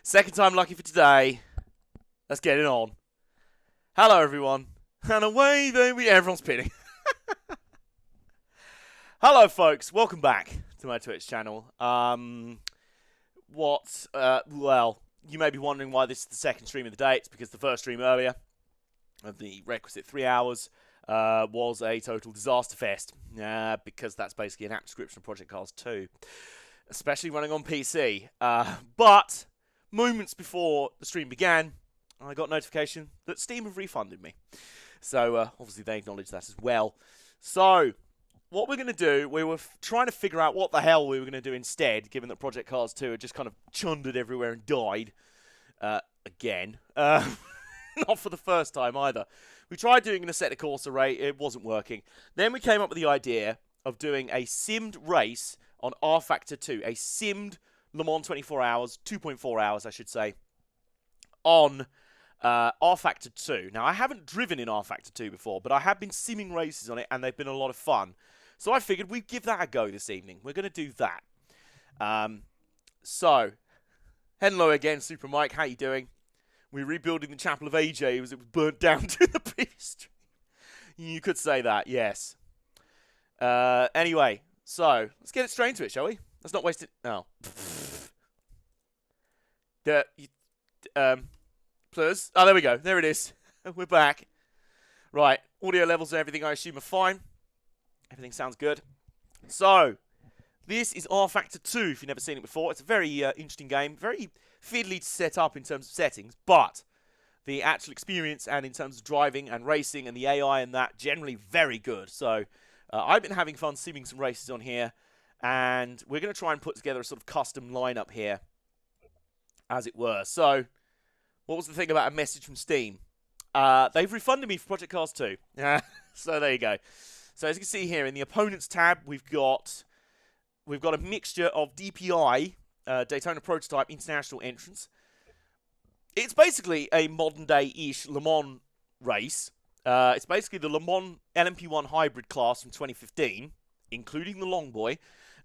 Second time lucky for today. Let's get it on. Hello, everyone. And away, baby. Everyone's pitting. Hello, folks. Welcome back to my Twitch channel. Well, you may be wondering why this is the second stream of the day. It's because the first stream earlier of the requisite 3 hours was a total disaster fest. Because that's basically an app description of Project Cars 2. Especially running on PC. But moments before the stream began, I got notification that Steam have refunded me. So, obviously they acknowledged that as well. So, what we're going to do, we were trying to figure out what the hell we were going to do instead, given that Project Cars 2 had just kind of chundered everywhere and died. Again. Not for the first time either. We tried doing an Assetto Corsa race, it wasn't working. Then we came up with the idea of doing a simmed race on rFactor 2. A simmed Le Mans 24 hours, 2.4 hours I should say, on rFactor 2. Now, I haven't driven in rFactor 2 before, but I have been simming races on it, and they've been a lot of fun. So I figured we'd give that a go this evening. We're going to do that. So, hello again, Super Mike. How you doing? We're rebuilding the Chapel of AJ as it was burnt down to the beast. You could say that, yes. Anyway, so let's get it straight into it, shall we? Let's not waste it. No. Plus, oh, there we go. There it is. We're back. Right, audio levels and everything I assume are fine. Everything sounds good. So, this is rFactor 2, if you've never seen it before. It's a very interesting game. Very fiddly to set up in terms of settings, but the actual experience and in terms of driving and racing and the AI and that, generally very good. So, I've been having fun simming some races on here, and we're going to try and put together a sort of custom lineup here, as it were. So, what was the thing about a message from Steam? They've refunded me for Project Cars 2. So there you go. So as you can see here, in the opponents tab, we've got a mixture of DPI, Daytona Prototype International entrance. It's basically a modern-day-ish Le Mans race. It's basically the Le Mans LMP1 hybrid class from 2015, including the long boy.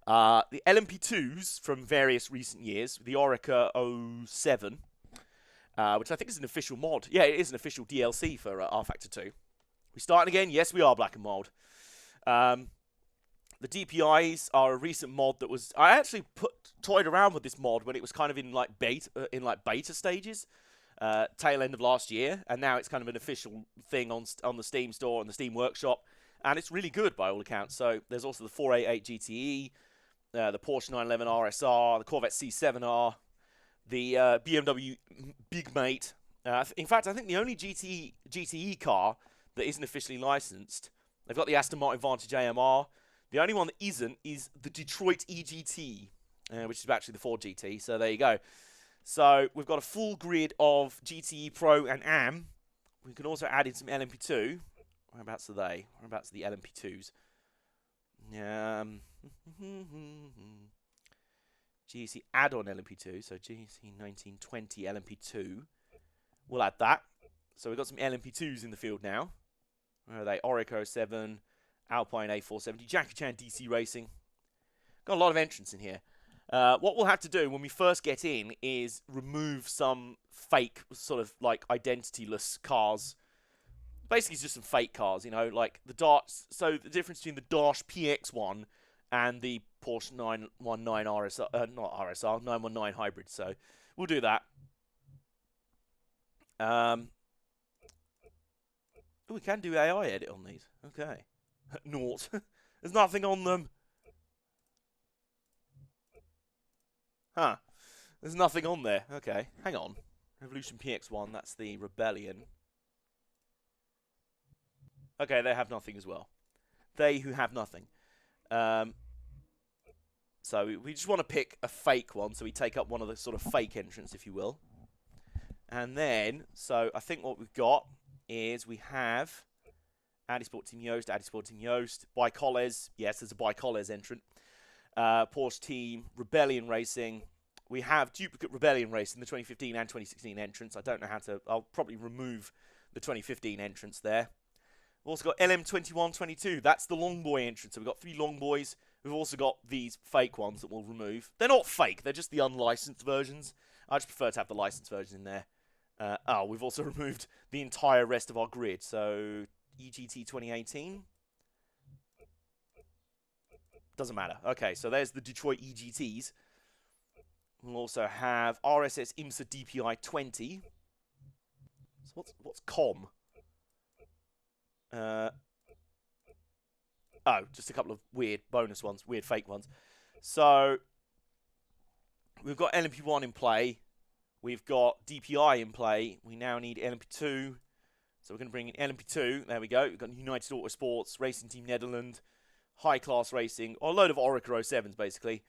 The LMP2s from various recent years, the Orica 07, which I think is an official mod. Yeah, it is an official DLC for rFactor 2. We starting again? Yes, we are black and mild. The DPIs are a recent mod that was... I actually toyed around with this mod when it was kind of in like beta stages, tail end of last year, and now it's kind of an official thing on the Steam store and the Steam Workshop, and it's really good by all accounts. So there's also the 488 GTE, the Porsche 911 RSR, the Corvette C7R, the BMW Big Mate. In fact, I think the only GTE car that isn't officially licensed, they've got the Aston Martin Vantage AMR. The only one that isn't is the Detroit EGT, which is actually the Ford GT. So there you go. So we've got a full grid of GTE Pro and AM. We can also add in some LMP2. Whereabouts are they? Whereabouts are the LMP2s? GC add-on LMP2, so GC 1920 LMP2. We'll add that. So we've got some LMP2s in the field now. Where are they? Orica 07, Alpine A470, Jackie Chan DC Racing. Got a lot of entrants in here. What we'll have to do when we first get in is remove some fake, sort of like identityless cars. Basically, it's just some fake cars, you know, like the Dart. So the difference between the Dash PX1 and the Porsche 919 RSR, not RSR, 919 hybrid. So we'll do that. Oh, we can do AI edit on these. Okay. Naught. There's nothing on them. Huh. There's nothing on there. Okay. Hang on. Revolution PX1, that's the Rebellion. Okay, they have nothing as well. They who have nothing. So we just want to pick a fake one, so we take up one of the sort of fake entrants, if you will. And then, so I think what we've got is we have Audi Sport Team Yoast, Bicoles. Yes, there's a Bicoles entrant. Porsche Team, Rebellion Racing. We have duplicate Rebellion Racing, the 2015 and 2016 entrants. I don't know how to... I'll probably remove the 2015 entrants there. We've also got LM21-22. That's the long boy entrant. So we've got 3 long boys. We've also got these fake ones that we'll remove. They're not fake. They're just the unlicensed versions. I just prefer to have the licensed version in there. Oh, we've also removed the entire rest of our grid. So, EGT 2018. Doesn't matter. Okay, so there's the Detroit EGTs. We'll also have RSS IMSA DPI 20. So what's COM? Oh, just a couple of weird bonus ones, weird fake ones. So we've got LMP1 in play. We've got DPI in play. We now need LMP2. So we're going to bring in LMP2. There we go. We've got United Autosports, Racing Team Netherlands, High Class Racing, or a load of Orica 07s, basically.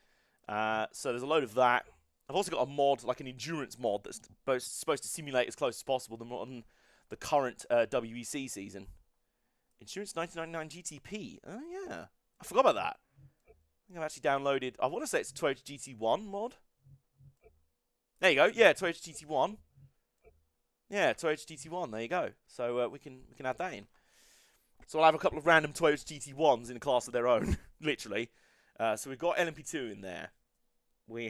So there's a load of that. I've also got a mod, like an endurance mod, that's supposed to simulate as close as possible on the current WEC season. Insurance 1999 GTP. Oh, yeah. I forgot about that. I think I've actually downloaded... I want to say it's a Toyota GT1 mod. There you go. Yeah, Toyota GT1. Yeah, Toyota GT1. There you go. So we can add that in. So I'll have a couple of random Toyota GT1s in a class of their own, literally. So we've got LMP2 in there. We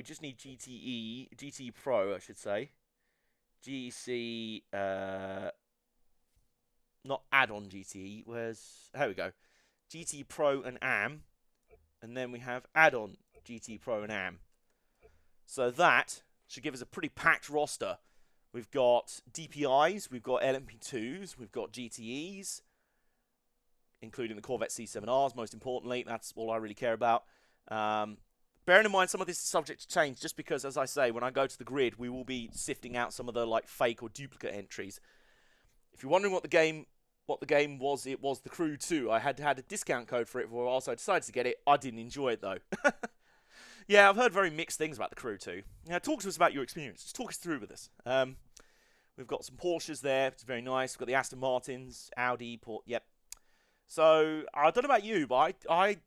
just need GTE Pro, I should say. GC, not add-on GTE, here we go. GT Pro and AM, and then we have add-on GT Pro and AM. So that should give us a pretty packed roster. We've got DPIs, we've got LMP2s, we've got GTEs, including the Corvette C7Rs, most importantly. That's all I really care about. Bearing in mind some of this is subject to change, just because, as I say, when I go to the grid, we will be sifting out some of the fake or duplicate entries. If you're wondering what the game was, it was the Crew 2. I had a discount code for it for a while, so I decided to get it. I didn't enjoy it, though. Yeah, I've heard very mixed things about the Crew 2. Now, talk to us about your experience. Just talk us through with this. We've got some Porsches there. It's very nice. We've got the Aston Martins, Audi, yep. So, I don't know about you, but I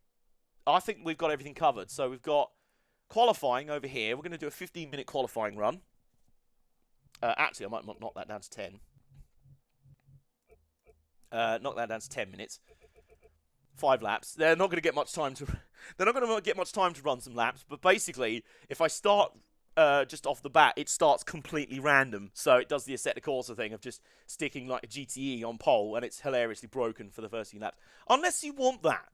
think we've got everything covered. So, we've got qualifying over here. We're going to do a 15-minute qualifying run. Actually, I might knock that down to 10. Knock that down to 10 minutes. 5 laps. They're not going to get much time to. They're not going to get much time to run some laps. But basically, if I start just off the bat, it starts completely random. So it does the Assetto Corsa thing of just sticking like a GTE on pole, and it's hilariously broken for the first few laps. Unless you want that,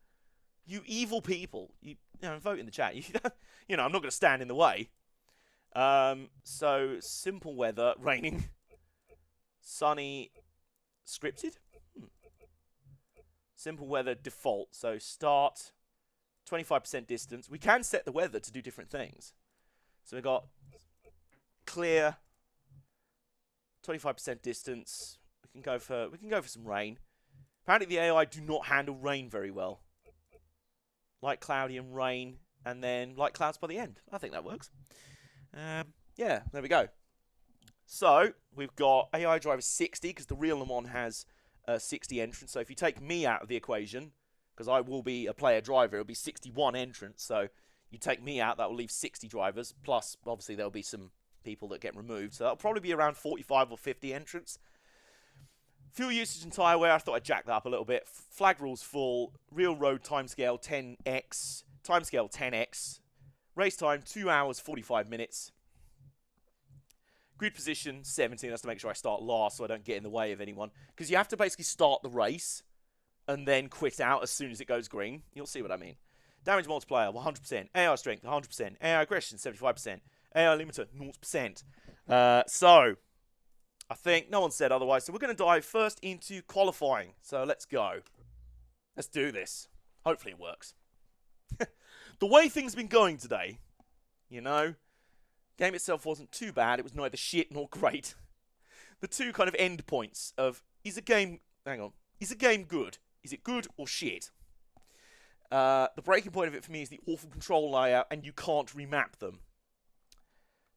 you evil people. You know, vote in the chat. You know, I'm not going to stand in the way. So simple weather, raining, sunny, scripted. Simple weather default. So start 25% distance. We can set the weather to do different things. So we've got clear, 25% distance. We can go for some rain. Apparently the AI do not handle rain very well. Light cloudy and rain, and then light clouds by the end. I think that works. Yeah, there we go. So we've got AI driver 60 because the real Le Mans has 60 entrants. So if you take me out of the equation, because I will be a player driver, it'll be 61 entrants. So you take me out, that will leave 60 drivers. Plus, obviously, there'll be some people that get removed. So that'll probably be around 45 or 50 entrants. Fuel usage and tyre wear, I thought I'd jack that up a little bit. Flag rules full. Real road timescale 10x. Timescale 10x. Race time 2 hours 45 minutes. Grid position 17. That's to make sure I start last so I don't get in the way of anyone. Because you have to basically start the race and then quit out as soon as it goes green. You'll see what I mean. Damage multiplier 100%. AI strength 100%. AI aggression 75%. AI limiter 0%. So I think no one said otherwise. So we're going to dive first into qualifying. So let's go. Let's do this. Hopefully it works. The way things have been going today, you know, game itself wasn't too bad. It was neither shit nor great. The two kind of end points of, is a game good? Is it good or shit? The breaking point of it for me is the awful control layout, and you can't remap them.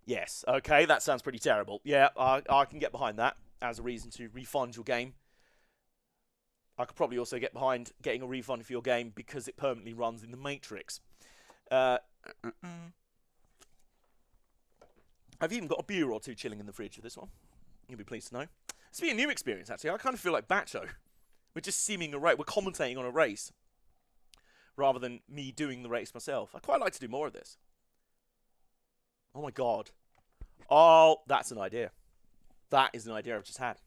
Yes, okay, that sounds pretty terrible. Yeah, I can get behind that as a reason to refund your game. I could probably also get behind getting a refund for your game because it permanently runs in the Matrix. I've even got a beer or two chilling in the fridge for this one. You'll be pleased to know. It's been a new experience, actually. I kind of feel like Bacho. We're just simming a race. We're commentating on a race rather than me doing the race myself. I quite like to do more of this. Oh my god. Oh, that's an idea. That is an idea I've just had.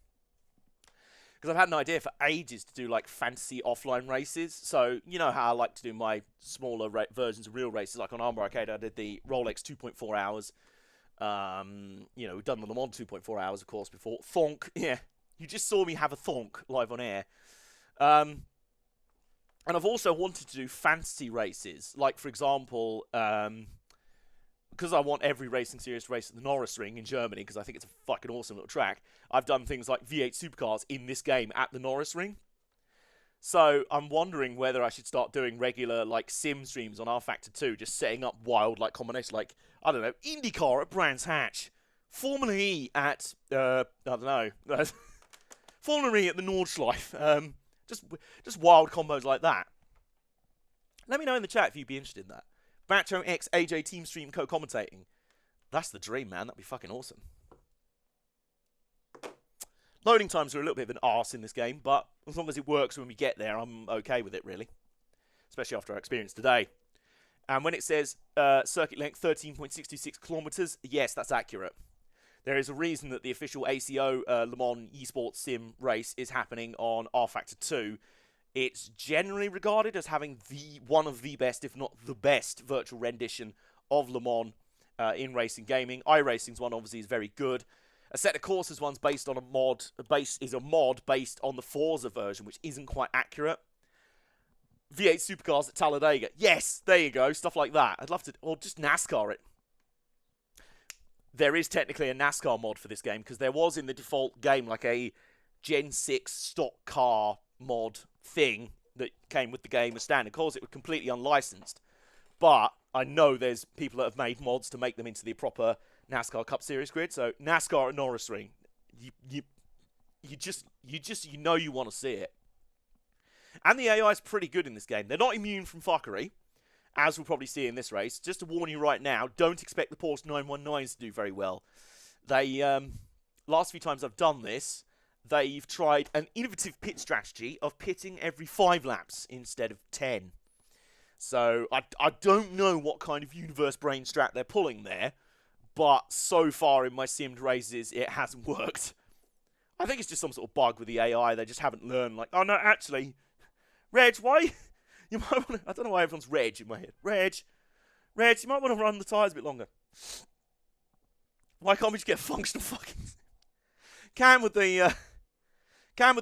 Because I've had an idea for ages to do like fantasy offline races. So, you know how I like to do my smaller versions of real races. Like on Armour Arcade, I did the Rolex 2.4 hours. You know, we've done the Le Mans 2.4 hours, of course, before. Thonk, yeah. You just saw me have a thonk live on air. And I've also wanted to do fantasy races. Like, for example, because I want every racing series to race at the Norris Ring in Germany, because I think it's a fucking awesome little track, I've done things like V8 supercars in this game at the Norris Ring. So I'm wondering whether I should start doing regular like sim streams on rFactor 2, just setting up wild like combinations, like, I don't know, IndyCar at Brands Hatch, Formula E at, I don't know, Formula E at the Nordschleife, just wild combos like that. Let me know in the chat if you'd be interested in that. Bacho X AJ team stream co-commentating. That's the dream, man. That'd be fucking awesome. Loading times are a little bit of an arse in this game, but as long as it works when we get there, I'm okay with it, really. Especially after our experience today. And when it says circuit length 13.626 kilometers, yes, that's accurate. There is a reason that the official ACO Le Mans esports sim race is happening on rFactor 2. It's generally regarded as having one of the best, if not the best, virtual rendition of Le Mans in racing gaming. iRacing's one obviously is very good. Assetto Corsa's one's based on a mod based on the Forza version, which isn't quite accurate. V8 Supercars at Talladega. Yes, there you go. Stuff like that. I'd love to, or just NASCAR it. There is technically a NASCAR mod for this game, because there was in the default game like a Gen 6 stock car mod thing that came with the game as standard. Of course, it was completely unlicensed, but I know there's people that have made mods to make them into the proper NASCAR Cup Series grid. So NASCAR at Norris Ring, you know you want to see it. And the AI is pretty good in this game. They're not immune from fuckery, as we'll probably see in this race. Just to warn you right now, don't expect the Porsche 919s to do very well. They last few times I've done this, they've tried an innovative pit strategy of pitting every 5 laps instead of 10. So I don't know what kind of universe brain strat they're pulling there, but so far in my simmed races, it hasn't worked. I think it's just some sort of bug with the AI. They just haven't learned, like, oh no, actually, Reg, why? You might want to, I don't know why everyone's Reg in my head. Reg, you might want to run the tyres a bit longer. Why can't we just get functional fucking... Cam with the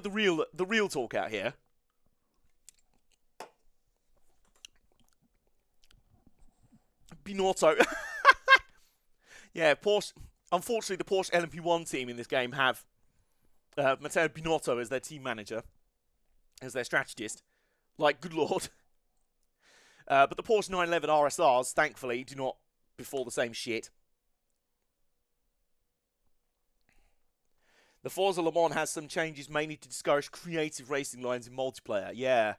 real talk out here. Binotto. Yeah, Porsche. Unfortunately, the Porsche LMP1 team in this game have Matteo Binotto as their team manager, as their strategist. Like, good lord. But the Porsche 911 RSRs, thankfully, do not befall the same shit. The Forza Le Mans has some changes mainly to discourage creative racing lines in multiplayer. Yeah.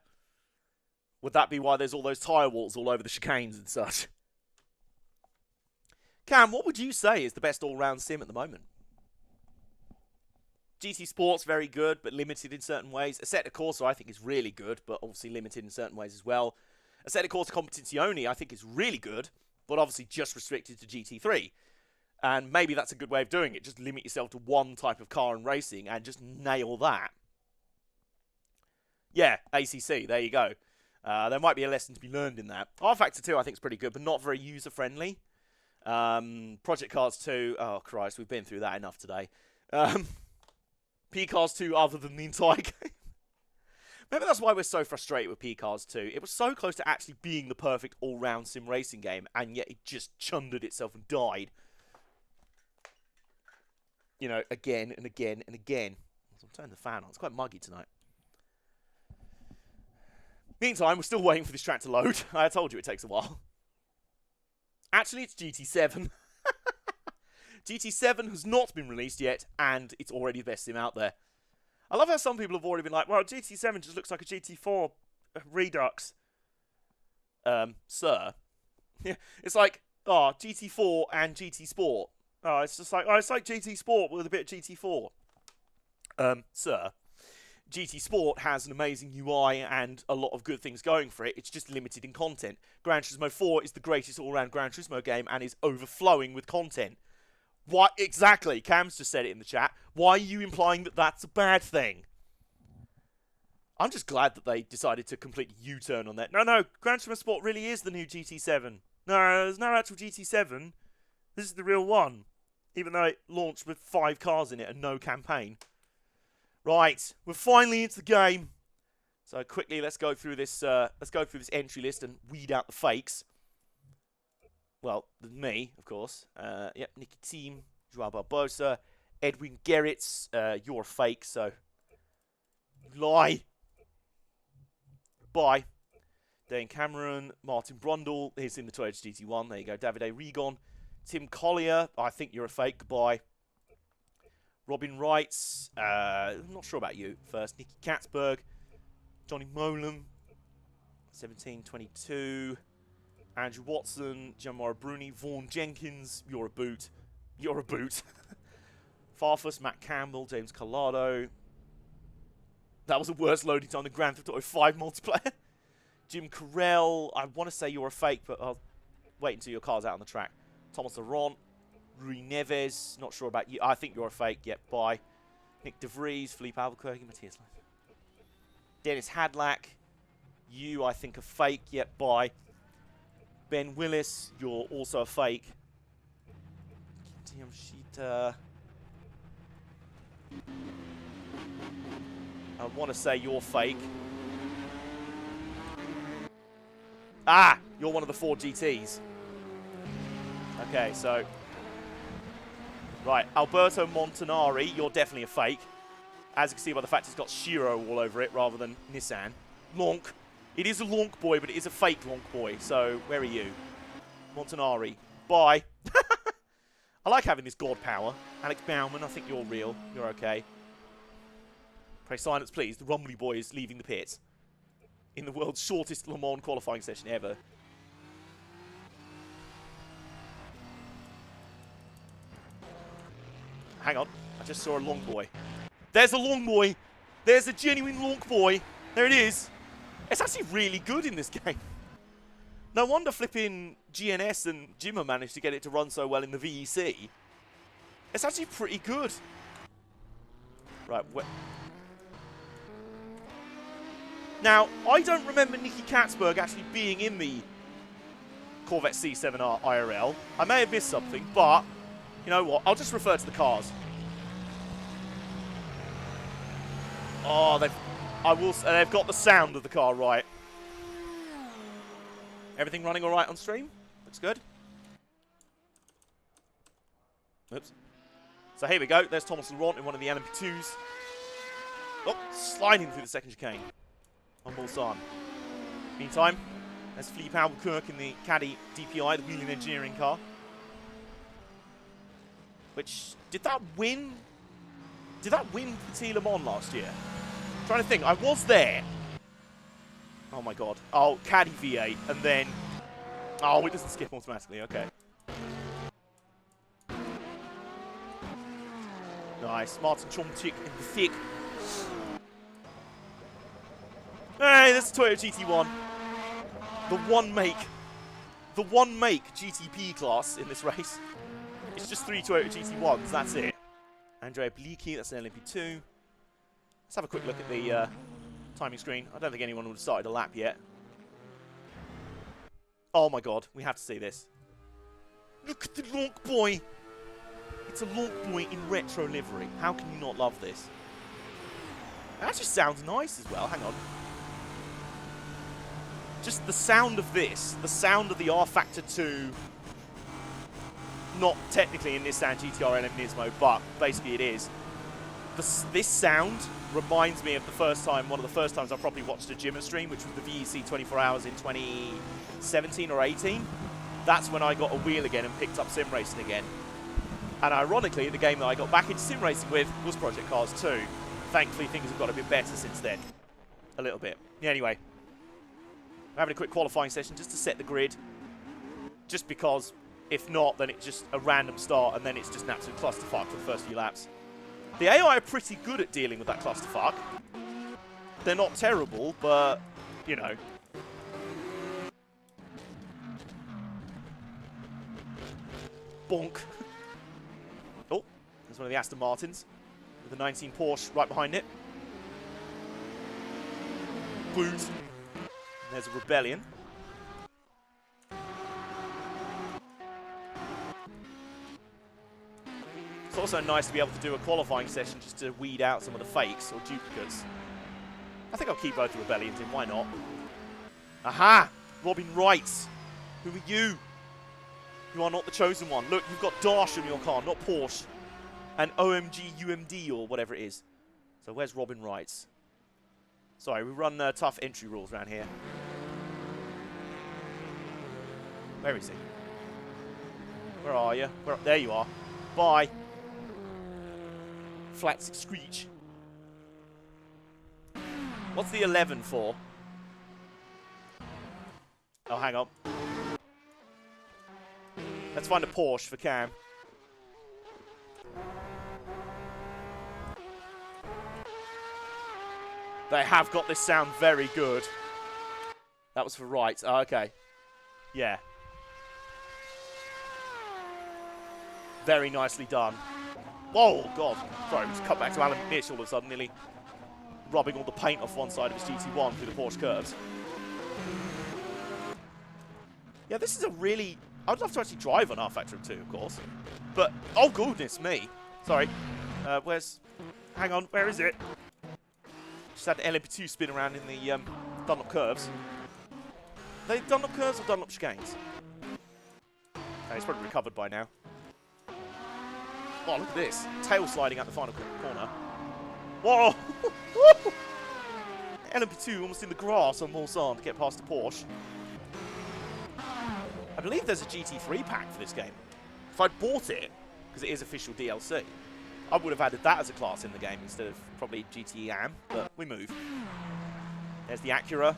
Would that be why there's all those tyre walls all over the chicanes and such? Cam, what would you say is the best all-round sim at the moment? GT Sport's very good, but limited in certain ways. Assetto Corsa, I think, is really good, but obviously limited in certain ways as well. Assetto Corsa Competizione, I think, is really good, but obviously just restricted to GT3. And maybe that's a good way of doing it. Just limit yourself to one type of car and racing and just nail that. Yeah, ACC, there you go. There might be a lesson to be learned in that. rFactor 2, I think, is pretty good, but not very user-friendly. Project Cars 2, oh Christ, we've been through that enough today. P-Cars 2 other than the entire game. Maybe that's why we're so frustrated with P-Cars 2. It was so close to actually being the perfect all-round sim racing game, and yet it just chundered itself and died. You know, again and again and again. I'm turning the fan on. It's quite muggy tonight. Meantime, we're still waiting for this track to load. I told you it takes a while. Actually, it's GT7. GT7 has not been released yet, and it's already the best sim out there. I love how some people have already been like, well, GT7 just looks like a GT4 Redux. Sir. Yeah, it's like, oh, GT4 and GT Sport. Oh, it's just like, oh, it's like GT Sport with a bit of GT4. Sir. GT Sport has an amazing UI and a lot of good things going for it. It's just limited in content. Gran Turismo 4 is the greatest all-round Gran Turismo game and is overflowing with content. What exactly? Cam's just said it in the chat. Why are you implying that that's a bad thing? I'm just glad that they decided to completely U-turn on that. No, Gran Turismo Sport really is the new GT7. No, there's no actual GT7. This is the real one. Even though it launched with 5 cars in it and no campaign. Right, we're finally into the game. So quickly, let's go through this. Entry list and weed out the fakes. Well, me, of course. Yep, Nicky Team, Joao Barbosa, Edwin Gerrits. You're a fake, so lie. Bye. Dane Cameron, Martin Brundle. He's in the Toyota GT1. There you go. Davide Regon, Tim Collier. I think you're a fake. Goodbye. Robin Wrights, I'm not sure about you. First, Nicky Katzberg, Johnny Molam, 1722, Andrew Watson, Gianmaro Bruni, Vaughan Jenkins, you're a boot. You're a boot. Farfus, Matt Campbell, James Collado. That was the worst loading time in the Grand Theft Auto 5 multiplayer. Jim Carell, I want to say you're a fake, but I'll wait until your car's out on the track. Thomas Laurent. Rui Neves, not sure about you. I think you're a fake. Yep, bye. Nick DeVries, Philippe Albuquerque, Matthias. Dennis Hadlack, you, I think, a fake. Yep, bye. Ben Willis, you're also a fake. Shita. I want to say you're fake. Ah, you're one of the 4 GTs. Okay, so... Right, Alberto Montanari, you're definitely a fake. As you can see by the fact it's got Shiro all over it rather than Nissan. Lonk. It is a Lonk boy, but it is a fake Lonk boy. So, where are you? Montanari. Bye. I like having this god power. Alex Bauman, I think you're real. You're okay. Pray silence, please. The Rumbly boy is leaving the pits. In the world's shortest Le Mans qualifying session ever. Hang on, I just saw a long boy. There's a long boy. There's a genuine long boy. There it is. It's actually really good in this game. No wonder flipping GNS and Jimmer managed to get it to run so well in the VEC. It's actually pretty good. Right, now, I don't remember Nicky Katzberg actually being in the Corvette C7R IRL. I may have missed something, but... You know what? I'll just refer to the cars. Oh, they've got the sound of the car right. Everything running all right on stream? Looks good. Oops. So here we go. There's Thomas Laurent in one of the LMP2s. Oh, sliding through the second chicane. On Mulsanne. Meantime, there's Philippe Albuquerque in the Caddy DPI, the wheeling engineering car. Which, did that win Petit Le Mans last year? I'm trying to think, I was there. Oh my god. Oh, Caddy V8, and then... Oh, it doesn't skip automatically, okay. Nice, Martin Chomchik in the thick. Hey, that's a Toyota GT1. The one make GTP class in this race. It's just 3 Toyota GT1s, that's it. Andrea Bliki, that's an LMP2. Let's have a quick look at the timing screen. I don't think anyone would have started a lap yet. Oh my god, we have to see this. Look at the Lonk boy! It's a Lonk boy in retro livery. How can you not love this? It actually sounds nice as well, hang on. Just the sound of this, the sound of the rFactor 2... Not technically in Nissan GTR LM Nismo, but basically it is. This sound reminds me of the first time, one of the first times I probably watched a Jimmer stream, which was the VEC 24 Hours in 2017 or 18. That's when I got a wheel again and picked up sim racing again. And ironically, the game that I got back into sim racing with was Project Cars 2. Thankfully, things have got a bit better since then. A little bit. Yeah, anyway. We're having a quick qualifying session just to set the grid. Just because... If not, then it's just a random start, and then it's just an absolute clusterfuck for the first few laps. The AI are pretty good at dealing with that clusterfuck. They're not terrible, but, you know. Bonk. Oh, there's one of the Aston Martins with the 19 Porsche right behind it. Boot. And there's a Rebellion. It's also nice to be able to do a qualifying session just to weed out some of the fakes or duplicates. I think I'll keep both the Rebellions in, why not? Aha! Robin Wright! Who are you? You are not the chosen one. Look, you've got Dash in your car, not Porsche. And OMG UMD or whatever it is. So where's Robin Wright? Sorry, we run tough entry rules around here. Where is he? Where are you? There you are. Bye. Flat screech. What's the 11 for? Oh, hang on. Let's find a Porsche for Cam. They have got this sound very good. That was for Wright. Oh, okay. Yeah. Very nicely done. Whoa, God. Sorry, we just cut back to LMP1-H all of a sudden, nearly rubbing all the paint off one side of his GT1 through the Porsche curves. Yeah, this is a really... I'd love to actually drive an rFactor 2, of course. But, oh goodness me. Sorry. Where's... Hang on, where is it? Just had the LMP2 spin around in the Dunlop curves. Are they Dunlop curves or Dunlop chicanes? Okay, it's probably recovered by now. Oh, look at this. Tail sliding out the final corner. Whoa! LMP2 almost in the grass on Mulsanne to get past the Porsche. I believe there's a GT3 pack for this game. If I'd bought it, because it is official DLC, I would have added that as a class in the game instead of probably GTE AM, but we move. There's the Acura.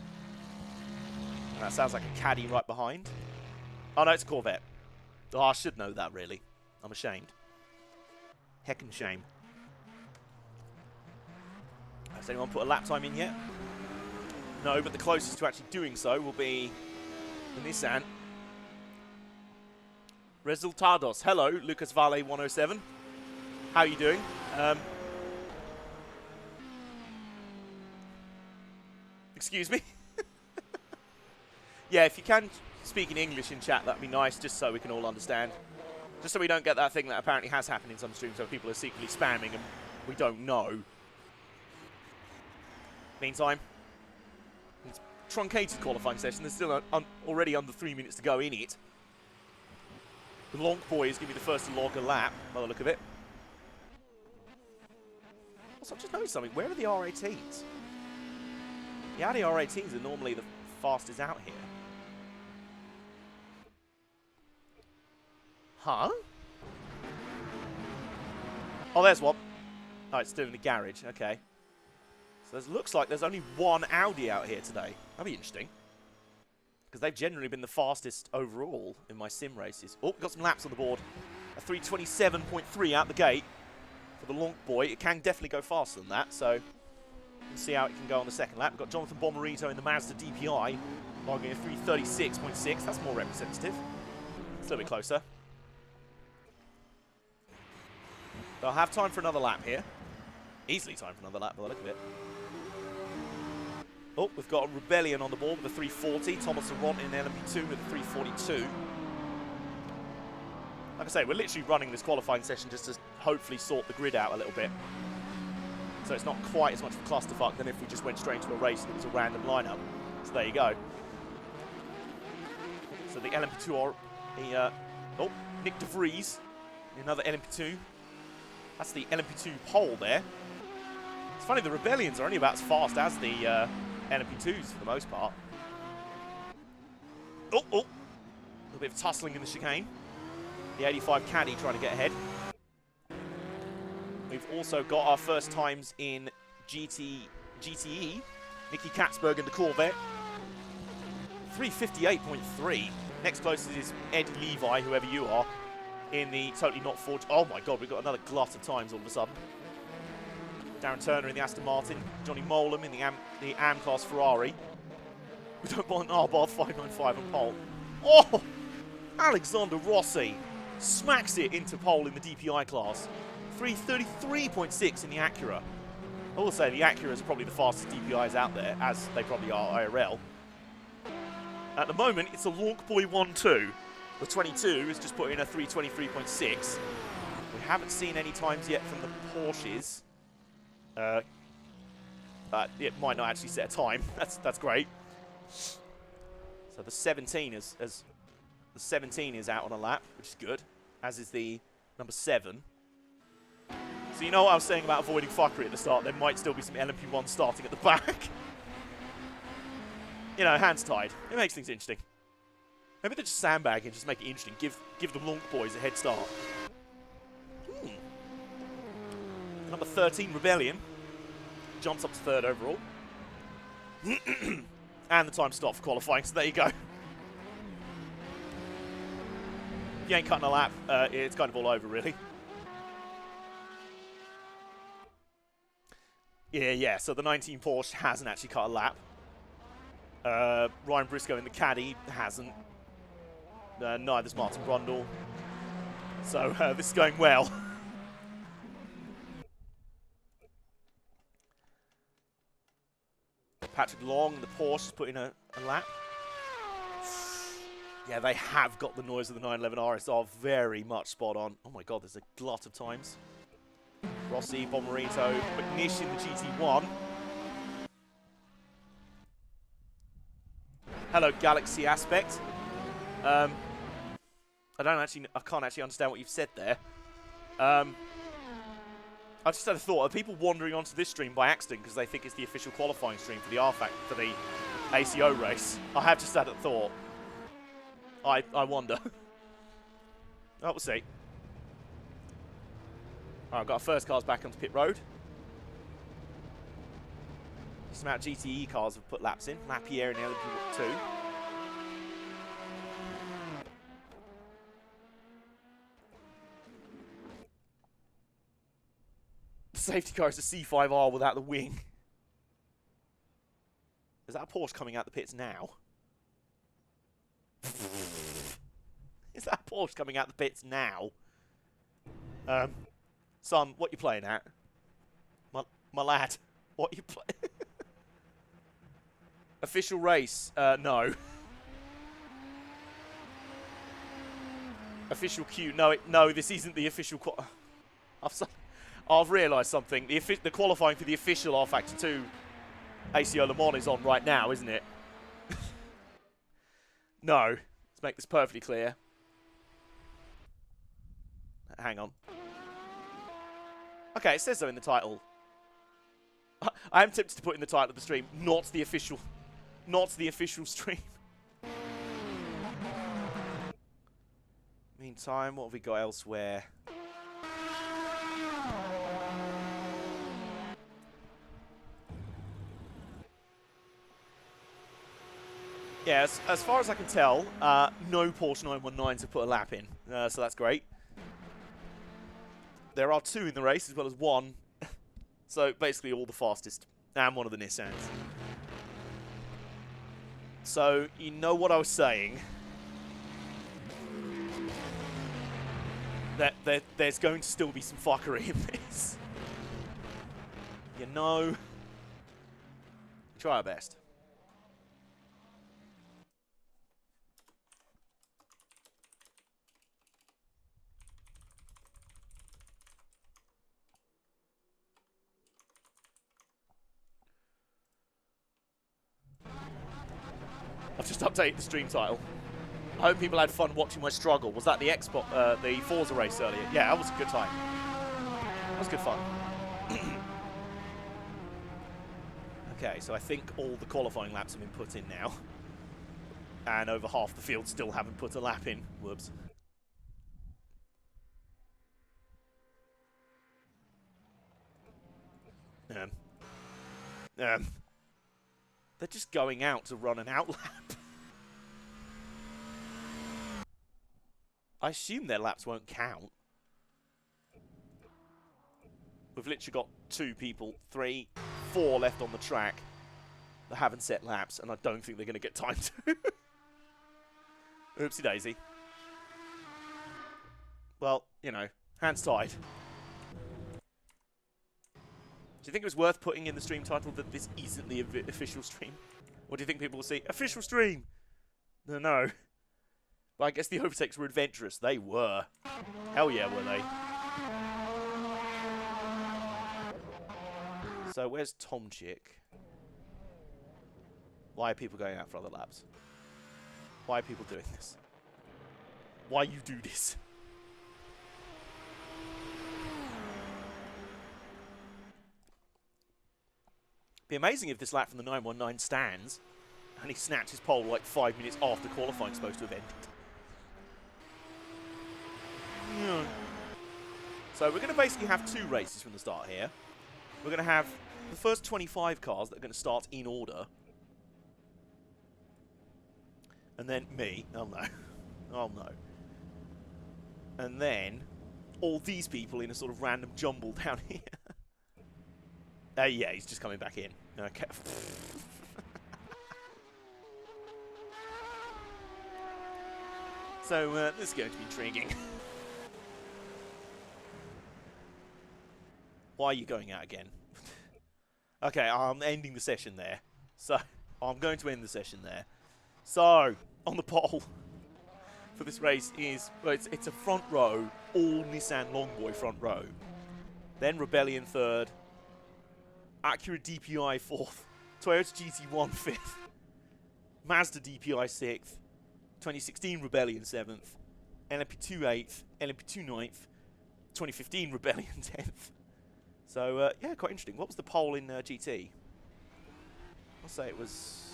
And that sounds like a Caddy right behind. Oh no, it's a Corvette. Oh, I should know that really. I'm ashamed. Heckin' shame. Has anyone put a lap time in yet? No, but the closest to actually doing so will be the Nissan. Resultados. Hello, Lucas Vale 107. How are you doing? Excuse me? Yeah, if you can speak in English in chat, that'd be nice, just so we can all understand. Just so we don't get that thing that apparently has happened in some streams where people are secretly spamming and we don't know. Meantime, it's truncated qualifying session. There's still already under 3 minutes to go in it. The Lonk boy is going to be the first to log a lap, by the look of it. Also, I just noticed something. Where are the R18s? The Audi R18s are normally the fastest out here. Huh? Oh, there's one. Oh, it's still in the garage. Okay. So it looks like there's only one Audi out here today. That'd be interesting. Because they've generally been the fastest overall in my sim races. Oh, got some laps on the board. A 3:27.3 out the gate for the Lonk boy. It can definitely go faster than that, so we'll see how it can go on the second lap. We've got Jonathan Bomarito in the Mazda DPI, logging a 3:36.6. That's more representative. It's a little bit closer. They'll have time for another lap here. Easily time for another lap by the look of it. Oh, we've got a Rebellion on the board with a 340. Thomas Aront in LMP2 with a 342. Like I say, we're literally running this qualifying session just to hopefully sort the grid out a little bit. So it's not quite as much of a clusterfuck than if we just went straight into a race and it was a random lineup. So there you go. So the LMP2 are... oh, Nick De Vries in another LMP2. That's the LMP2 pole there. It's funny, the Rebellions are only about as fast as the LMP2s for the most part. Oh, oh. A little bit of tussling in the chicane. The 85 Caddy trying to get ahead. We've also got our first times in GTE. Nicky Katzberg in the Corvette. 3:58.3. Next closest is Ed Levi, whoever you are, in the totally not forged. Oh my god, we've got another glut of times all of a sudden. Darren Turner in the Aston Martin. Johnny Molam in the AM class Ferrari. We don't want Arbor 595 on pole. Oh! Alexander Rossi smacks it into pole in the DPI class. 333.6 in the Acura. I will say the Acura is probably the fastest DPIs out there, as they probably are IRL. At the moment, it's a Lonkboy 1-2. The 22 is just put in a 323.6. We haven't seen any times yet from the Porsches. It might not actually set a time. That's great. So the 17 is out on a lap, which is good, as is the number 7. So you know what I was saying about avoiding fuckery at the start? There might still be some LMP1 starting at the back. You know, hands tied. It makes things interesting. Maybe they just sandbag and just make it interesting. Give the Lonk boys a head start. Number 13, Rebellion. Jumps up to 3rd overall. And the time to start for qualifying, so there you go. If you ain't cutting a lap, it's kind of all over, really. Yeah, so the 19 Porsche hasn't actually cut a lap. Ryan Briscoe in the caddy hasn't. Neither's Martin Brundle. So this is going well. Patrick Long, the Porsche, put in a lap. Yeah, they have got the noise of the 911 RSR very much spot on. Oh my god, there's a glut of times. Rossi, Bomarito, McNish in the GT1. Hello, Galaxy Aspect. I can't actually understand what you've said there. I just had a thought. Are people wandering onto this stream by accident because they think it's the official qualifying stream for the rFactor, for the ACO race? I have just had a thought. I wonder. Oh, we'll see. Alright, I've got our first cars back onto pit road. Just amount of GTE cars have put laps in. Lapierre in the LMP2. The safety car is a C5R without the wing. Is that a Porsche coming out the pits now? Is that a Porsche coming out the pits now? Son, what you playing at? My lad, what you playing? Official race? No. Official queue? No, this isn't the official. I've realised something. The qualifying for the official rFactor 2 ACO Le Mans is on right now, isn't it? No. Let's make this perfectly clear. Hang on. Okay, it says so in the title. I am tempted to put in the title of the stream, not the official stream. Meantime, what have we got elsewhere? Yes, as far as I can tell, no Porsche 919s have put a lap in, so that's great. There are 2 in the race, as well as 1. So, basically all the fastest, and one of the Nissans. So, you know what I was saying? That there's going to still be some fuckery in this. You know? Try our best. I've just updated the stream title. I hope people had fun watching my struggle. Was that the the Forza race earlier? Yeah, that was a good time. That was good fun. Okay, so I think all the qualifying laps have been put in now. And over half the field still haven't put a lap in. Whoops. They're just going out to run an out lap. I assume their laps won't count. We've literally got 2 people, 3, 4 left on the track that haven't set laps, and I don't think they're going to get time to. Oopsie daisy. Well, you know, hands tied. Do you think it was worth putting in the stream title that this isn't the official stream? Or do you think people will see, official stream? No, no. But I guess the overtakes were adventurous. They were. Hell yeah, were they. So where's Tomchik? Why are people going out for other laps? Why are people doing this? Why you do this? Be amazing if this lap from the 919 stands and he snaps his pole like 5 minutes after qualifying's supposed to have ended. Yeah. So we're going to basically have 2 races from the start here. We're going to have the first 25 cars that are going to start in order. And then me. Oh no. Oh no. And then all these people in a sort of random jumble down here. Yeah, he's just coming back in. Okay. So, this is going to be intriguing. Why are you going out again? Okay, I'm ending the session there. So, I'm going to end the session there. So, on the pole for this race is, well, it's a front row, all Nissan Longboy front row. Then Rebellion 3rd. Acura DPI 4th, Toyota GT1 5th, Mazda DPI 6th, 2016 Rebellion 7th, LMP2 8th, LMP2 9th, 2015 Rebellion 10th. So, yeah, quite interesting. What was the pole in GT? I'll say it was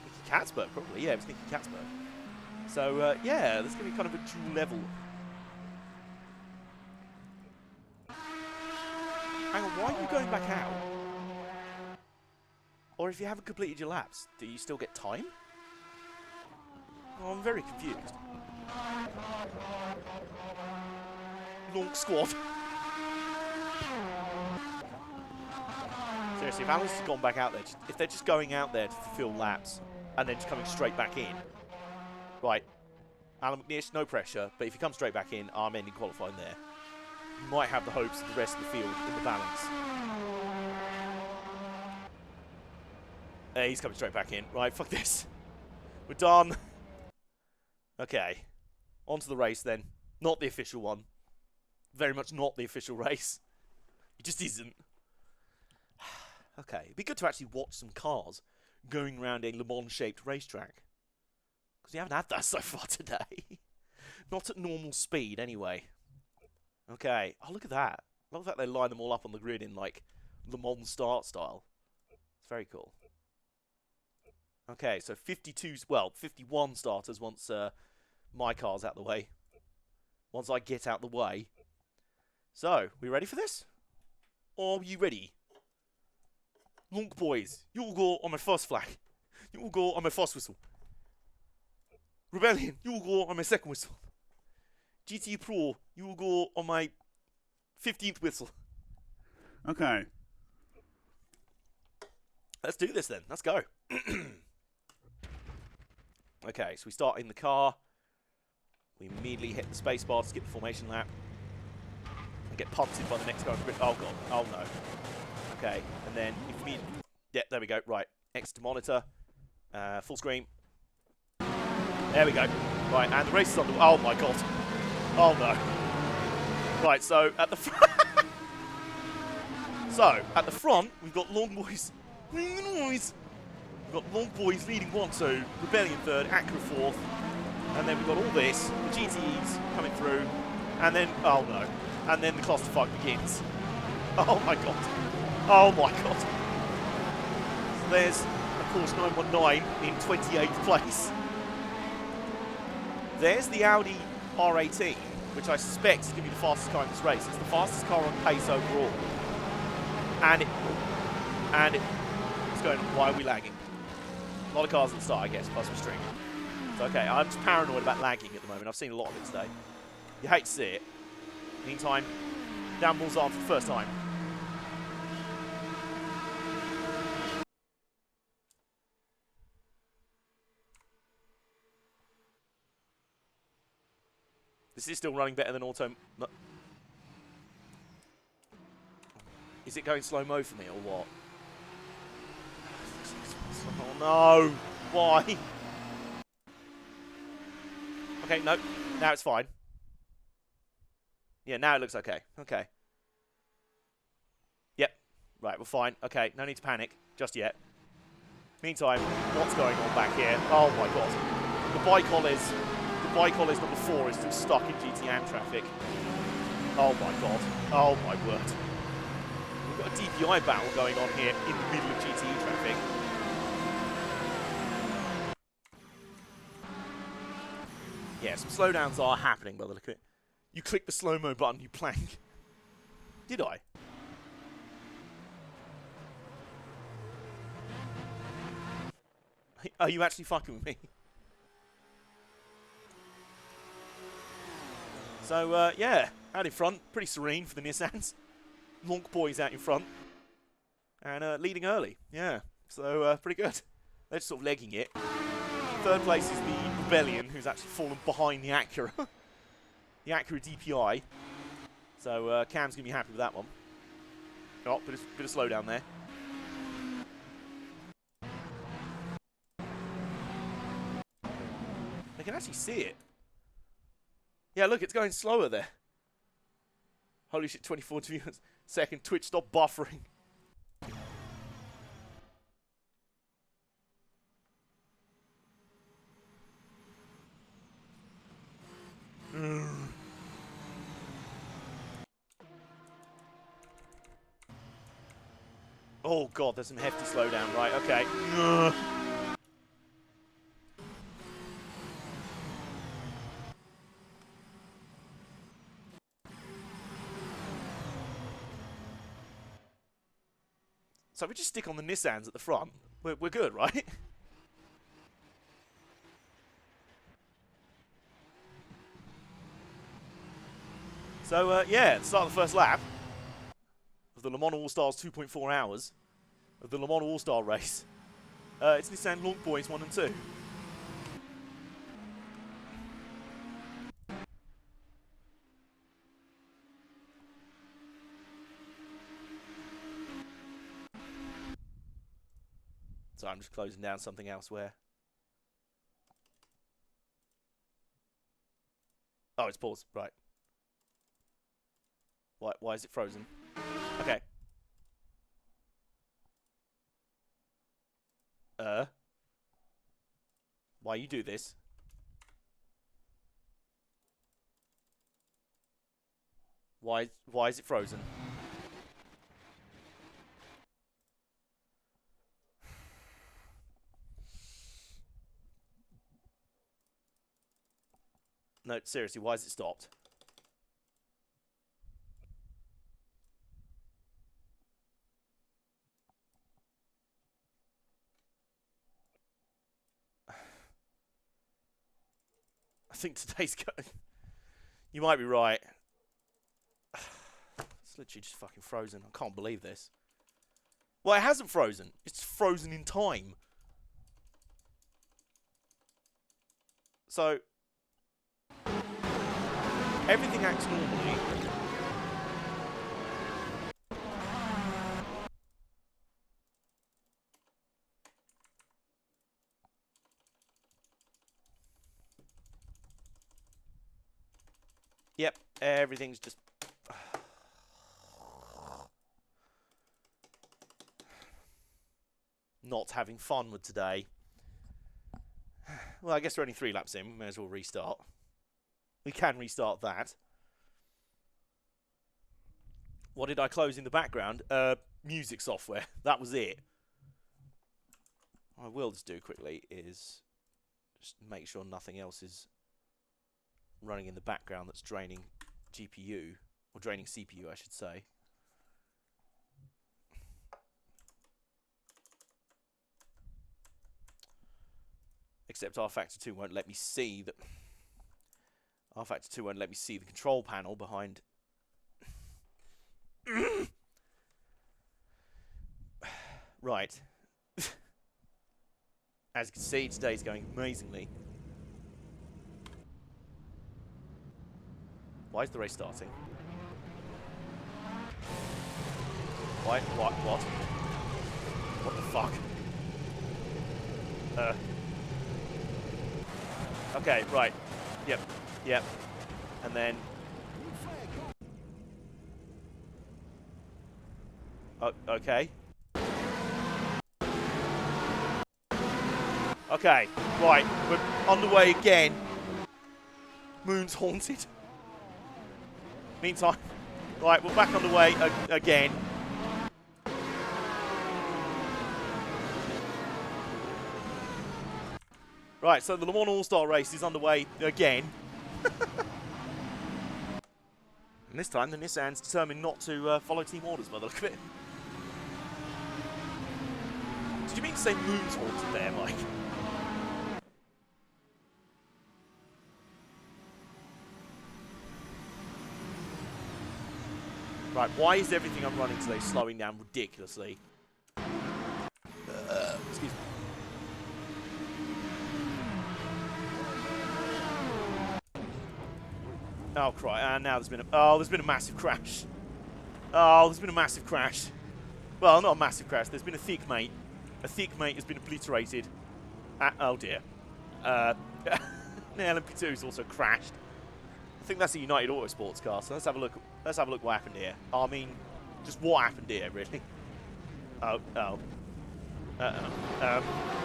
Nicky Katzberg, probably. Yeah, it was Nicky Katzberg. So, yeah, there's going to be kind of a dual level. Hang on, why are you going back out? Or if you haven't completed your laps, do you still get time? Oh, I'm very confused. Long squad. Seriously, if Alan's gone back out there, if they're just going out there to fulfill laps and then just coming straight back in. Right, Alan McNeish, no pressure, but if you come straight back in, I'm ending qualifying there. You might have the hopes of the rest of the field in the balance. He's coming straight back in. Right, fuck this. We're done. Okay. On to the race then. Not the official one. Very much not the official race. It just isn't. Okay. It'd be good to actually watch some cars going around a Le Mans-shaped racetrack. Because we haven't had that so far today. Not at normal speed, anyway. Okay. Oh, look at that. I love that they line them all up on the grid in, like, Le Mans start style. It's very cool. Okay, so 51 starters once my car's out the way. Once I get out the way. So, we ready for this? Are you ready? Long boys, you will go on my first flag. You will go on my first whistle. Rebellion, you will go on my second whistle. GT Pro, you will go on my 15th whistle. Okay. Let's do this then. Let's go. Okay, so we start in the car. We immediately hit the spacebar to skip the formation lap. And get punted by the next car on the grid. Oh, God. Oh, no. Okay, and then if we... Yeah, there we go. Right. Exit to monitor. Full screen. There we go. Right, and the race is on the... Oh, my God. Oh, no. Right, so at the front... So, at the front, we've got Long Boys. Bring the noise. We've got Long Boys leading 1-2, Rebellion 3rd, Acura 4th, and then we've got all this, the GTEs coming through, and then, oh no, and then the clusterfuck begins. Oh my God. Oh my God. So there's, of course, 919 in 28th place. There's the Audi R18, which I suspect is going to be the fastest car in this race. It's the fastest car on pace overall. And it's going, why are we lagging? A lot of cars at the start, I guess, plus we're streaming. So, okay, I'm just paranoid about lagging at the moment. I've seen a lot of it today. You hate to see it. Meantime, downballs on for the first time. This is still running better than auto... No. Is it going slow-mo for me, or what? Oh, no! Why? Okay, no. Now it's fine. Yeah, now it looks okay. Okay. Yep. Right, we're fine. Okay, no need to panic just yet. Meantime, what's going on back here? Oh my god. The Bicolles number 4 is still stuck in GT1 traffic. Oh my god. Oh my word. We've got a DPI battle going on here in the middle of GTE traffic. Yeah, some slowdowns are happening by the look of it. You click the slow-mo button, you plank. Did I? Are you actually fucking with me? So, yeah, out in front, pretty serene for the Nissans. Lonk boys out in front. And leading early, yeah. So, pretty good. They're just sort of legging it. Third place is the Rebellion, who's actually fallen behind the Acura. The Acura DPI. So, Cam's going to be happy with that one. Oh, bit of slowdown there. They can actually see it. Yeah, look, it's going slower there. Holy shit, 24 views. Second, Twitch, stop buffering. Oh god, there's some hefty slowdown. Right, okay. So we just stick on the Nissans at the front. We're good, right? So, yeah, start of the first lap of the Le Mans All-Stars 2.4 hours of the Le Mans All-Star race. It's Nissan Lonk Boys 1 and 2. So I'm just closing down something elsewhere. Oh, it's paused. Right. Why is it frozen? Okay. Why you do this? Why is it frozen? No, seriously, why is it stopped? I think today's going... You might be right. It's literally just fucking frozen. I can't believe this. Well, it hasn't frozen. It's frozen in time. So... Everything acts normally. Yep, everything's just... Not having fun with today. Well, I guess we're only 3 laps in. We may as well restart. We can restart that. What did I close in the background? Music software. That was it. What I will just do quickly is just make sure nothing else is running in the background that's draining GPU, or draining CPU, I should say. Except rFactor 2 won't let me see that. rFactor 2 won't let me see the control panel behind. Right. As you can see, today's going amazingly. Why is the race starting? Why? What? What? What the fuck? Okay, right. Yep. Yep. And then... okay. Okay, right. We're underway again. Moon's haunted. Meantime, right, we're back underway again. Right, so the Le Mans All-Star race is underway again. And this time, the Nissan's determined not to follow team orders by the look of it. Did you mean to say Moon's haunted there, Mike? Right, why is everything I'm running today slowing down ridiculously? Excuse me. Oh, cry. And now there's been a... oh, there's been a massive crash. Oh, there's been a massive crash. Well, not a massive crash. There's been a thick mate. A thick mate has been obliterated. Oh, dear. The LMP2's also crashed. I think that's a United Autosports car, so let's have a look. Let's have a look what happened here. I mean, just what happened here, really. Oh.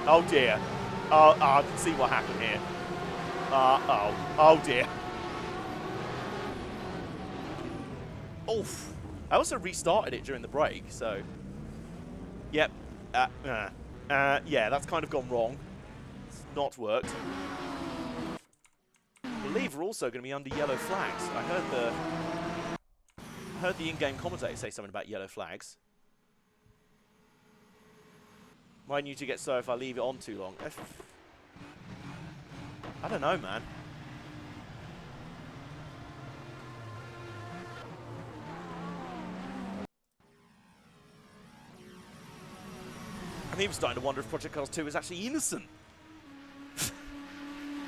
Oh, dear. Oh, I can see what happened here. Oh, dear. Oof. I also restarted it during the break, so... yep. Yeah, that's kind of gone wrong. It's not worked. I believe we're also going to be under yellow flags. I heard the in-game commentator say something about yellow flags. Might need to get so if I leave it on too long. I don't know, man. I'm even starting to wonder if Project Cars 2 is actually innocent.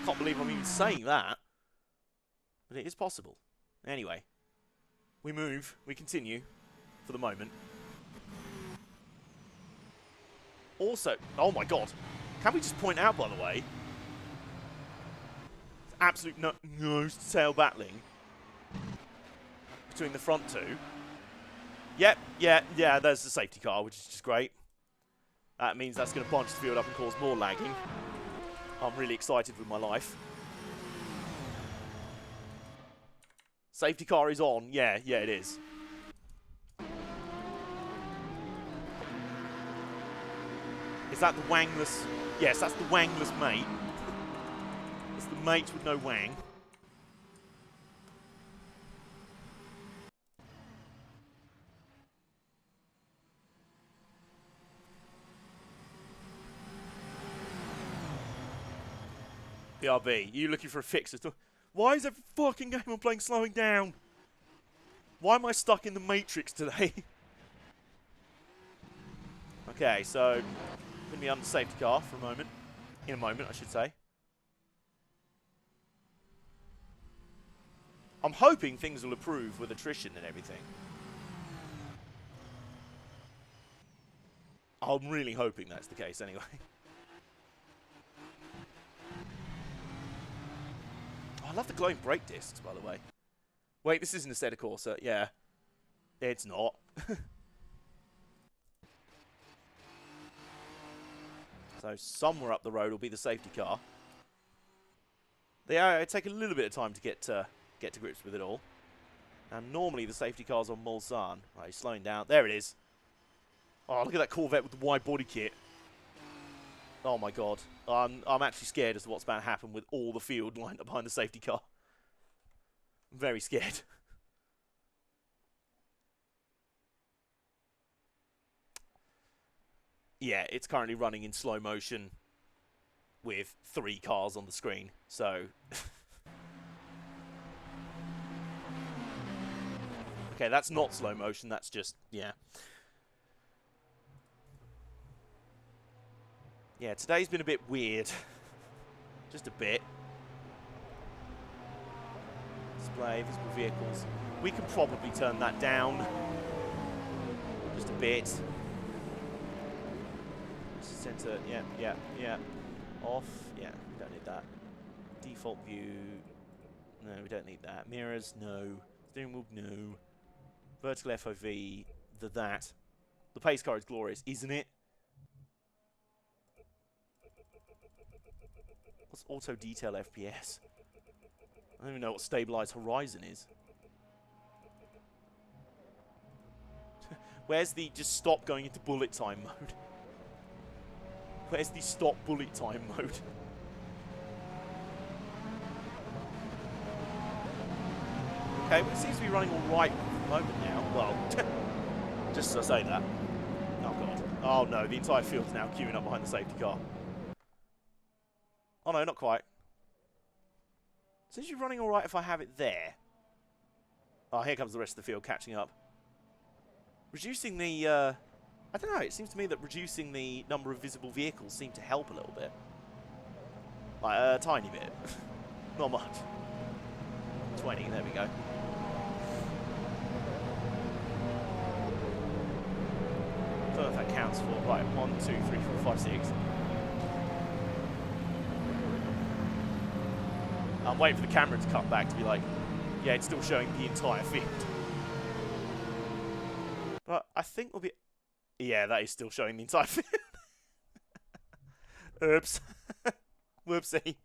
Can't believe I'm even saying that. But it is possible. Anyway. We move. We continue. For the moment. Also... oh my god. Can we just point out, by the way... absolute nose-to-tail battling. Between the front two. Yep. Yeah, there's the safety car, which is just great. That means that's going to bunch the field up and cause more lagging. I'm really excited with my life. Safety car is on. Yeah, it is. Is that the wangless... yes, that's the wangless mate. It's the mate with no wang. BRB, you looking for a fix as to... why is every fucking game I'm playing slowing down? Why am I stuck in the Matrix today? Okay, so... going to be under safety car for a moment. In a moment, I should say. I'm hoping things will improve with attrition and everything. I'm really hoping that's the case anyway. Oh, I love the glowing brake discs, by the way. Wait, this isn't a Assetto Corsa. Yeah. It's not. So somewhere up the road will be the safety car. They take a little bit of time to get to grips with it all. And normally the safety car's on Mulsanne. Right, he's slowing down. There it is. Oh, look at that Corvette with the wide body kit. Oh my god. I'm actually scared as to what's about to happen with all the field lined up behind the safety car. I'm very scared. Yeah, it's currently running in slow motion with 3 cars on the screen, so... okay, that's not slow motion, that's just... yeah. Yeah, today's been a bit weird. Just a bit. Display, visible vehicles. We can probably turn that down just a bit. Center, yeah. Off, yeah, we don't need that. Default view, no, we don't need that. Mirrors, no. Steering wheel, no. Vertical FOV, that. The pace car is glorious, isn't it? What's auto detail FPS? I don't even know what stabilized horizon is. Where's the just stop going into bullet time mode? Where's the stop bullet time mode? Okay, well, it seems to be running alright for the moment now. Well, just as I say that. Oh god. Oh no, the entire field's now queuing up behind the safety car. Oh no, not quite. Seems to be running alright if I have it there. Oh, here comes the rest of the field catching up. Reducing the, I don't know, it seems to me that reducing the number of visible vehicles seemed to help a little bit. Like, a tiny bit. Not much. 20, there we go. I don't know if that counts for, right, 1, 2, 3, 4, 5, 6. I'm waiting for the camera to cut back to be like, yeah, it's still showing the entire field. But I think we'll be... Yeah, that is still showing the entire field. Oops. Whoopsie.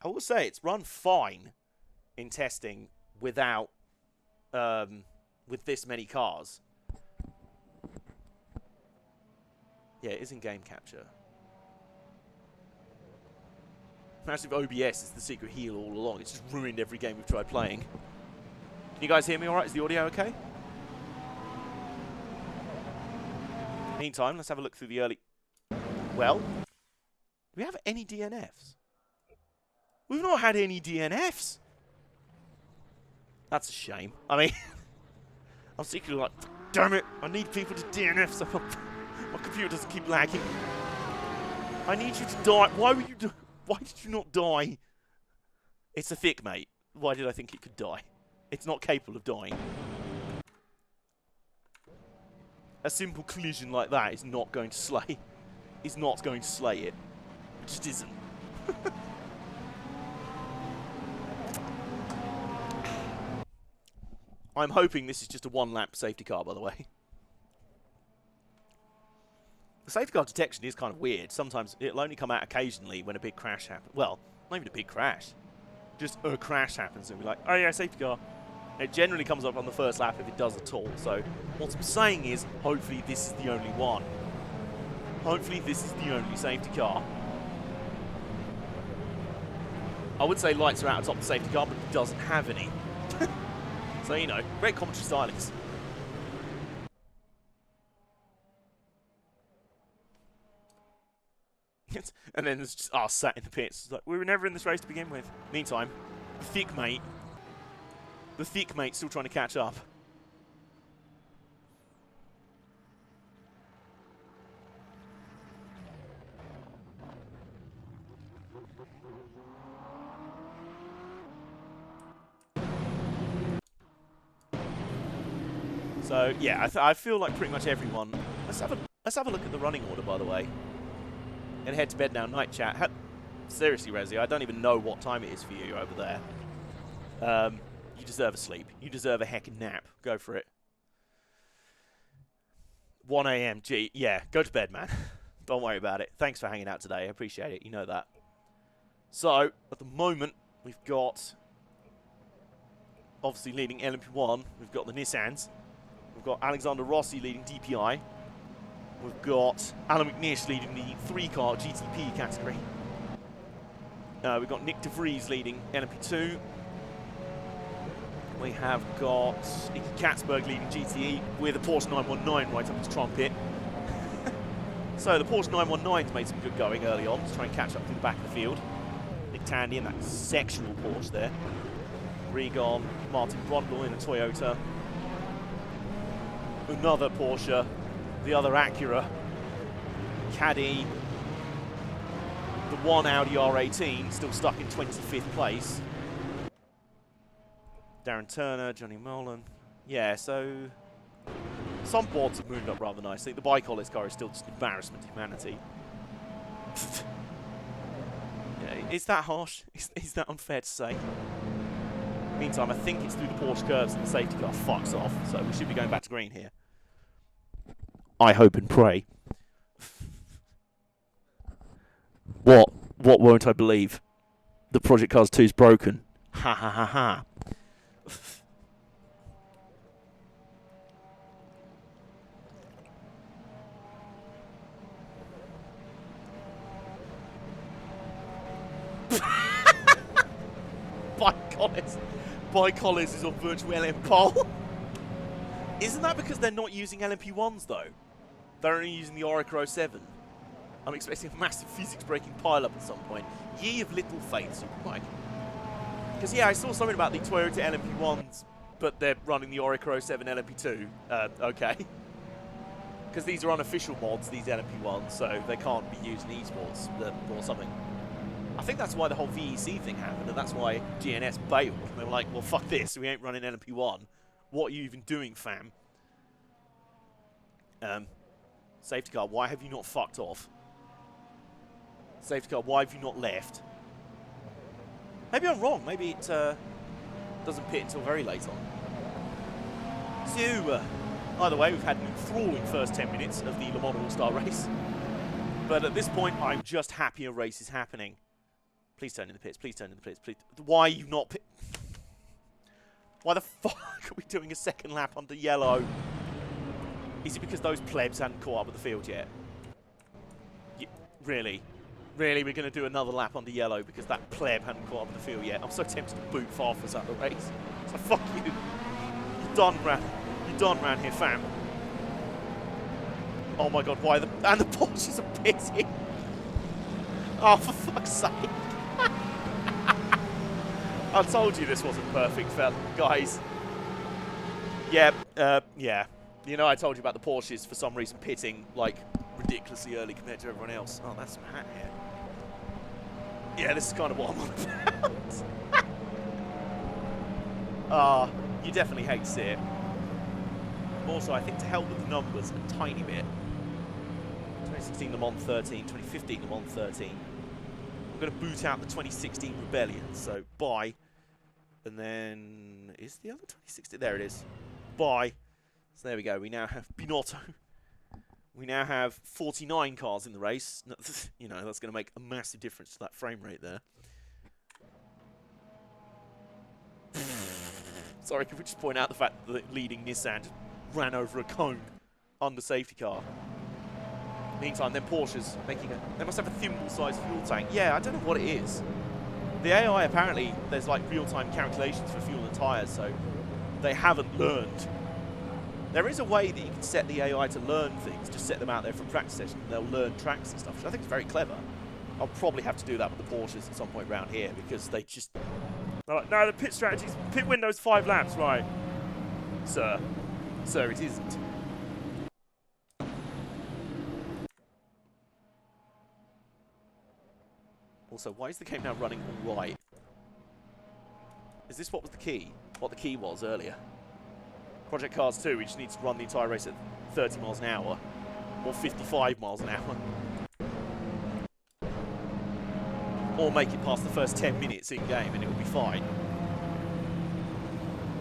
I will say it's run fine in testing without... with this many cars. Yeah, it is in game capture. Massive OBS is the secret heal all along. It's just ruined every game we've tried playing. Can you guys hear me alright? Is the audio okay? Meantime, let's have a look through the early... Well, do we have any DNFs? We've not had any DNFs. That's a shame. I mean, I'm secretly like, damn it, I need people to DNF so my computer doesn't keep lagging. I need you to die. Why did you not die? It's a thick, mate. Why did I think it could die? It's not capable of dying. A simple collision like that is not going to slay. Is not going to slay it. It just isn't. I'm hoping this is just a one-lap safety car, by the way. The safety car detection is kind of weird. Sometimes it'll only come out occasionally when a big crash happens. Well, not even a big crash. Just a crash happens and we're like, oh yeah, safety car. It generally comes up on the first lap if it does at all. So what I'm saying is, hopefully this is the only one. Hopefully this is the only safety car. I would say lights are out atop the safety car, but it doesn't have any. So, you know, great commentary stylings. And then there's just us sat in the pits. It's like, we were never in this race to begin with. Meantime, the thick mate still trying to catch up. So yeah, I feel like pretty much everyone. Let's have a look at the running order, by the way. And head to bed now. Night chat. Seriously, Resi, I don't even know what time it is for you over there. You deserve a sleep. You deserve a heckin' nap. Go for it. 1 AM. Gee, yeah, go to bed, man. Don't worry about it. Thanks for hanging out today. I appreciate it. You know that. So, at the moment, we've got, obviously leading LMP1. We've got the Nissans. We've got Alexander Rossi leading DPI. We've got Alan McNish leading the 3-car GTP category. We've got Nick De Vries leading LMP2. We have got Nicky Katzberg leading GTE with a Porsche 919 right up its trumpet. So the Porsche 919's made some good going early on to try and catch up to the back of the field. Nick Tandy in that sexual Porsche there. Regon, Martin Brundle in a Toyota. Another Porsche, the other Acura. Caddy. the one Audi R18 still stuck in 25th place. Darren Turner, Johnny Molan. Yeah, so some boards have moved up rather nicely. The Bicolis car is still just an embarrassment to humanity. Yeah, is that harsh? Is that unfair to say? Meantime, I think it's through the Porsche curves and the safety car fucks off, so we should be going back to green here. I hope and pray. What? What won't I believe? The Project Cars 2's broken. Ha ha ha ha. Bicolis is on virtual LM pole. Isn't that because they're not using LMP1s though? They're only using the Orica 07. I'm expecting a massive physics-breaking pile-up at some point. Ye of little faith, Superbike. Because yeah, I saw something about the Toyota LMP1s, but they're running the Orica 07 LMP2. Okay. Because these are unofficial mods, these LMP1s, so they can't be used in esports or something. I think that's why the whole VEC thing happened, and that's why GNS bailed. They were like, well, fuck this, we ain't running LMP1. What are you even doing, fam? Safety car, why have you not fucked off? Safety car, why have you not left? Maybe I'm wrong. Maybe it doesn't pit until very late on. So, either way, we've had an enthralling first 10 minutes of the Le Mans All-Star race. But at this point, I'm just happy a race is happening. Please turn in the pits. Please turn in the pits. Please. Why are you not pit? Why the fuck are we doing a second lap under yellow? Is it because those plebs hadn't caught up with the field yet? Really? Really, we're going to do another lap under yellow because that pleb hadn't caught up with the field yet? I'm so tempted to boot Farfus out of the race. So fuck you. You're done, round here, fam. Oh my god, why the... And the Porsches are pitting. Oh, for fuck's sake. I told you this wasn't perfect, guys. Yeah, yeah. You know, I told you about the Porsches for some reason pitting, like, ridiculously early compared to everyone else. Oh, that's some hat here. Yeah, this is kind of what I'm on about. You definitely hate to see it. Also, I think to help with the numbers a tiny bit, 2016 Le Mans 13, 2015 Le Mans 13, I'm going to boot out the 2016 Rebellion, so bye. And then, is the other 2016? There it is. Bye. So there we go, we now have Binotto. We now have 49 cars in the race. You know, that's going to make a massive difference to that frame rate there. Sorry, can we just point out the fact that the leading Nissan just ran over a cone under safety car. Meantime, then Porsche's making a... They must have a thimble-sized fuel tank. Yeah, I don't know what it is. The AI, apparently, there's like real-time calculations for fuel and tyres, so they haven't learned. There is a way that you can set the AI to learn things, just set them out there for a practice session, and they'll learn tracks and stuff, which I think is very clever. I'll probably have to do that with the Porsches at some point around here, because they just... They're like, no, the pit strategy's... Pit window's 5 laps, right? Sir. Sir, it isn't. Also, why is the game now running all right? Is this what was the key? What the key was earlier? Project Cars 2, we just need to run the entire race at 30 miles an hour. Or 55 miles an hour. Or make it past the first 10 minutes in-game and it will be fine.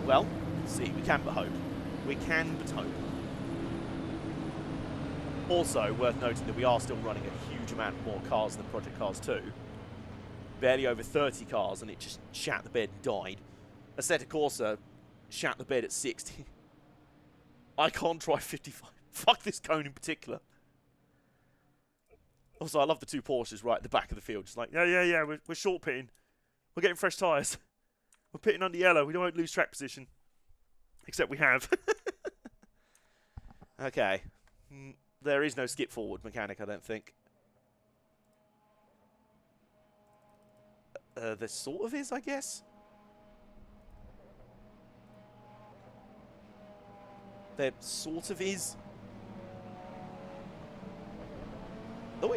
Well, see, we can but hope. We can but hope. Also, worth noting that we are still running a huge amount more cars than Project Cars 2. Barely over 30 cars and it just shat the bed and died. Assetto Corsa shat the bed at 60. I can't drive 55. Fuck this cone in particular. Also, I love the two Porsches right at the back of the field. Just like, yeah, we're short pitting. We're getting fresh tyres. We're pitting under yellow. We don't lose track position. Except we have. Okay. There is no skip forward mechanic, I don't think. There sort of is, I guess. There sort of is. Oh,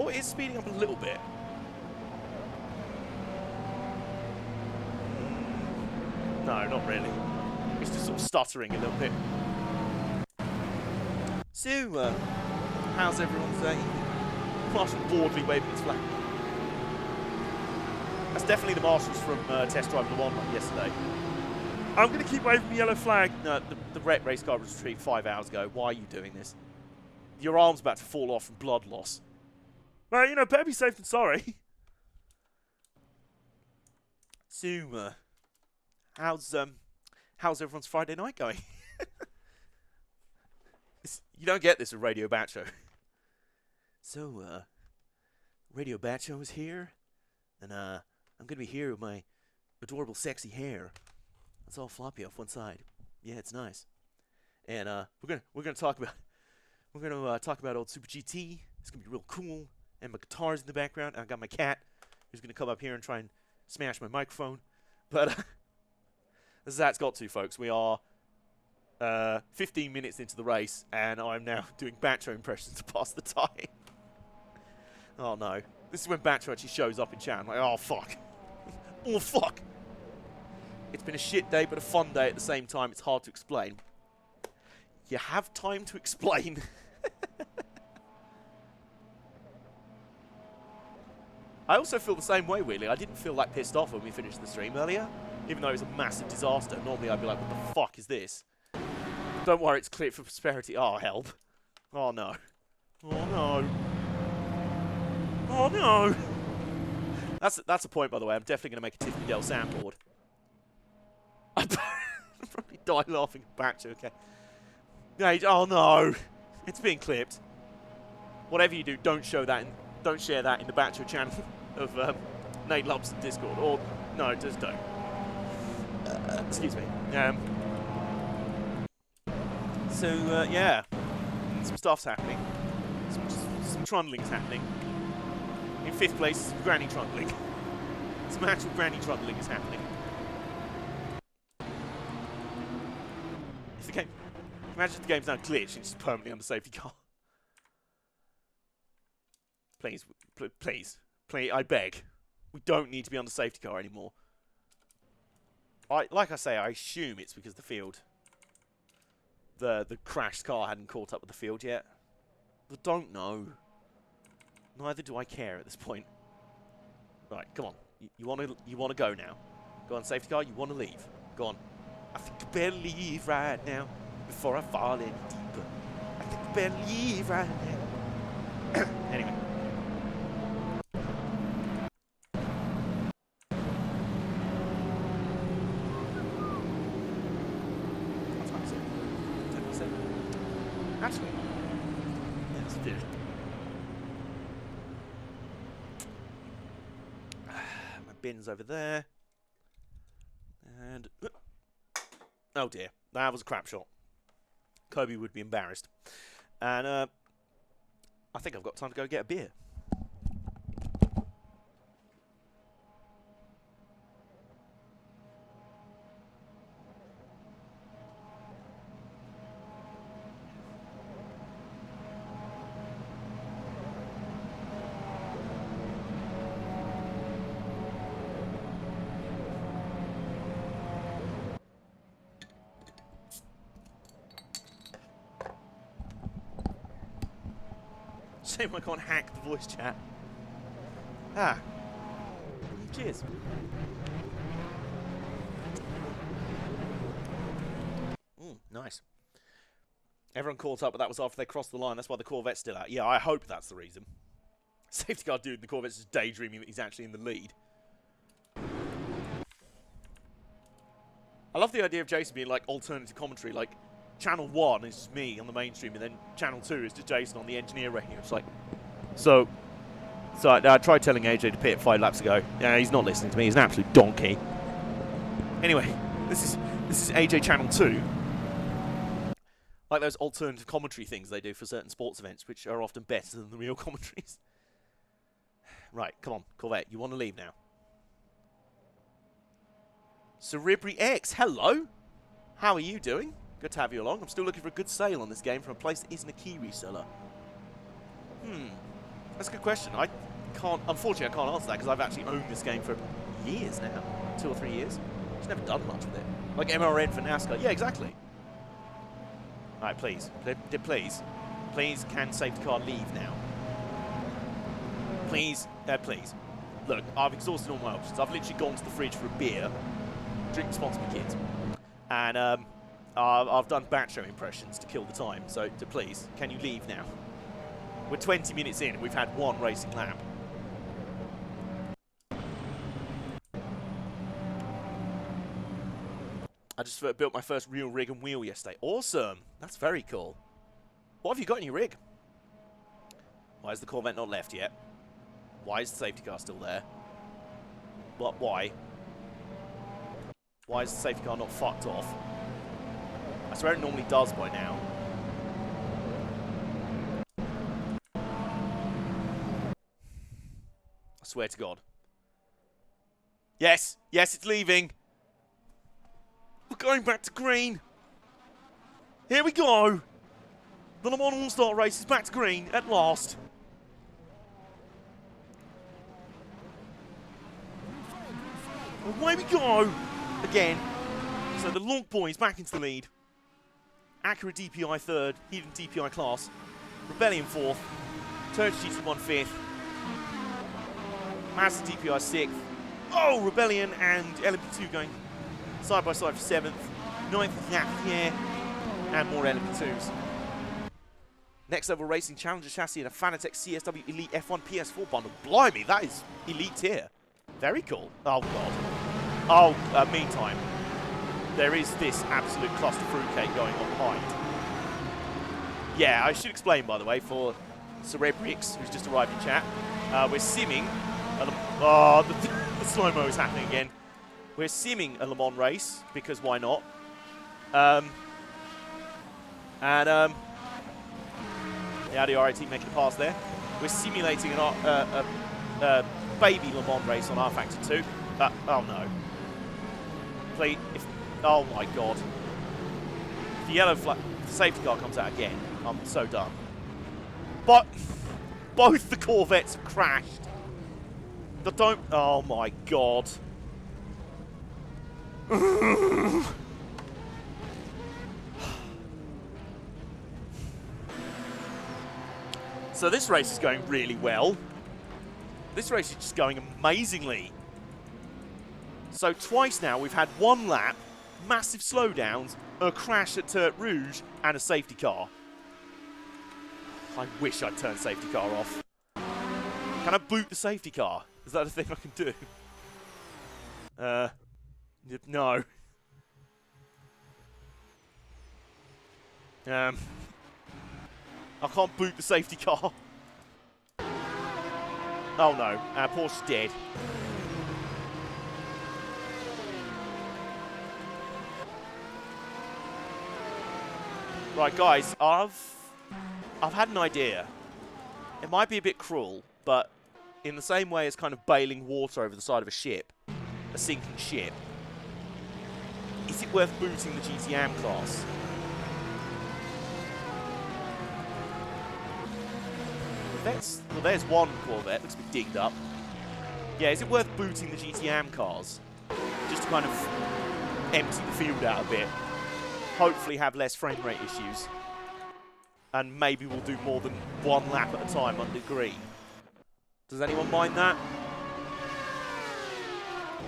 it is speeding up a little bit. No, not really. It's just sort of stuttering a little bit. So, how's everyone's day? Marshall boredly waving his flag. That's definitely the marshals from Test Drive the One yesterday. I'm going to keep waving the yellow flag. No, the wreck race car was retrieved 5 hours ago. Why are you doing this? Your arm's about to fall off from blood loss. Well, you know, better be safe than sorry. So, how's everyone's Friday night going? You don't get this with Radio Bacho. So, Radio Bacho is here, and I'm gonna be here with my adorable, sexy hair. It's all floppy off one side. Yeah, it's nice. And we're gonna talk about old Super GT. It's gonna be real cool. And my guitar's in the background. I got my cat, who's gonna come up here and try and smash my microphone. But this is how it's got to, folks. We are 15 minutes into the race, and I'm now doing Bacho impressions to pass the time. Oh no. This is when Bacho actually shows up in chat. I'm like, oh fuck. Oh fuck. It's been a shit day, but a fun day at the same time. It's hard to explain. You have time to explain. I also feel the same way, really. I didn't feel like pissed off when we finished the stream earlier, even though it was a massive disaster. Normally I'd be like, what the fuck is this? Don't worry, it's clear for prosperity. Oh, help. Oh, no. Oh, no. Oh, no. That's a point, by the way. I'm definitely going to make a Tiffany Dell soundboard. I'd probably die laughing back to, okay. Oh, no. It's being clipped. Whatever you do, don't share that in the Bacho channel of Nate Lumps Discord. Or, no, just don't. Excuse me. So, yeah. Some stuff's happening. Some trundling's happening. In 5th place, granny trundling. Some actual granny trundling is happening. If the game... Imagine if the game's now glitched and it's permanently on the safety car. Please, please, I beg. We don't need to be on the safety car anymore. Like I say, I assume it's because the field... The crashed car hadn't caught up with the field yet. I don't know. Neither do I care at this point. Right, come on. You want to go now? Go on, safety car. You want to leave? Go on. I think I better leave right now before I fall any deeper. I think I better leave right now. Anyway. Actually, yes, it did. My bin's over there. And... oh dear, that was a crap shot. Kobe would be embarrassed. And I think I've got time to go get a beer. Shame I can't hack the voice chat. Ah. Cheers. Nice. Everyone caught up, but that was after they crossed the line. That's why the Corvette's still out. Yeah, I hope that's the reason. Safety car dude in the Corvette's just daydreaming that he's actually in the lead. I love the idea of Jason being like alternative commentary, like Channel 1 is just me on the mainstream, and then Channel 2 is just Jason on the engineer radio. It's like, so I tried telling AJ to pit 5 laps ago. Yeah, he's not listening to me. He's an absolute donkey. Anyway, this is AJ Channel 2. Like those alternative commentary things they do for certain sports events, which are often better than the real commentaries. Right, come on, Corvette, you want to leave now? Cerebri X, hello. How are you doing? Good to have you along. I'm still looking for a good sale on this game from a place that isn't a key reseller. That's a good question. Unfortunately, I can't answer that because I've actually owned this game for years now. 2 or 3 years. Just never done much with it. Like MRN for NASCAR. Yeah, exactly. Alright, please. Please. Please, can safety car leave now? Please. Please. Look, I've exhausted all my options. I've literally gone to the fridge for a beer. Drink responsibly, kids. And I've done batch show impressions to kill the time. So please, can you leave now? We're 20 minutes in and we've had one racing lap. I just built my first real rig and wheel yesterday. Awesome. That's very cool. What have you got in your rig? Why is the Corvette not left yet? Why is the safety car still there? What? Why? Why is the safety car not fucked off? I swear it normally does by now. I swear to God. Yes! Yes, it's leaving! We're going back to green! Here we go! The Le Mans All-Star race is back to green at last. Away we go! Again. So the Lonk boys back into the lead. Acura DPI third, Heathen DPI class. Rebellion fourth. Turkish GT1 fifth. Mazda DPI sixth. Oh, Rebellion and LMP2 going side by side for seventh. Ninth is Lapierre. And more LMP2s. Next level racing Challenger chassis and a Fanatec CSW Elite F1 PS4 bundle. Blimey, that is elite tier. Very cool. Oh, God. Oh, meantime, there is this absolute cluster fruitcake going on behind. Yeah, I should explain, by the way, for Cerebrix, who's just arrived in chat. We're simming. Oh, the slow-mo is happening again. We're simming a Le Mans race, because why not? Yeah, the RIT making a pass there. We're simulating a baby Le Mans race on rFactor 2. Oh no. Please, oh my God. If the yellow flag, the safety car comes out again, I'm so done. But both the Corvettes have crashed. Oh my God. So this race is going really well. This race is just going amazingly. So twice now we've had one lap, massive slowdowns, a crash at Turret Rouge, and a safety car. I wish I'd turn safety car off. Can I boot the safety car? Is that a thing I can do? No. I can't boot the safety car. Oh no, Porsche's dead. Right, guys, I've had an idea. It might be a bit cruel, but in the same way as kind of bailing water over the side of a ship, a sinking ship, is it worth booting the GTM class? Well, there's one Corvette, looks a bit dinged up. Yeah, is it worth booting the GTM cars? Just to kind of empty the field out a bit. Hopefully have less frame rate issues. And maybe we'll do more than one lap at a time under green. Does anyone mind that?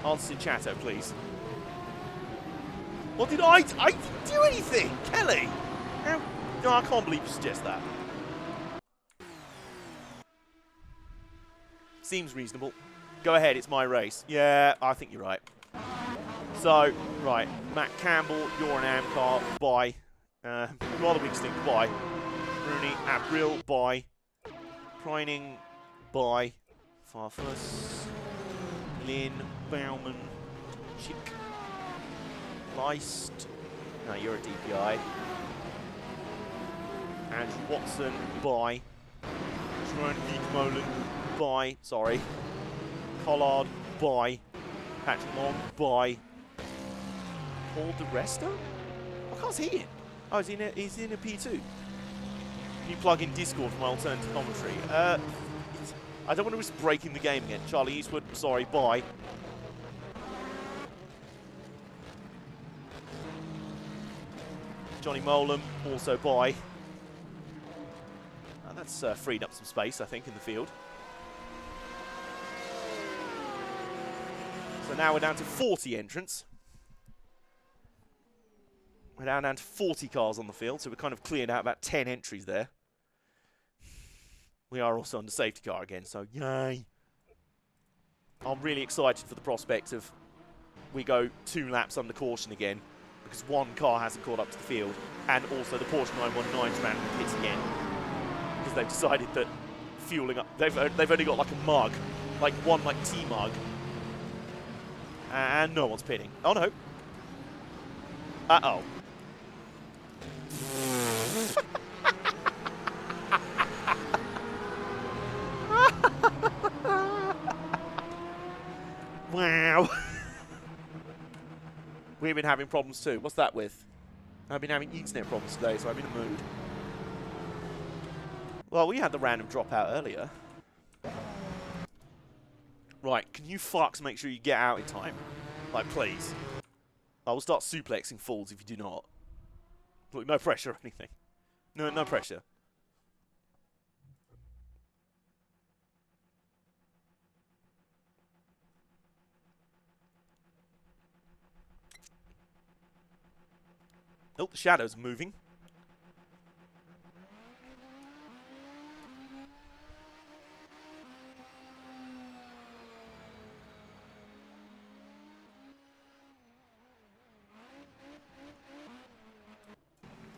Answer in chatto, please. What did I didn't do anything, Kelly! No, I can't believe you suggest that. Seems reasonable. Go ahead, it's my race. Yeah, I think you're right. So, right, Matt Campbell, you're an AMCAR, bye. You are the weak link, bye. Rooney, Abril, bye. Prining, bye. Farfus, Lynn, Bauman, Chick, Leist. No, you're a DPI. Andrew Watson, bye. Jerome Viekmolen, bye. Sorry. Collard, bye. Patrick Long, bye. Paul DeResta? I can't see him. Oh, he's in a P2. Can you plug in Discord for my alternative commentary? I don't want to risk breaking the game again. Charlie Eastwood, sorry, bye. Johnny Molam also by. And that's freed up some space, I think, in the field. So now we're down to 40 entrants. We're down to 40 cars on the field, so we're kind of cleared out about 10 entries there. We are also under safety car again, so yay. I'm really excited for the prospect of we go 2 laps under caution again, because one car hasn't caught up to the field, and also the Porsche 919's randomly pits again, because they've decided that fueling up, they've only got like a mug, like one like tea mug, and no one's pitting. Oh no. Uh-oh. Wow. We've been having problems too. What's that with? I've been having internet problems today, so I'm in a mood. Well, we had the random dropout earlier. Right, can you fucks make sure you get out in time? Like, please. I will start suplexing fools if you do not. Look, no pressure or anything. No pressure. Oh, the shadow's moving.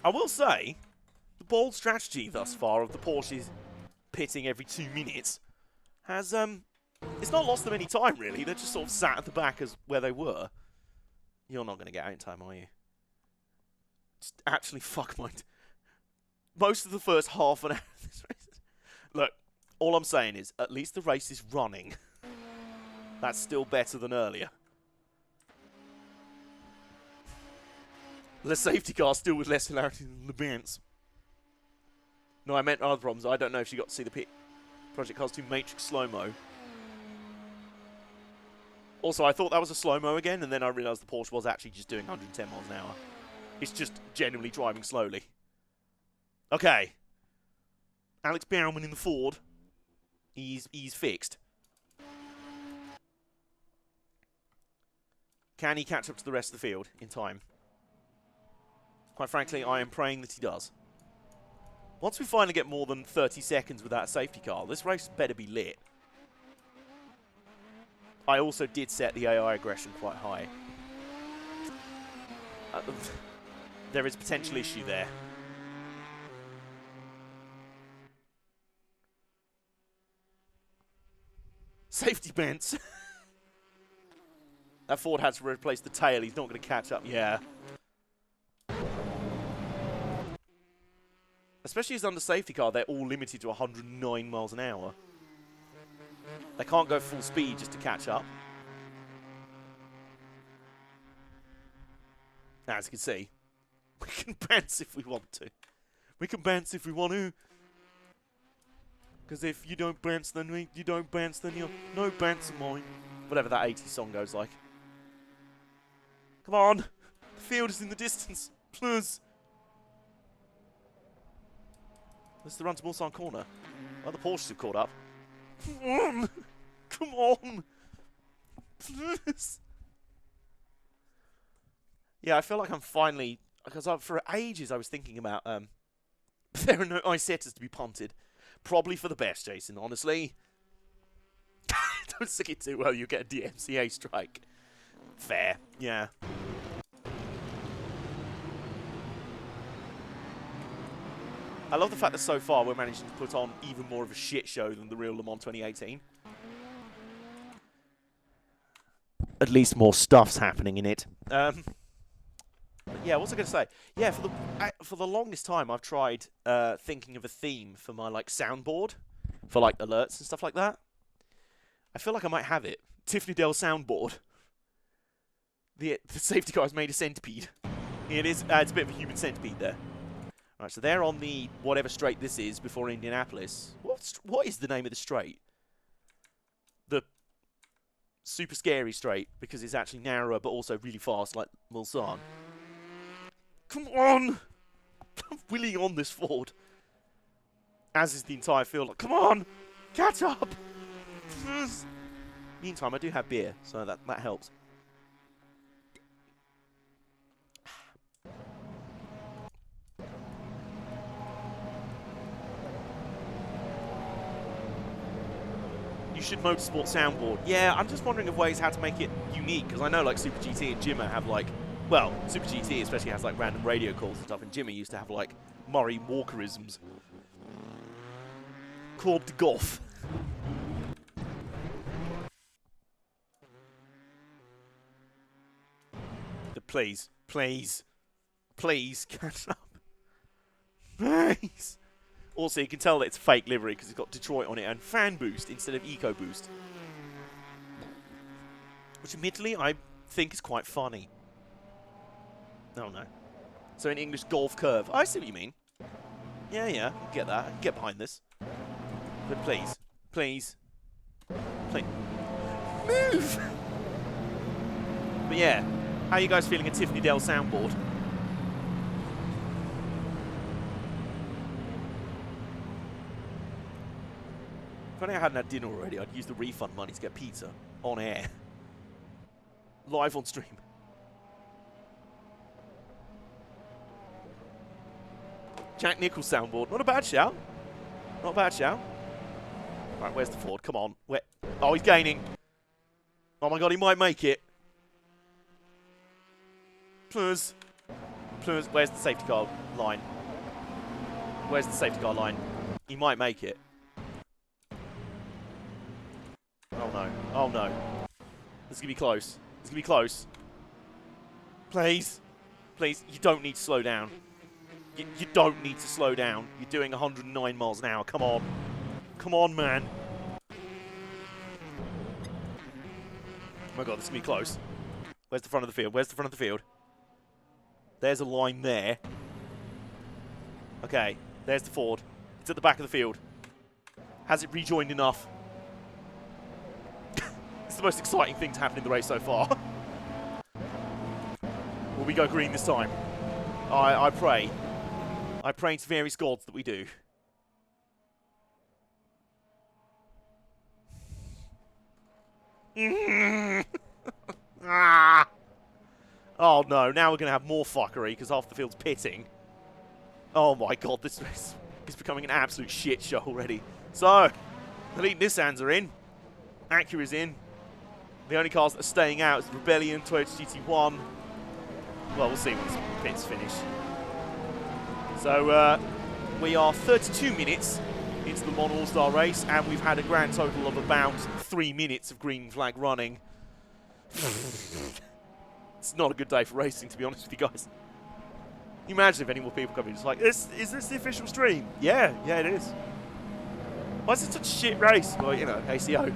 I will say, the bold strategy thus far of the Porsches pitting every 2 minutes has, it's not lost them any time, really. They're just sort of sat at the back as where they were. You're not going to get out in time, are you? Just actually fuck my... Most of the first half an hour of this race. Look, all I'm saying is, at least the race is running. That's still better than earlier. The safety car still with less hilarity than LeBance. No, I meant other problems. I don't know if she got to see the Project Cars 2 Matrix slow-mo. Also, I thought that was a slow-mo again, and then I realised the Porsche was actually just doing 110 miles an hour. It's just genuinely driving slowly. Okay. Alex Bauman in the Ford. He's fixed. Can he catch up to the rest of the field in time? Quite frankly, I am praying that he does. Once we finally get more than 30 seconds without a safety car, this race better be lit. I also did set the AI aggression quite high. There is a potential issue there. Safety bents. That Ford had to replace the tail. He's not going to catch up. Yeah. Especially as under safety car, they're all limited to 109 miles an hour. They can't go full speed just to catch up. Now, as you can see, we can bounce if we want to. We can bounce if we want to. Because if you don't bounce, then you don't bounce, then you're no bounce of mine. Whatever that 80s song goes like. Come on. The field is in the distance. Please. This is the run to Mulsanne corner. Oh, the Porsches have caught up. Come on! Come on! Please! Yeah, I feel like I'm finally... Because for ages I was thinking about... there are no ice-setters to be punted. Probably for the best, Jason, honestly. Don't stick it too well, you get a DMCA strike. Fair, yeah. I love the fact that so far we're managing to put on even more of a shit show than the real Le Mans 2018. At least more stuff's happening in it. Yeah, what's I going to say? Yeah, for the longest time I've tried thinking of a theme for my like soundboard, for like alerts and stuff like that. I feel like I might have it. Tiffany Dell soundboard. The safety car has made a centipede. It is. It's a bit of a human centipede there. Right, so they're on the whatever straight this is before Indianapolis. What is the name of the straight? The super scary straight, because it's actually narrower but also really fast, like Mulsanne. Come on! willing on this Ford. As is the entire field. Like, come on! Catch up! Meantime, I do have beer, so that helps. You should motorsport soundboard. Yeah, I'm just wondering of ways how to make it unique, because I know like Super GT and Jimmer have like, well, Super GT especially has like random radio calls and stuff, and Jimmer used to have like Murray Walkerisms. Corb de golf. Please, please, please catch up. Please. Also, you can tell that it's fake livery because it's got Detroit on it and Fan Boost instead of Eco Boost. Which, admittedly, I think is quite funny. Oh, no. So, in English, golf curve. I see what you mean. Yeah, I can get that. I can get behind this. But please, please, please, move! But yeah, how are you guys feeling a Tiffany Dell soundboard? If only I hadn't had dinner already, I'd use the refund money to get pizza on air. Live on stream. Jack Nicholls soundboard. Not a bad shout. Not a bad shout. Right, where's the Ford? Come on. Where? Oh, he's gaining. Oh my god, he might make it. Please. Please. Where's the safety car line? Where's the safety car line? He might make it. Oh no. Oh no. This is going to be close. This is going to be close. Please. Please. You don't need to slow down. You don't need to slow down. You're doing 109 miles an hour. Come on. Come on, man. Oh my god, this is going to be close. Where's the front of the field? Where's the front of the field? There's a line there. Okay, there's the Ford. It's at the back of the field. Has it rejoined enough? It's the most exciting thing to happen in the race so far. Will we go green this time? I pray. I pray to various gods that we do. Ah. Oh no, now we're going to have more fuckery because half the field's pitting. Oh my god, this race is becoming an absolute shit show already. So, the lead Nissans are in. Acura's in. The only cars that are staying out is Rebellion, Toyota GT1. Well, we'll see when the pits finish. So, we are 32 minutes into the Mon All-Star race, and we've had a grand total of about 3 minutes of green flag running. It's not a good day for racing, to be honest with you guys. Can you imagine if any more people come in? It's like, is this the official stream? Yeah, it is. Why is it such a shit race? Well, you know, ACO.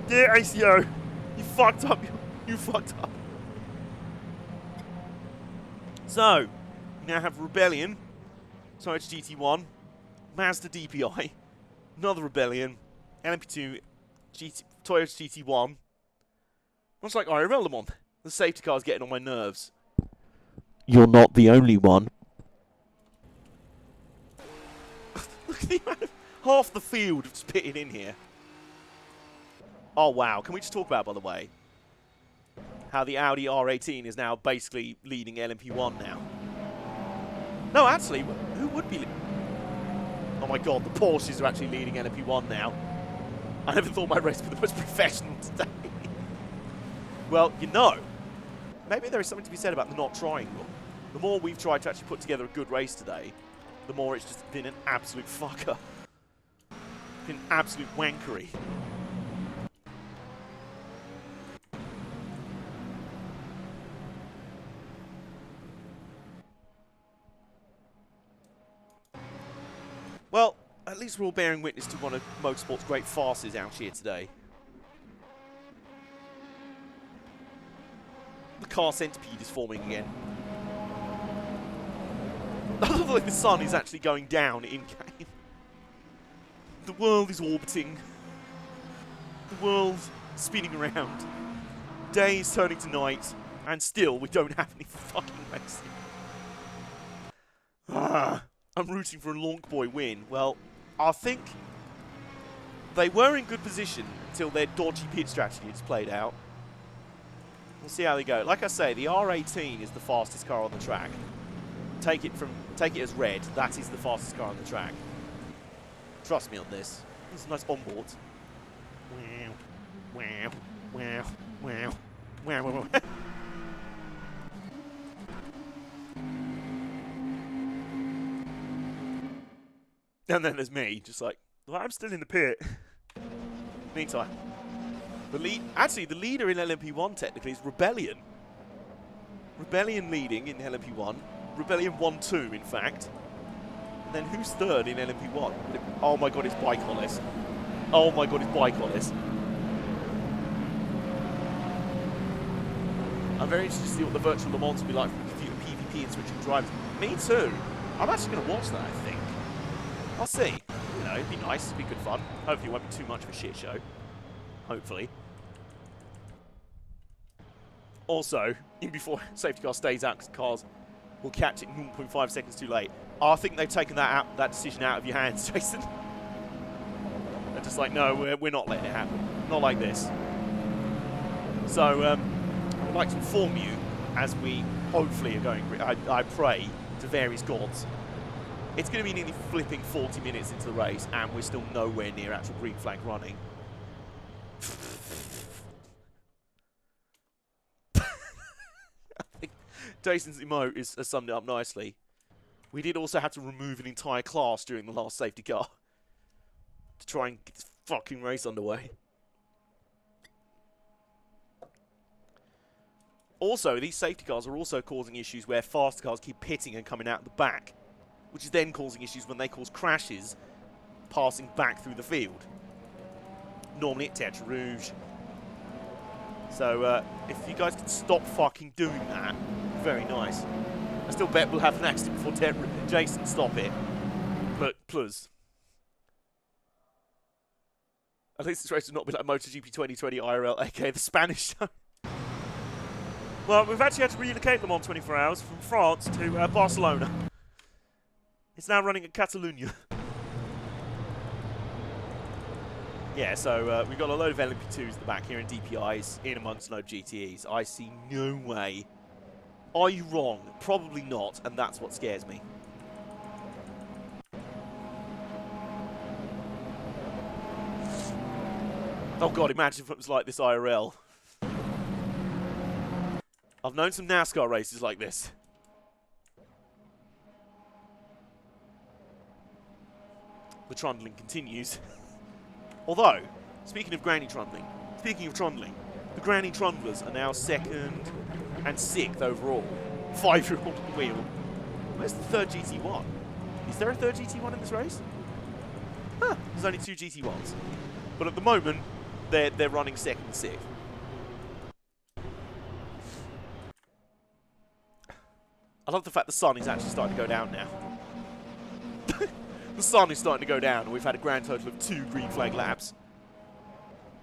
Dear ACO, you fucked up. You fucked up. So, we now have Rebellion, Toyota GT1, Mazda DPI, another Rebellion, LMP2, Toyota GT1. Much like IRL Le Mans, the safety car's getting on my nerves. You're not the only one. Look at the amount of half the field just pitted in here. Oh wow, can we just talk about, by the way, how the Audi R18 is now basically leading LMP1 now? No, actually, who would be? Oh my god, the Porsches are actually leading LMP1 now. I never thought my race would be the most professional today. Well, you know, maybe there is something to be said about the not trying rule. The more we've tried to actually put together a good race today, the more it's just been an absolute fucker. Been absolute wankery. Well, at least we're all bearing witness to one of motorsport's great farces out here today. The car centipede is forming again. I love that the sun is actually going down in-game. The world is orbiting. The world's spinning around. Day is turning to night, and still we don't have any fucking racing. I'm rooting for a Lonk Boy win. Well, I think they were in good position until their dodgy pit strategy is played out. We'll see how they go. Like I say, the R18 is the fastest car on the track. Take it as read. That is the fastest car on the track. Trust me on this. This is a nice onboard. Wow, wow, wow, wow, wow, wow, wow. And then there's me, just like, well, I'm still in the pit. Meantime, the leader in LMP1 technically is Rebellion. Rebellion leading in LMP1. Rebellion 1-2, in fact. And then who's third in LMP1? Oh my god, it's Bike Hollis. Oh my god, it's Bike Hollis. I'm very interested to see what the virtual Le Mans will be like from computer PvP and switching drivers. Me too. I'm actually going to watch that, I think. I'll see. You know, it'd be nice. It'd be good fun. Hopefully it won't be too much of a shit show. Hopefully. Also, even before safety car stays out because cars will catch it 0.5 seconds too late. I think they've taken that decision out of your hands, Jason. They're just like, no, we're not letting it happen. Not like this. So, I would like to inform you, as we hopefully are going, I pray to various gods, it's going to be nearly flipping 40 minutes into the race, and we're still nowhere near actual green flag running. I think Jason's emote has summed it up nicely. We did also have to remove an entire class during the last safety car to try and get this fucking race underway. Also, these safety cars are also causing issues where fast cars keep pitting and coming out the back, which is then causing issues when they cause crashes passing back through the field. Normally at Tetra Rouge. So, if you guys can stop fucking doing that, very nice. I still bet we'll have an accident before Jason stop it. But, plus. At least this race will not be like MotoGP 2020 IRL, aka the Spanish show. Well, we've actually had to relocate them on 24 hours from France to Barcelona. It's now running at Catalonia. Yeah, so we've got a load of LMP2s at the back here and DPIs in amongst no GTEs. I see no way. Are you wrong? Probably not, and that's what scares me. Oh god, imagine if it was like this IRL. I've known some NASCAR races like this. The trundling continues. Although, speaking of granny trundling, the granny trundlers are now 2nd and 6th overall. 5-year-old at the wheel. Where's the third GT1? Is there a third GT1 in this race? Huh, there's only 2 GT1s. But at the moment, they're running 2nd and 6th. I love the fact the sun is actually starting to go down now. The sun is starting to go down, and we've had a grand total of 2 green flag laps.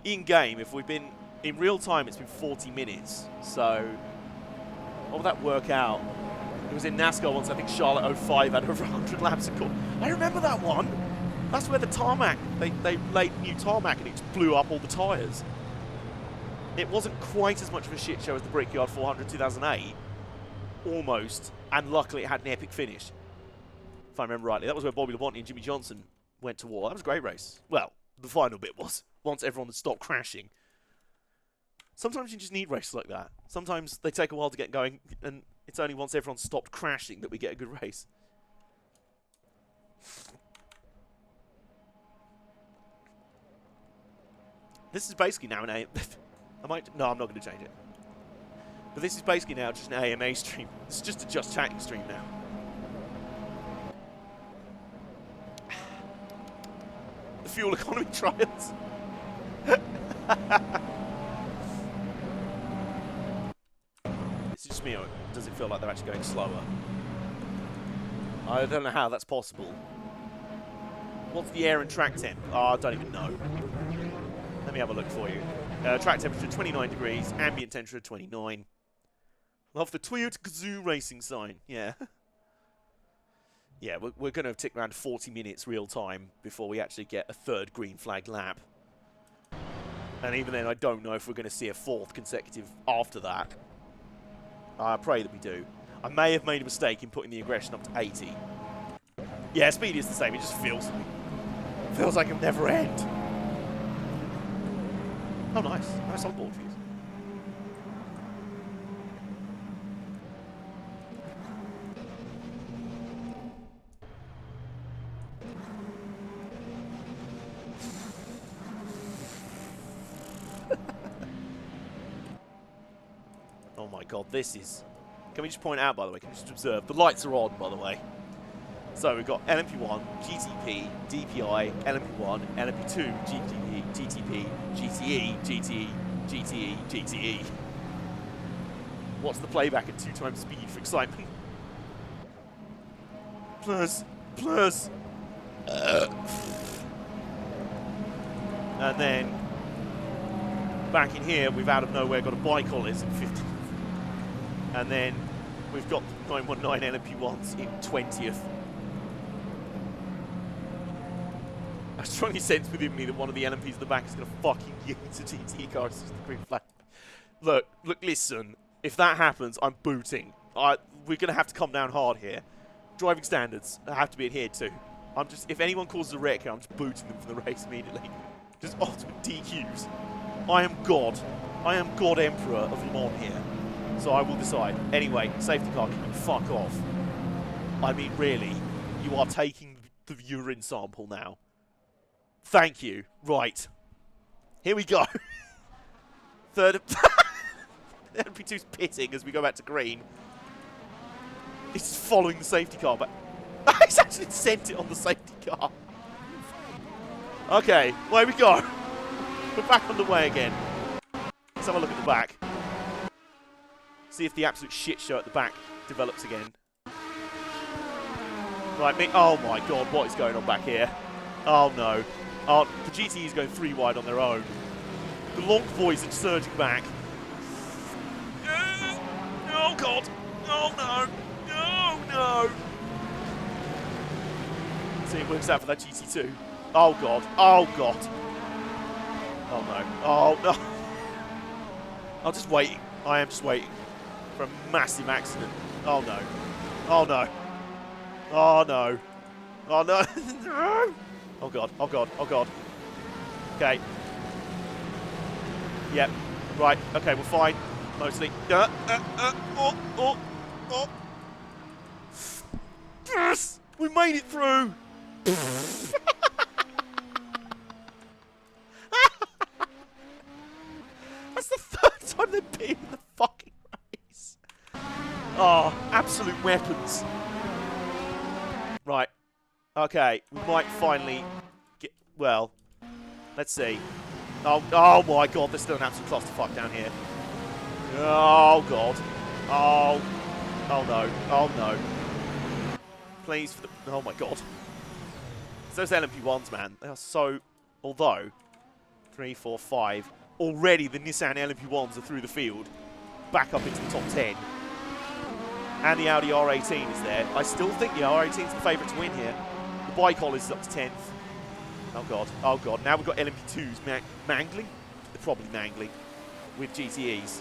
In-game, if we've been in real time, it's been 40 minutes. So, what would that work out? It was in NASCAR once, I think Charlotte 05 had over 100 laps of course. I remember that one. That's where the tarmac, they laid new tarmac and it just blew up all the tyres. It wasn't quite as much of a shit show as the Brickyard 400 2008. Almost. And luckily it had an epic finish. If I remember rightly. That was where Bobby Labonte and Jimmy Johnson went to war. That was a great race. Well, the final bit was. Once everyone had stopped crashing. Sometimes you just need races like that. Sometimes they take a while to get going, and it's only once everyone stopped crashing that we get a good race. This is basically now an A... No, I'm not going to change it. But this is basically now just an AMA stream. It's just a Just Chatting stream now. The fuel economy trials. It's just me, or does it feel like they're actually going slower? I don't know how that's possible. What's the air and track temp? Oh, I don't even know. Let me have a look for you. Track temperature 29 degrees, ambient temperature 29. Love the Toyota Gazoo racing sign, yeah. Yeah, we're going to tick around 40 minutes real time before we actually get a third green flag lap. And even then, I don't know if we're going to see a fourth consecutive after that. I pray that we do. I may have made a mistake in putting the aggression up to 80. Yeah, speed is the same. It just feels like it'll never end. Oh, nice. Nice on board views. Oh my god, this is... Can we just point out, by the way, can we just observe? The lights are on, by the way. So we've got LMP1, GTP, DPI, LMP1, LMP2, GTE, GTP, GTE, GTE, GTE, GTE. What's the playback at 2 times speed for excitement? Plus. And then back in here, we've out of nowhere got a bi-collars in 50. And then we've got 919 LMP1s in 20th. I strongly sense within me that one of the LMPs in the back is going to fucking use a GTE car as the green flag. Look, listen. If that happens, I'm booting. We're going to have to come down hard here. Driving standards have to be adhered to. If anyone causes a wreck here, I'm just booting them from the race immediately. Just ultimate DQs. I am God. I am God Emperor of Le Mans here. So I will decide. Anyway, safety car, can you fuck off? I mean, really, you are taking the urine sample now. Thank you. Right. Here we go. Third. LP2's pitting as we go back to green. He's following the safety car, but he's actually sent it on the safety car. Okay, away we go. We're back on the way again. Let's have a look at the back. See if the absolute shit show at the back develops again. Right, oh my god, what is going on back here? Oh no. Oh, the GTE is going 3 wide on their own. The long boys are surging back. Oh god. Oh no. Oh no. See, it works out for that GT2. Oh god. Oh god. Oh no. Oh no. I'm just waiting. I am just waiting for a massive accident. Oh no. Oh no. Oh no. Oh no. No. Oh god. Oh god. Oh god. Okay. Yep. Right. Okay, we're fine. Mostly. Oh. Yes! We made it through! That's the 3rd time they've been in the fucking race. Oh, absolute weapons. Right. Okay, we might finally get... Well, let's see. Oh my god, there's still an absolute clusterfuck down here. Oh god. Oh no. Oh no. Please for the... Oh my god. It's those LMP1s, man. They are so... Although, 3, 4, 5. Already the Nissan LMP1s are through the field. Back up into the top 10. And the Audi R18 is there. I still think the R18 is the favourite to win here. The bi-collar is up to 10th. Oh god. Oh god. Now we've got LMP2s mangling. They're probably mangling. With GTEs.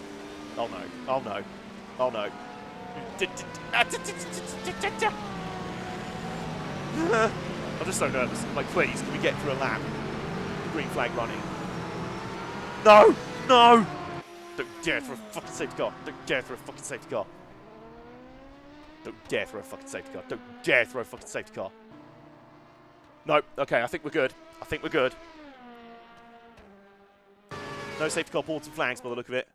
Oh no. Oh no. Oh no. I'm just so nervous. Like, please, can we get through a lap? Green flag running. No! No! Don't dare throw a fucking safety car. Don't dare throw a fucking safety car. Don't dare throw a fucking safety car. Don't dare throw a fucking safety car. Nope. Okay, I think we're good. I think we're good. No safety car boards and flags by the look of it.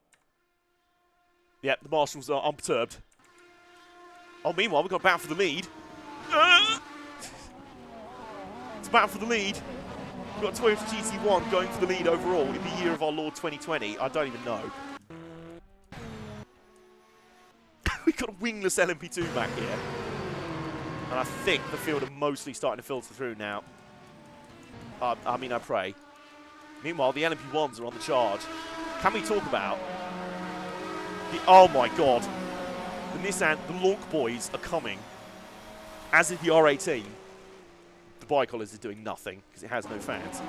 Yep, the marshals are unperturbed. Oh, meanwhile, we've got a battle for the lead. It's a battle for the lead. We've got Toyota GT1 going for the lead overall in the year of our Lord 2020. I don't even know. We've got a wingless LMP2 back here. And I think the field are mostly starting to filter through now. I mean, I pray. Meanwhile, the LMP1s are on the charge. Can we talk about... Oh my god. The Nissan, the Launch boys are coming. As is the R18, the Bicolors is doing nothing because it has no fans.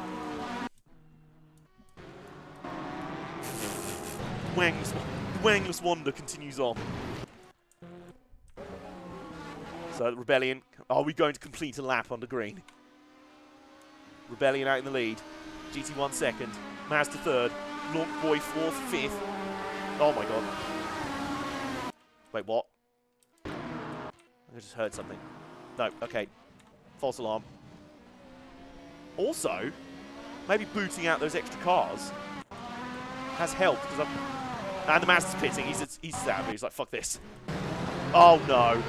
Wangless Wonder continues on. So, Rebellion, are we going to complete a lap under green? Rebellion out in the lead. GT1 second. Mazda third. Launch Boy fourth, fifth. Oh my god. Wait, what? I just heard something. No, okay. False alarm. Also, maybe booting out those extra cars has helped because and the Mazda's pitting. He's out of it. He's like, fuck this. Oh no.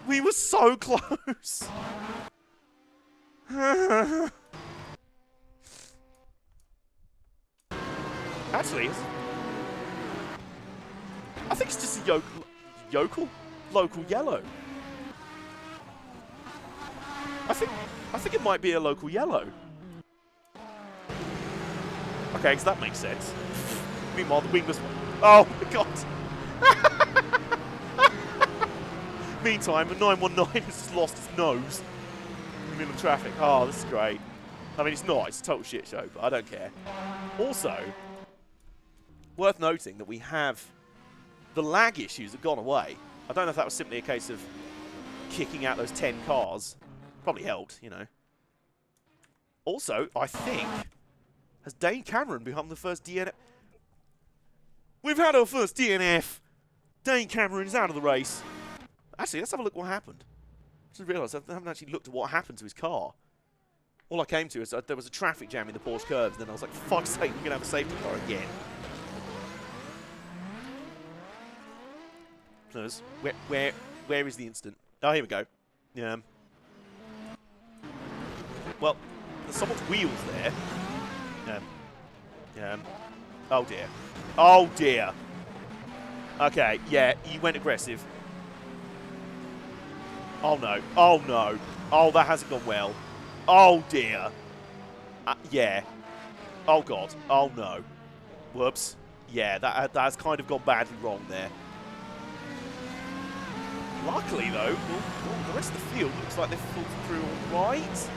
We were so close. Actually, I think it's just a local yellow. I think it might be a local yellow. Okay, so that makes sense. Meanwhile, the wingless one. Oh my god. Meantime, the 919 has just lost its nose in the middle of traffic. Oh, this is great. I mean, it's not. It's a total shit show, but I don't care. Also, worth noting that we have the lag issues have gone away. I don't know if that was simply a case of kicking out those 10 cars. Probably helped, you know. Also, I think, has Dane Cameron become the first DNF? We've had our first DNF. Dane Cameron is out of the race. Actually, let's have a look what happened. I just realised I haven't actually looked at what happened to his car. All I came to is there was a traffic jam in the Porsche curves, and then I was like, for fuck's sake, we're going to have a safety car again. Where is the incident? Oh, here we go. Yeah. Well, there's someone's wheels there. Oh dear. Oh dear. Okay, yeah, you went aggressive. Oh no. Oh no. Oh, that hasn't gone well. Oh dear. Yeah. Oh god. Oh no. Whoops. Yeah, that's kind of gone badly wrong there. Luckily though, the rest of the field looks like they've filtered through all right.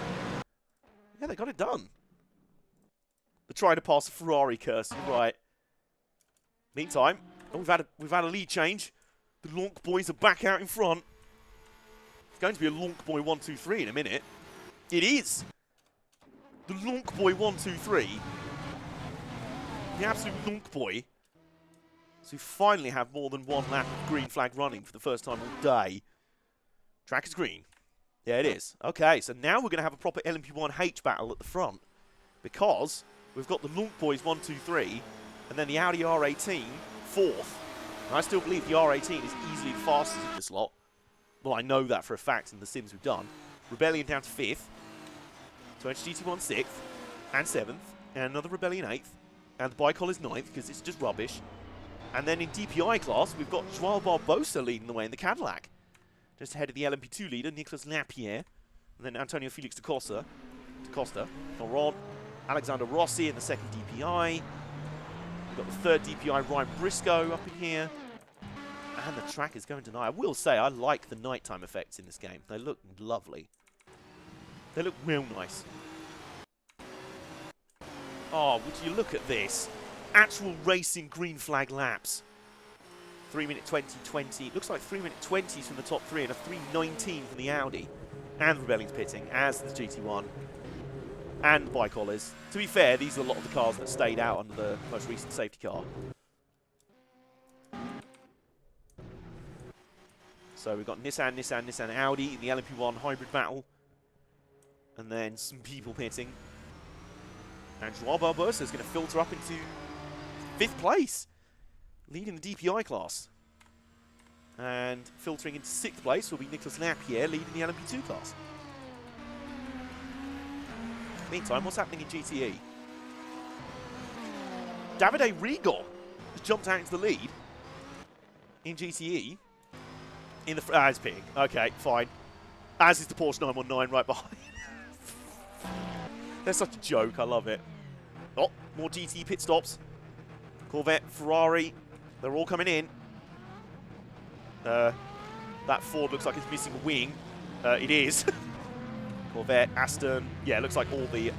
Yeah, they got it done. They're trying to pass a Ferrari curse, right? Meantime, oh, we've had a lead change. The Lonk boys are back out in front. It's going to be a Lonk boy 1-2-3 in a minute. It is. The Lonk boy 1-2-3. The absolute Lonk boy. So we finally have more than one lap of green flag running for the first time all day. Track is green. Yeah, it is. Okay, so now we're going to have a proper LMP1-H battle at the front. Because we've got the Lonk boys 1-2-3, and then the Audi R18 fourth. And I still believe the R18 is easily the fastest of this lot. Well, I know that for a fact in the sims we've done. Rebellion down to 5th. 20 GT1 6th and 7th. And another Rebellion 8th. And the Bicol is 9th because it's just rubbish. And then in DPI class, we've got Joao Barbosa leading the way in the Cadillac. Just ahead of the LMP2 leader, Nicolas Lapierre. And then Antonio Felix da Costa. Laurent. Alexander Rossi in the second DPI. We've got the third DPI, Ryan Briscoe up in here. And the track is going tonight. I will say, I like the nighttime effects in this game. They look lovely. They look real nice. Oh, would you look at this? Actual racing green flag laps. 3-minute 20-20. Looks like 3-minute 20s from the top three and a 3:19 from the Audi. And Rebellion's pitting, as the GT1. And Bicolors. To be fair, these are a lot of the cars that stayed out under the most recent safety car. So we've got Nissan, Audi in the LMP1 hybrid battle. And then some people pitting. And Joao Barbosa is going to filter up into 5th place, leading the DPI class. And filtering into 6th place will be Nicolas Lapierre, leading the LMP2 class. Meantime, what's happening in GTE? Davide Rigol has jumped out into the lead in GTE. In the as pig. Okay, fine. As is the Porsche 919 right behind. They're such a joke. I love it. Oh, more GT pit stops. Corvette, Ferrari. They're all coming in. That Ford looks like it's missing a wing. It is. Corvette, Aston. Yeah, it looks like all the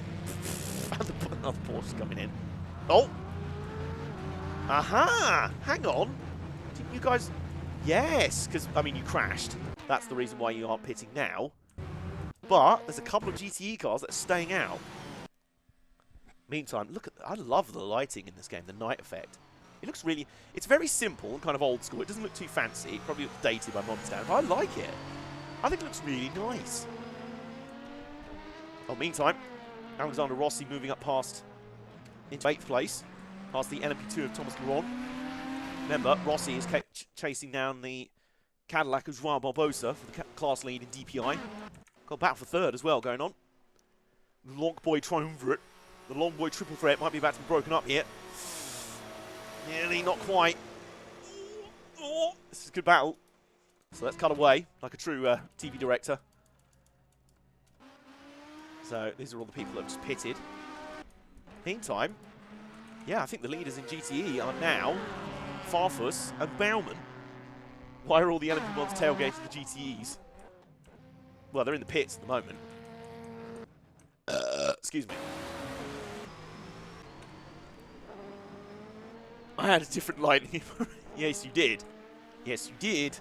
other Porsches coming in. Oh! Aha! Hang on. Didn't you guys... Yes, because, I mean, you crashed. That's the reason why you aren't pitting now. But there's a couple of GTE cars that are staying out. Meantime, look at... I love the lighting in this game, the night effect. It looks really... It's very simple and kind of old school. It doesn't look too fancy. It probably looks dated by modern standards, but I like it. I think it looks really nice. Well, meantime, Alexander Rossi moving up past into 8th place, past the LMP2 of Thomas Laurent. Remember, Rossi is chasing down the Cadillac of Joao Barbosa for the class lead in DPI. Got a battle for 3rd as well going on. The Long Boy Triumvirate, the Long Boy Triple Threat might be about to be broken up here. Nearly, not quite. Oh, this is a good battle. So let's cut away like a true TV director. So these are all the people that have just pitted. Meantime, yeah, I think the leaders in GTE are now Farfus and Baumann. Why are all the LMP1s tailgating the GTEs? Well, they're in the pits at the moment. Excuse me. I had a different lighting. Yes, you did. Yes, you did.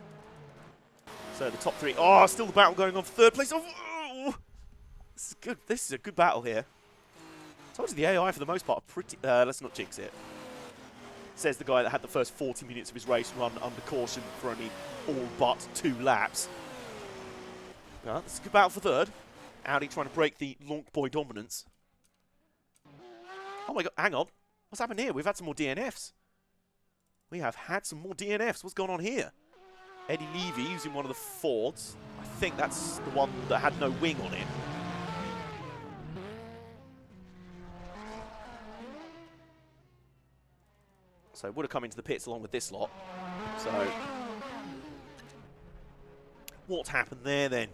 So the top 3. Oh, still the battle going on for 3rd place. Oh, this is good. This is a good battle here. I told you the AI for the most part are pretty... let's not jinx it. Says the guy that had the first 40 minutes of his race run under caution for only all but 2 laps. Well, this is a good battle for 3rd. Audi trying to break the Lonk Boy dominance. Oh my god, hang on. What's happened here? We've had some more DNFs. We have had some more DNFs. What's going on here? Eddie Levy using one of the Fords. I think that's the one that had no wing on it. So would have come into the pits along with this lot. So what happened there then?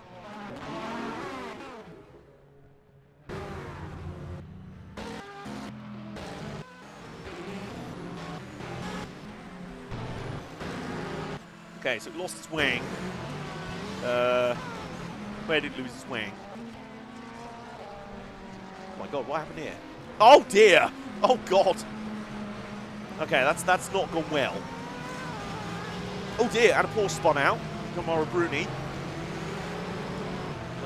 Okay, so it lost its wing. Where did it lose its wing? Oh my god, what happened here? Oh dear! Oh god! Okay, that's not gone well. Oh dear, and a Porsche spun out. Gamara Bruni.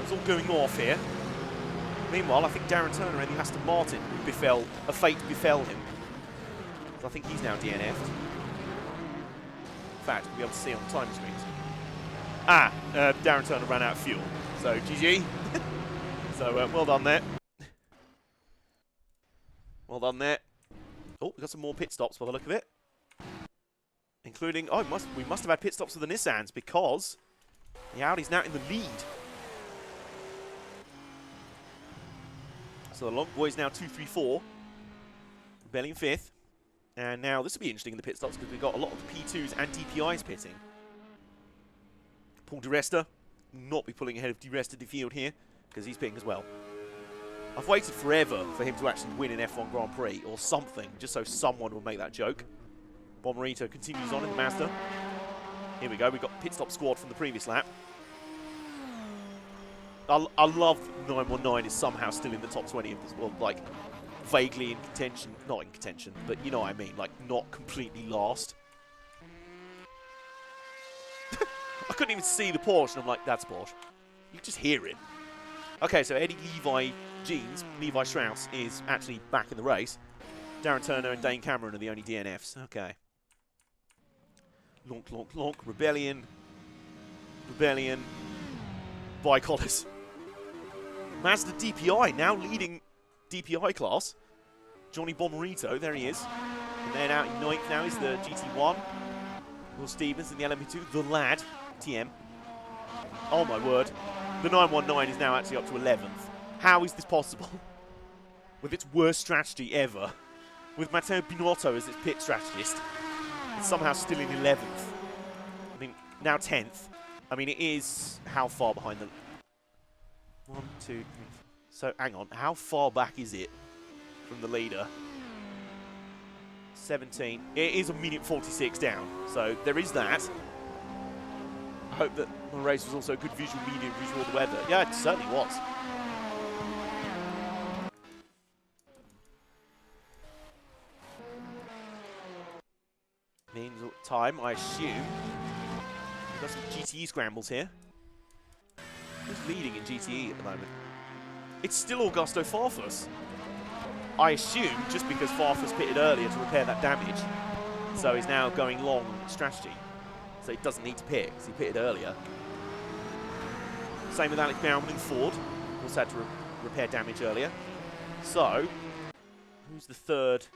It's all going off here. Meanwhile, I think Darren Turner and the Aston Martin befell, a fate befell him. So I think he's now DNF'd. In fact, we'll be able to see on the time screens. Darren Turner ran out of fuel. So, GG. So, well done there. Well done there. Oh, we've got some more pit stops by the look of it. Including, oh, we must have had pit stops for the Nissans because the Audi's now in the lead. So the Long Boy's now 2-3-4. Rebellion 5th. And now this will be interesting in the pit stops because we've got a lot of P2s and DPIs pitting. Paul Di Resta not be pulling ahead of Di Resta de Field here because he's pitting as well. I've waited forever for him to actually win an F1 Grand Prix or something, just so someone will make that joke. Bomarito continues on in the Mazda. Here we go, we've got pit stop squad from the previous lap. I love 919 is somehow still in the top 20 of this world, like vaguely in contention, not in contention, but you know what I mean, like not completely last. I couldn't even see the Porsche, and I'm like, that's Porsche. You can just hear it. Okay, so Eddie Levi Strauss is actually back in the race. Darren Turner and Dane Cameron are the only DNFs. Okay. Lonk, lonk, lonk. Rebellion. Rebellion. Bicollis. Mazda DPI now leading DPI class. Johnny Bomarito, there he is. And then out in 9th now is the GT1. Will Stevens in the LMP2. The Lad, TM. Oh my word. The 919 is now actually up to 11th. How is this possible? With its worst strategy ever. With Matteo Binotto as its pit strategist. It's somehow still in 11th. I mean, now 10th. I mean, it is how far behind the... 1, 2, 3, So, hang on. How far back is it from the leader? 17. It is a minute 46 down. So, there is that. I hope that the race was also a good visual medium, visual of the weather. Yeah, it certainly was. Means time, I assume. We've got some GTE scrambles here. Who's leading in GTE at the moment? It's still Augusto Farfus. I assume just because Farfus pitted earlier to repair that damage. So he's now going long strategy. So he doesn't need to pit because he pitted earlier. Same with Alex Bauman and Ford. Also had to repair damage earlier. So, who's the third?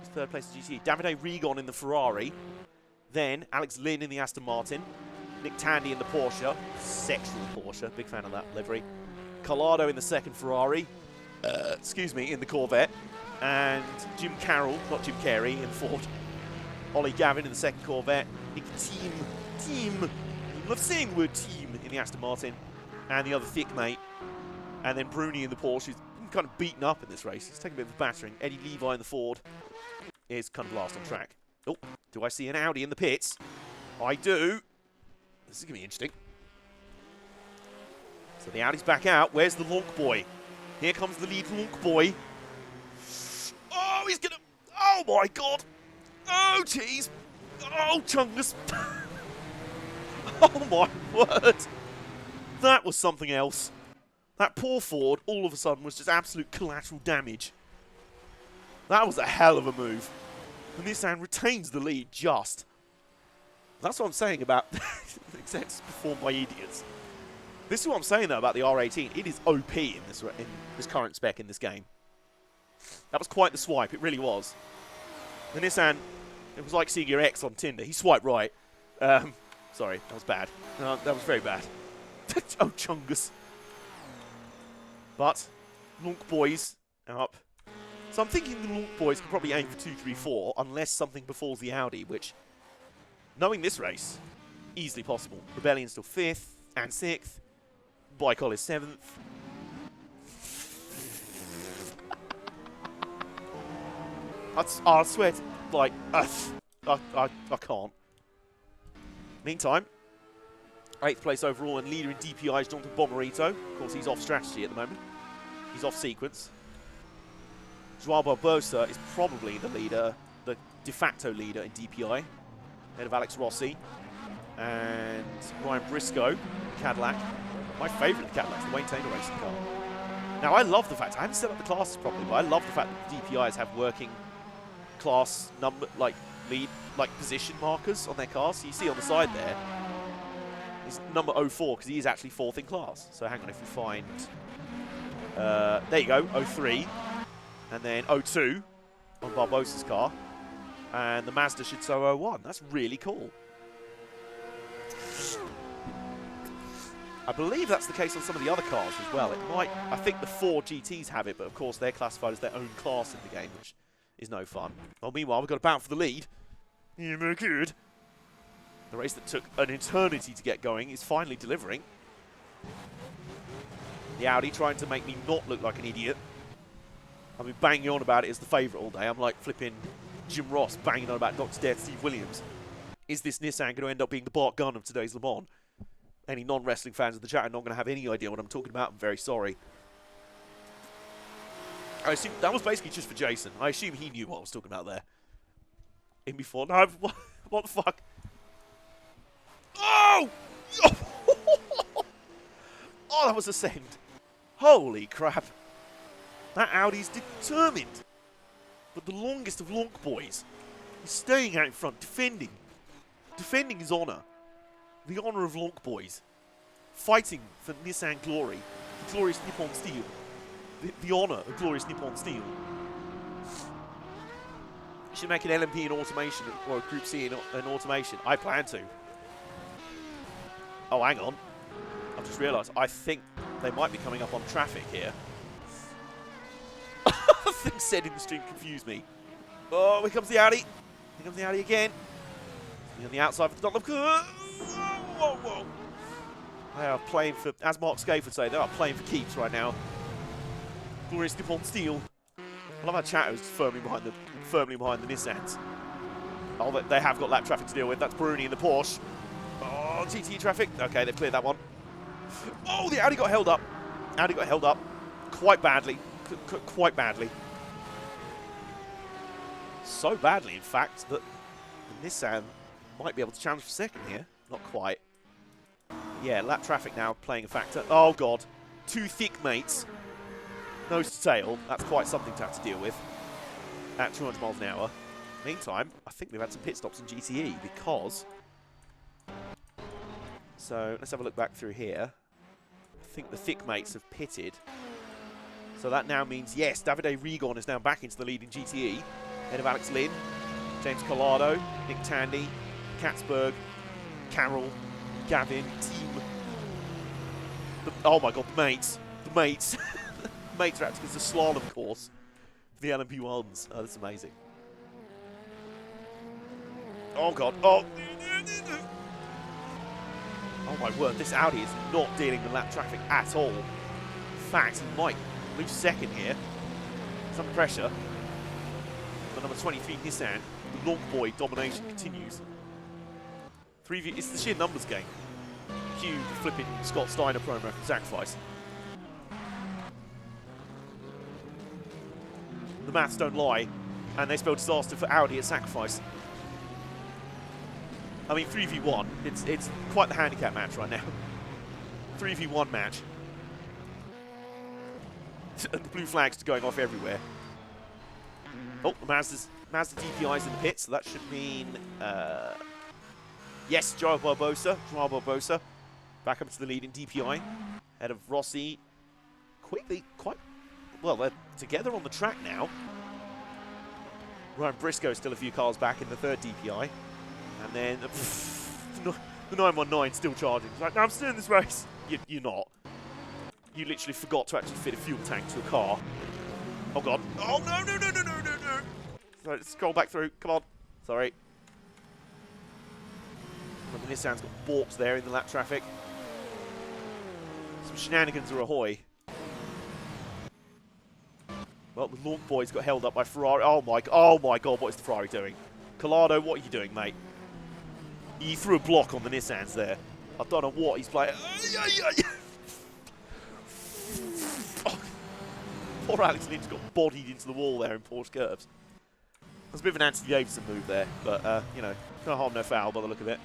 Who's third place in GTE? Davide Rigon in the Ferrari. Then Alex Lynn in the Aston Martin. Nick Tandy in the Porsche. Sexual Porsche. Big fan of that livery. Collado in the second Ferrari. Excuse me, in the Corvette. And Jim Carroll, not Jim Carey, in the Ford. Ollie Gavin in the second Corvette. Nick Team. I love saying the word team in the Aston Martin. And the other thick mate. And then Bruni in the Porsche, who's been kind of beaten up in this race. He's taken a bit of a battering. Eddie Levi in the Ford is kind of last on track. Oh, do I see an Audi in the pits? I do. This is going to be interesting. So the Audi's back out. Where's the Lonk boy? Here comes the lead Lonk boy. Oh, he's going to... Oh, my God. Oh, jeez. Oh, Chungus. Oh, my word. That was something else. That poor Ford, all of a sudden, was just absolute collateral damage. That was a hell of a move. And Nissan retains the lead just. That's what I'm saying about execs performed by idiots. This is what I'm saying, though, about the R18. It is OP in this current spec in this game. That was quite the swipe. It really was. The Nissan, it was like seeing your ex on Tinder. He swiped right. Sorry, that was bad. That was very bad. Oh, Chungus. But, Lonk boys are up. So I'm thinking the Lonk boys can probably aim for 2, 3, 4, unless something befalls the Audi, which, knowing this race, easily possible. Rebellion's still 5th and 6th. Baikal is 7th. I swear, like, I can't. Meantime, 8th place overall and leader in DPI is Jonathan Bomarito. Of course, he's off strategy at the moment. He's off sequence. Joao Barbosa is probably the leader, the de facto leader in DPI, ahead of Alex Rossi. And Ryan Briscoe, Cadillac. My favourite Cadillac, the Wayne Taylor racing car. Now, I love the fact, I haven't set up the classes properly, but I love the fact that the DPIs have working class number, like lead, like position markers on their cars. So you see on the side there, is number 04 because he is actually 4th in class. So hang on, if we find, there you go, 03, and then 02 on Barbosa's car, and the Mazda should show 01. That's really cool. I believe that's the case on some of the other cars as well. It might, I think the 4 GTs have it, but of course they're classified as their own class in the game, which is no fun. Well, meanwhile, we've got a battle for the lead. Yeah, very good. The race that took an eternity to get going is finally delivering. The Audi trying to make me not look like an idiot. I've been banging on about it as the favourite all day. I'm like flipping Jim Ross banging on about Dr. Death Steve Williams. Is this Nissan going to end up being the Bart Gunn of today's Le Mans? Any non-wrestling fans in the chat are not going to have any idea what I'm talking about. I'm very sorry. I assume that was basically just for Jason. I assume he knew what I was talking about there. In before. No, what the fuck? Oh! Oh, that was a send. Holy crap. That Audi's determined. But the longest of Lonk boys is staying out in front, defending. Defending his honour. The honour of Lonk boys. Fighting for Nissan glory. The glorious Nippon Steel. The honour of glorious Nippon Steel. You should make an LMP in automation, or a Group C in automation. I plan to. Oh, hang on. I've just realised. I think they might be coming up on traffic here. The thing said in the stream confused me. Oh, here comes the Audi. Here comes the Audi again. On the outside for the Dunlop. Whoa, whoa. They are playing for, as Mark Scaife would say, they are playing for keeps right now. Glorious Nippon Steel. I love how Chatter's firmly behind the Nissans. Oh, they have got lap traffic to deal with. That's Bruni in the Porsche. Oh, GTE traffic. Okay, they've cleared that one. Oh, the Audi got held up. Audi got held up quite badly. Quite badly. So badly, in fact, that the Nissan might be able to challenge for second here. Not quite. Yeah, lap traffic now playing a factor. Oh, God. Two thick mates. Nose to tail. That's quite something to have to deal with at 200 miles an hour. Meantime, I think we've had some pit stops in GTE because... So, let's have a look back through here. I think the thick mates have pitted. So that now means, yes, Davide Rigon is now back into the lead in GTE. Ahead of Alex Lynn, James Collado, Nick Tandy, Katzberg, Carroll, Gavin, Team. Oh my God, the mates. The mates. The mates are acting as a slalom course for the LMP1s. Oh, that's amazing. Oh God. Oh. Oh my word, this Audi is not dealing with lap traffic at all. In fact, he might lose second here. It's under pressure. The number 23 Nissan, the Long Boy domination continues. It's the sheer numbers game. Cue the flipping Scott Steiner promo from Sacrifice. The maths don't lie, and they spell disaster for Audi at Sacrifice. I mean, 3v1, it's quite the handicap match right now. 3v1 match. The blue flags are going off everywhere. Oh, the Mazda DPI's in the pit, so that should mean... yes, Joao Barbosa. Back up to the lead in DPI. Ahead of Rossi. Quickly, quite... Well, they're together on the track now. Ryan Briscoe still a few cars back in the third DPI. And then the 919 still charging. It's like, no, I'm still in this race. You're not. You literally forgot to actually fit a fuel tank to a car. Oh, God. Oh, no. Sorry, let's scroll back through. Come on. Sorry. Well, the Nissan's got balked there in the lap traffic. Some shenanigans are ahoy. Well, the Launch Boys got held up by Ferrari. Oh my God, what is the Ferrari doing? Collado, what are you doing, mate? He threw a block on the Nissans there. I don't know what he's playing. Oh, poor Alex Lynch got bodied into the wall there in Porsche curves. There's a bit of an Anthony Davidson move there, but, you know, no harm, no foul by the look of it.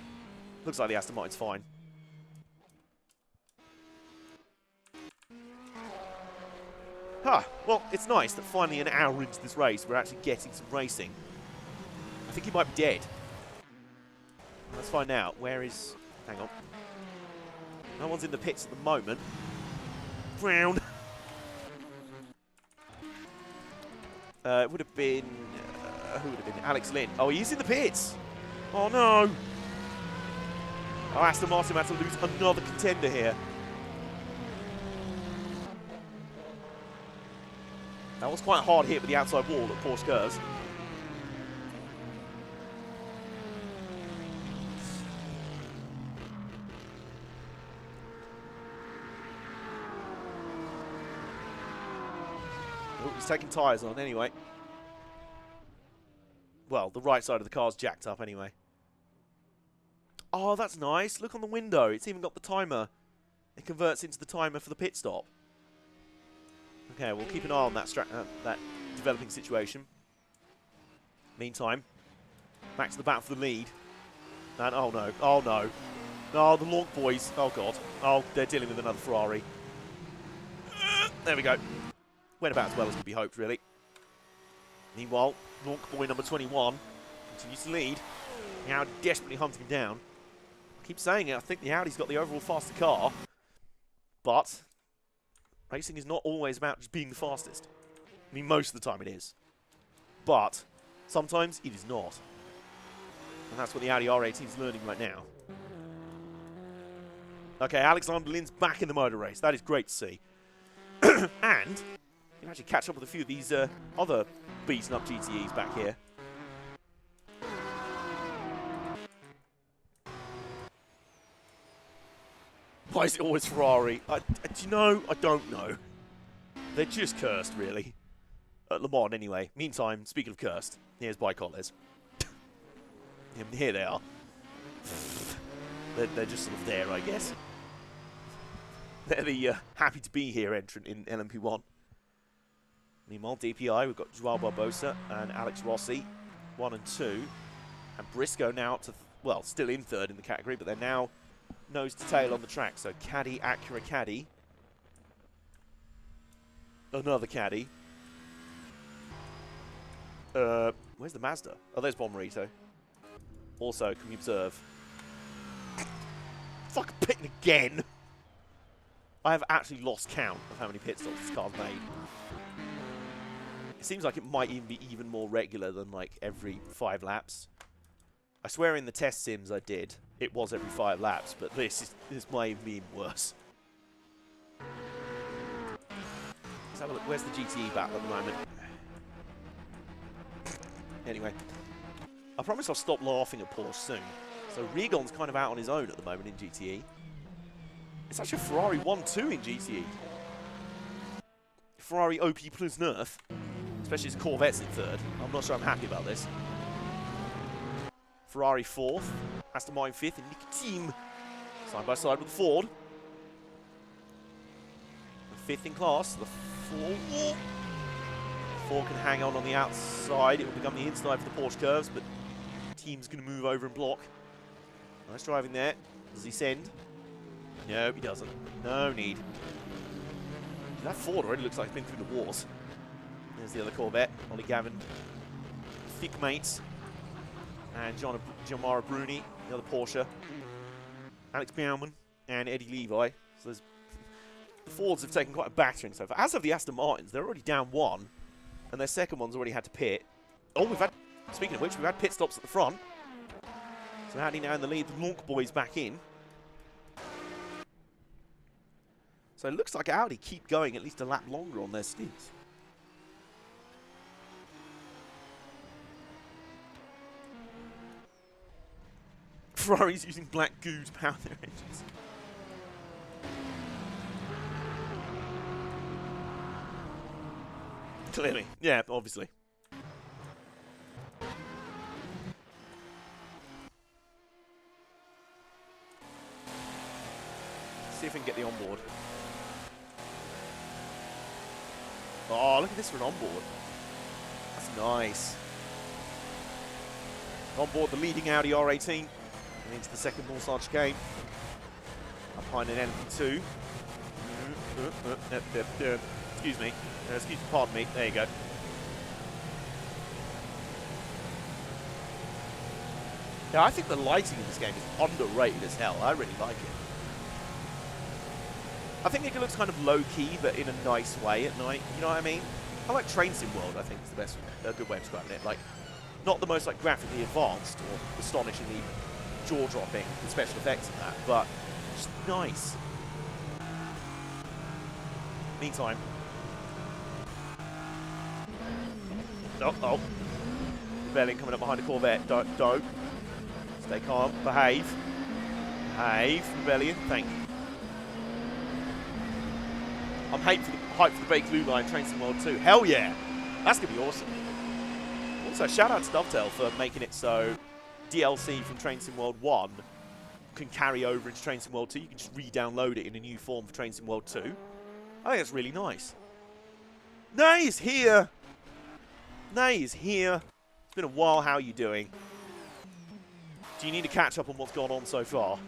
Looks like the Aston Martin's fine. Well, it's nice that finally an hour into this race we're actually getting some racing. I think he might be dead. Let's find out. Where is... Hang on. No one's in the pits at the moment. Brown. It would have been... who would have been? Alex Lynn. Oh, he's in the pits. Oh, no. Oh, Aston Martin had to lose another contender here. That was quite a hard hit with the outside wall at Porsche curves. Oh, he's taking tyres on anyway. Well, the right side of the car's jacked up anyway. Oh, that's nice. Look on the window. It's even got the timer. It converts into the timer for the pit stop. Okay, we'll keep an eye on that developing situation. Meantime, back to the battle for the lead. And oh no, oh no. No, the Launch Boys. Oh God. Oh, they're dealing with another Ferrari. There we go. Went about as well as could be hoped, really. Meanwhile, Launch Boy number 21 continues to lead. The Audi desperately hunting him down. I keep saying it, I think the Audi's got the overall faster car. But racing is not always about just being the fastest. I mean, most of the time it is. But sometimes it is not. And that's what the Audi R18 is learning right now. Okay, Alexander Lynn's back in the motor race. That is great to see. And you can actually catch up with a few of these other beaten up GTEs back here. Why is it always Ferrari? Do you know? I don't know. They're just cursed, really. At Le Mans, anyway. Meantime, speaking of cursed, here's Bicoles. Here they are. They're just sort of there, I guess. They're the happy to be here entrant in LMP1. Meanwhile, DPI, we've got Joao Barbosa and Alex Rossi, 1 and 2. And Briscoe now up to, well, still in third in the category, but they're now nose to tail on the track. So caddy, Acura caddy. Another caddy. Where's the Mazda? Oh, there's Bomberito. Also, can we observe? Fucking pitting again! I have actually lost count of how many pit stops this car's made. It seems like it might even be even more regular than like every 5 laps. I swear in the test sims I did, it was every 5 laps, but this might even be worse. Let's have a look. Where's the GTE battle at the moment? Anyway, I promise I'll stop laughing at Porsche soon. So Regon's kind of out on his own at the moment in GTE. It's actually a Ferrari 1-2 in GTE. Ferrari OP plus nerf. Especially his Corvette's in third. I'm not sure I'm happy about this. Ferrari 4th. Aston Martin 5th. And Nick Team side by side with the Ford. The 5th in class. The 4. 4 can hang on the outside. It will become the inside for the Porsche curves. But Team's going to move over and block. Nice driving there. Does he send? No, he doesn't. No need. That Ford already looks like it's been through the wars. There's the other Corvette. Ollie Gavin. Thick mates. And Gianmara Bruni, the other Porsche. Alex Baumann and Eddie Levi. So there's the Fords have taken quite a battering so far. As of the Aston Martins, they're already down 1. And their second one's already had to pit. Oh, we've had, speaking of which, we've had pit stops at the front. So Audi now in the lead, the Lonk boys back in. So it looks like Audi keep going at least a lap longer on their stints. Ferrari's using black goo to power their engines. Clearly. Yeah, obviously. See if we can get the onboard. Oh, look at this for an onboard. That's nice. Onboard the leading Audi R18 and into the second North chicane. Up behind an LMP2. Excuse me. Pardon me. There you go. Yeah, I think the lighting in this game is underrated as hell. I really like it. I think it looks kind of low-key, but in a nice way at night. You know what I mean? I like Train Sim World, I think is the best, a good way of describing it. Like, not the most like graphically advanced or astonishingly jaw-dropping with special effects and that, but just nice. Meantime. Oh. Rebellion coming up behind the Corvette. Don't. Stay calm. Behave. Rebellion. Thank you. I'm hyped for the baked glue line Train Sim World 2. Hell yeah! That's going to be awesome. Also, shout out to Dovetail for making it so DLC from Train Sim World 1 can carry over into Train Sim World 2. You can just re-download it in a new form for Train Sim World 2. I think that's really nice. Nay is here! It's been a while. How are you doing? Do you need to catch up on what's gone on so far?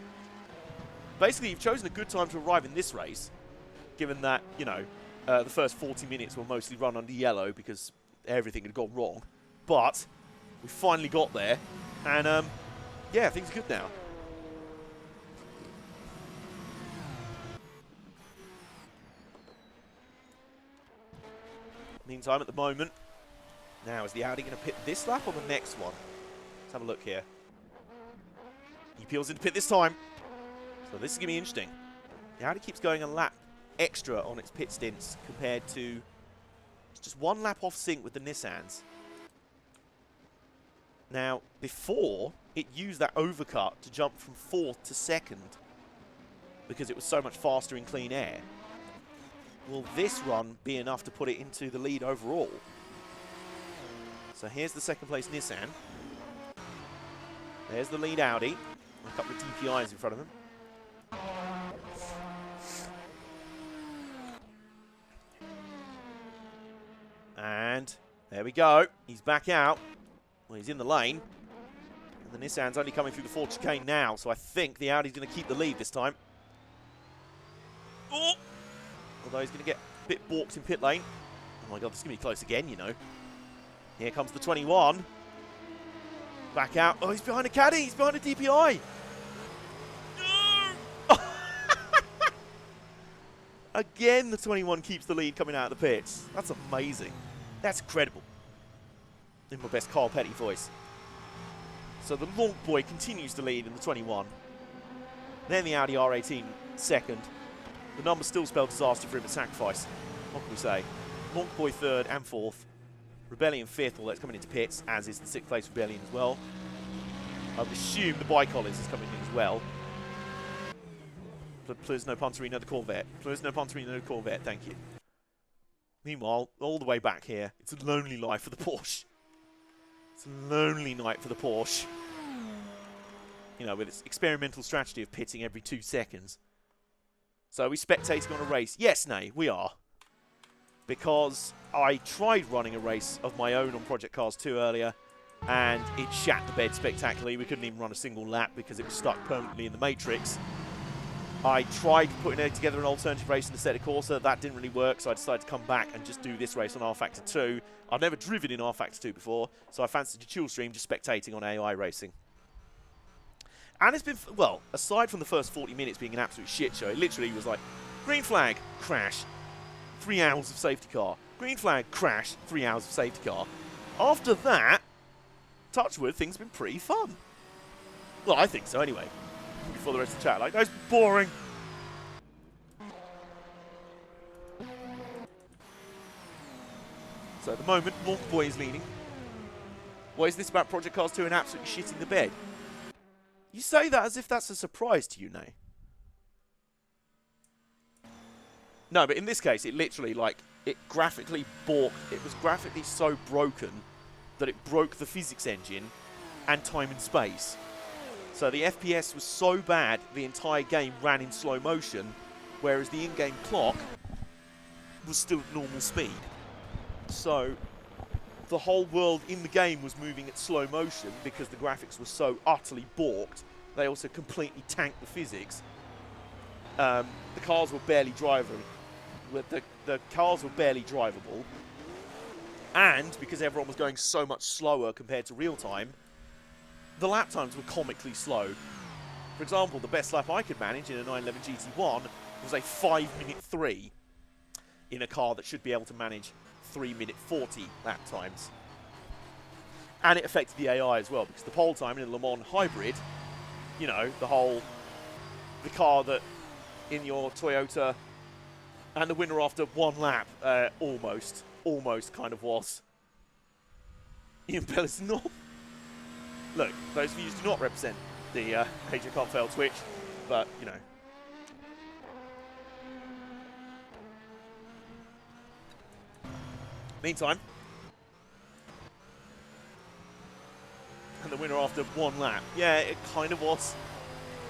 Basically, you've chosen a good time to arrive in this race, given that, you know, the first 40 minutes were mostly run under yellow because everything had gone wrong. But we finally got there, and yeah, things are good now. Meantime, at the moment, now is the Audi going to pit this lap or the next one? Let's have a look here. He peels into pit this time, so this is going to be interesting. The Audi keeps going a lap extra on its pit stints compared to just 1 lap off sync with the Nissans. Now, before, it used that overcut to jump from 4th to 2nd. because it was so much faster in clean air. Will this run be enough to put it into the lead overall? So here's the second place Nissan. There's the lead Audi. A couple of DPIs in front of him. And there we go. He's back out. Well, he's in the lane. And the Nissan's only coming through the 4 chicane now, so I think the Audi's going to keep the lead this time. Oh! Although he's going to get a bit balked in pit lane. Oh my god, this is going to be close again, you know. Here comes the 21. Back out. Oh, he's behind a caddy. He's behind a DPI. No! Again, the 21 keeps the lead coming out of the pits. That's amazing. That's incredible. In my best Carl Petty voice. So the Lonk Boy continues to lead in the 21. Then the Audi R18 second. The numbers still spell disaster for him at Sacrifice. What can we say? Lonk Boy third and fourth. Rebellion fifth, although it's coming into pits, as is the 6th place Rebellion as well. I would assume the Bicollars is coming in as well. Plus no Punterino the Corvette. Plus no Punterino the Corvette, thank you. Meanwhile, all the way back here, it's a lonely life for the Porsche. It's a lonely night for the Porsche. You know, with its experimental strategy of pitting every 2 seconds. So are we spectating on a race? Yes, nay, we are. Because I tried running a race of my own on Project Cars 2 earlier, and it shat the bed spectacularly. We couldn't even run a single lap because it was stuck permanently in the matrix. I tried putting together an alternative race in the Assetto Corsa. That didn't really work, so I decided to come back and just do this race on rFactor 2. I've never driven in rFactor 2 before, so I fancied a chill stream just spectating on AI racing. And it's been, well, aside from the first 40 minutes being an absolute shit show, it literally was like, green flag, crash, 3 hours of safety car. Green flag, crash, 3 hours of safety car. After that, touch wood, things have been pretty fun. Well, I think so anyway. Before the rest of the chat, like, that's boring. So at the moment, Lonk Boy is leading. What is this about Project Cars 2 and absolutely shitting the bed? You say that as if that's a surprise to you, Nay. No, but in this case, it literally, like, it graphically balked. It was graphically so broken that it broke the physics engine and time and space. So the FPS was so bad, the entire game ran in slow motion, whereas the in-game clock was still at normal speed. So the whole world in the game was moving at slow motion because the graphics were so utterly balked. They also completely tanked the physics. The cars were barely drivable. The cars were barely drivable. And because everyone was going so much slower compared to real time, the lap times were comically slow. For example, the best lap I could manage in a 911 GT1 was a 5-minute 3 in a car that should be able to manage 3-minute 40 lap times. And it affected the AI as well, because the pole time in a Le Mans hybrid, you know, the car that in your Toyota, and the winner after 1 lap, almost kind of was. Ian Bellis North. Look, those views do not represent the HJ Can't Fail Twitch, but, you know. Meantime. And the winner after 1 lap. Yeah, it kind of was.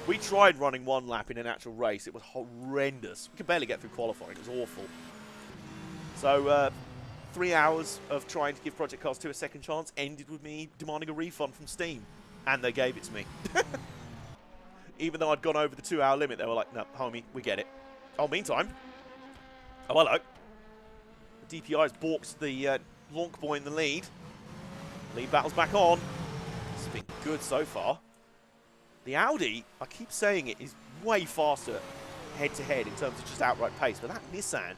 We tried running 1 lap in an actual race. It was horrendous. We could barely get through qualifying. It was awful. So, 3 hours of trying to give Project Cars 2 a second chance ended with me demanding a refund from Steam. And they gave it to me. Even though I'd gone over the 2-hour limit, they were like, no, homie, we get it. Oh, meantime. Oh, hello. The DPI's balked the Lonk Boy in the lead. Lead battle's back on. It's been good so far. The Audi, I keep saying it, is way faster head-to-head in terms of just outright pace. But that Nissan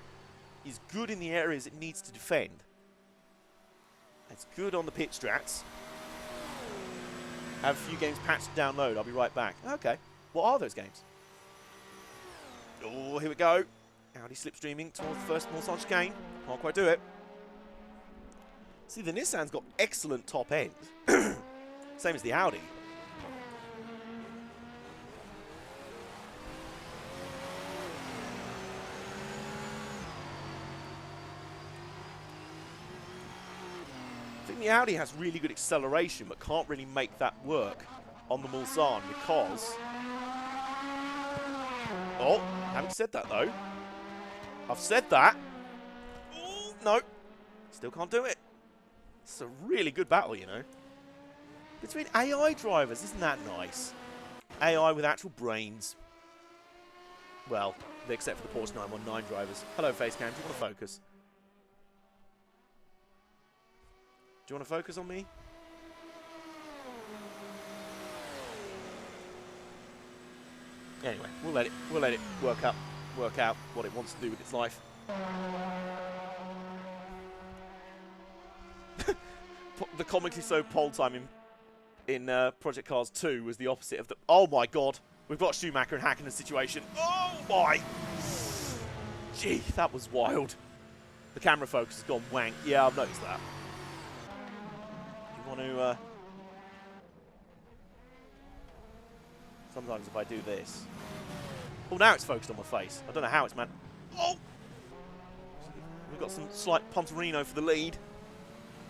is good in the areas it needs to defend. It's good on the pit strats. Have a few games patched to download. I'll be right back. Okay. What are those games? Oh, here we go. Audi slipstreaming towards the first Morsange chicane. Can't quite do it. See, the Nissan's got excellent top end. Same as the Audi. think the Audi has really good acceleration, but can't really make that work on the Mulsanne because... Oh, haven't said that though. I've said that. Ooh, no. Still can't do it. It's a really good battle, you know. Between AI drivers, isn't that nice? AI with actual brains. Well, except for the Porsche 919 drivers. Hello, Facecam. Do you want to focus? Do you want to focus on me? Anyway, we'll let it work out what it wants to do with its life. The comically so pole time in Project Cars 2 was the opposite of the... Oh my god! We've got Schumacher and Hakkinen situation. Oh my! Gee, that was wild. The camera focus has gone wank. Yeah, I've noticed that. You want to... Sometimes if I do this... Oh, now it's focused on my face. I don't know how it's man... Oh! We've got some slight Punterino for the lead.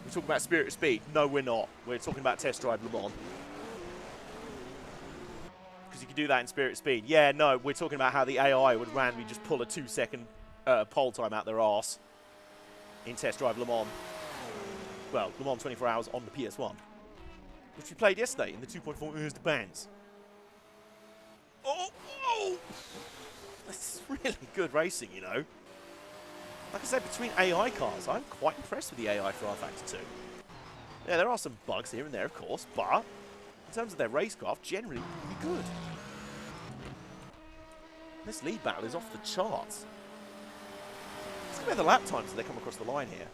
We're talking about Spirit of Speed. No, we're not. We're talking about Test Drive Le Mans. Because you can do that in Spirit of Speed. Yeah, no, we're talking about how the AI would randomly just pull a 2-second pole time out their arse in Test Drive Le Mans. Well, Le Mans 24 Hours on the PS1. Which we played yesterday in the 2.4 Heures de Bands. Oh! Oh! This is really good racing, you know. Like I said, between AI cars, I'm quite impressed with the AI for rFactor 2. Yeah, there are some bugs here and there, of course, but in terms of their racecraft, generally really good. This lead battle is off the charts. Let's compare the lap times as they come across the line here.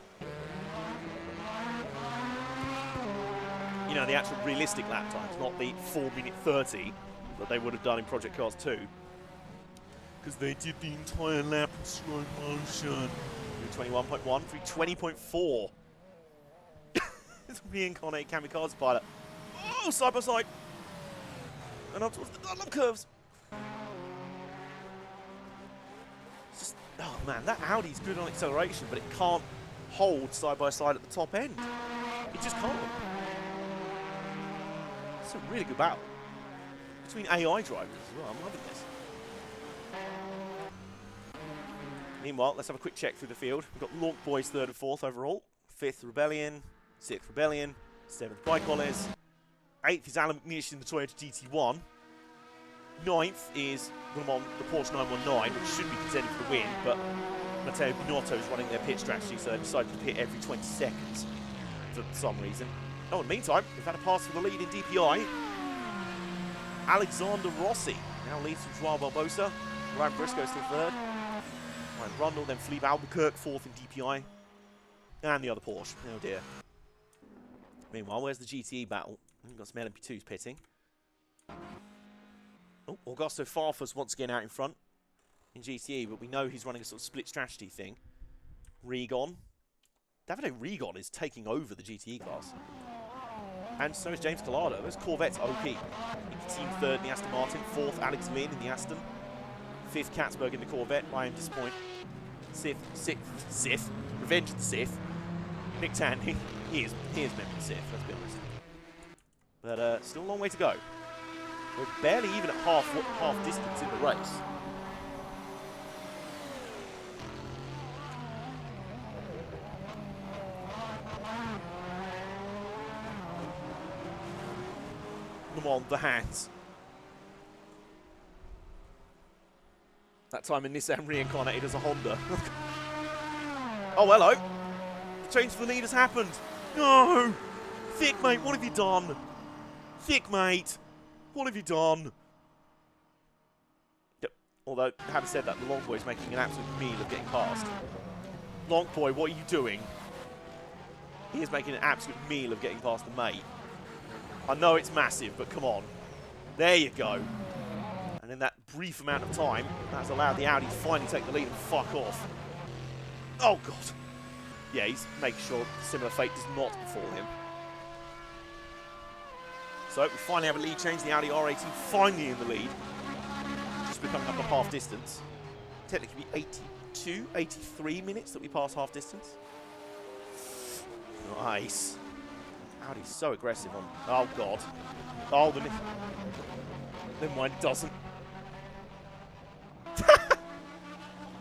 You know, the actual realistic lap times, not the 4-minute 30 that they would have done in Project Cars 2. Because they did the entire lap in slow motion. 21.1 through 20.4. It's a reincarnated kamikaze pilot. Oh, side by side. And up towards the Dunlop curves. It's just, oh man, that Audi's good on acceleration, but it can't hold side by side at the top end. It just can't. It's a really good battle. Between AI drivers as well. I'm loving this. Meanwhile, let's have a quick check through the field. We've got Launch Boys 3rd and 4th overall. 5th, Rebellion. 6th, Rebellion. 7th, Bike Collars. 8th is Alan McNeish in the Toyota GT1. 9th is the Porsche 919, which should be contending for the win, but Matteo Binotto is running their pit strategy, so they decided to pit every 20 seconds for some reason. Oh, in the meantime, we've had a pass for the lead in DPI. Alexander Rossi now leads from Joao Barbosa. Ryan Briscoe still 3rd. Ryan Rundle, then Philippe Albuquerque 4th in DPI. And the other Porsche. Oh dear. Meanwhile, where's the GTE battle? We've got some LMP2s pitting. Oh, Augusto Farfus once again out in front in GTE, but we know he's running a sort of split strategy thing. Regon. Davide Regon is taking over the GTE class. And so is James Collado. Those Corvettes OP. Team 3rd in the Aston Martin. 4th, Alex Lynn in the Aston. 5th, Katzberg in the Corvette. I am disappointed. 6th, Revenge of the Sith. Nick Tandy. He is member of the Sith, let's be honest. But still a long way to go. We're barely even at half distance in the race. Come on, the hands. That time in Nissan reincarnated as a Honda. Oh, hello. The change for the lead has happened. No! Thick, mate, what have you done? Thick, mate, what have you done? Yep. Although, having said that, the Long Boy is making an absolute meal of getting past. Long Boy, what are you doing? He is making an absolute meal of getting past the mate. I know it's massive, but come on. There you go. And in that brief amount of time, that's allowed the Audi to finally take the lead and fuck off. Oh, God. Yeah, he's making sure similar fate does not befall him. So we finally have a lead change. The Audi R18 finally in the lead. Just becoming up a half distance. Technically 82, 83 minutes that we pass half distance. Nice. Audi's so aggressive on... Oh, God. Oh, the... Never mind, it doesn't.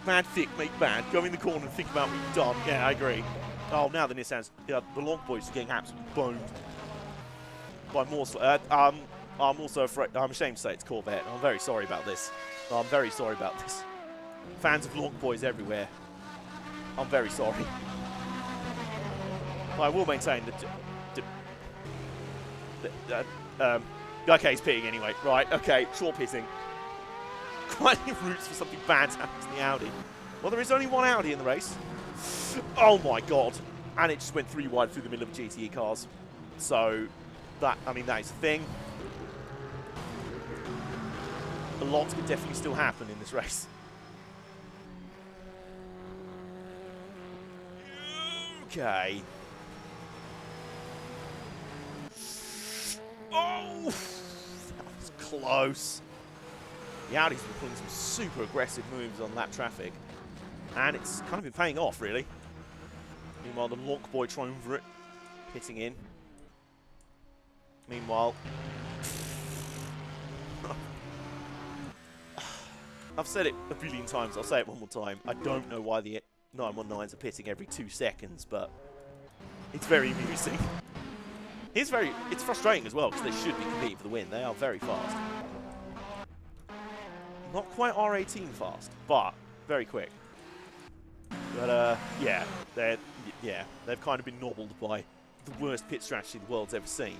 Bad thick, make bad. Go in the corner and think about what you've done. Yeah, I agree. Oh, now the Nissans... the long boys are getting absolutely boned. By more... I'm also afraid... I'm ashamed to say it's Corvette. I'm very sorry about this. I'm very sorry about this. Fans of long boys everywhere. I'm very sorry. I will maintain that... okay, he's pitting anyway. Right, okay, short pitting. Finding routes for something bad to happen to the Audi. Well, there is only one Audi in the race. Oh my god. And it just went 3 wide through the middle of the GTE cars. So, that is the thing. A lot could definitely still happen in this race. Okay. Oh! That was close. The Audis were pulling some super aggressive moves on lap traffic. And it's kind of been paying off, really. Meanwhile, the Lonk Boy triumvirate pitting in. Meanwhile... I've said it a billion times, I'll say it one more time. I don't know why the 919s are pitting every 2 seconds, but it's very amusing. It's frustrating as well, because they should be competing for the win. They are very fast. Not quite R18 fast, but very quick. But, yeah, they've kind of been nobbled by the worst pit strategy the world's ever seen.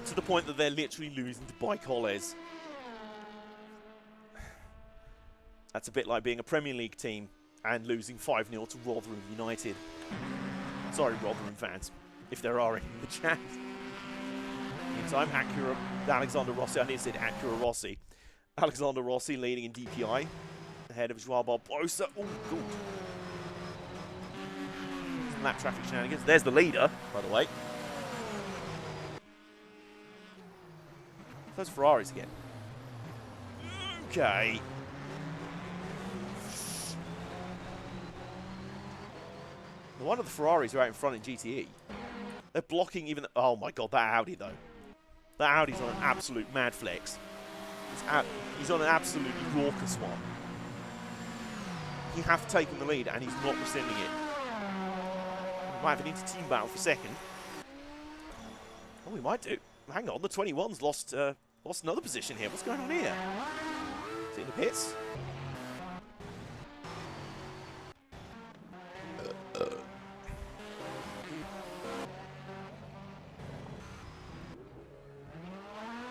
To the point that they're literally losing to bike holies. That's a bit like being a Premier League team and losing 5-0 to Rotherham United. Sorry, Rotherham fans, if there are any in the chat. Meantime, Alexander Rossi, I need to say Acura Rossi. Alexander Rossi leading in DPI, ahead of Joao Barbosa. Oh, good. Some lap traffic shenanigans. There's the leader, by the way. Those Ferraris again. Okay. No wonder the Ferraris are out in front in GTE. They're blocking even... Oh my god, that Audi though. That Audi's on an absolute mad flex. He's on an absolutely raucous one. He has taken the lead and he's not rescinding it. We might have an inter-team battle for second. Oh, we might do. Hang on, the 21's lost another position here. What's going on here? Is it in the pits?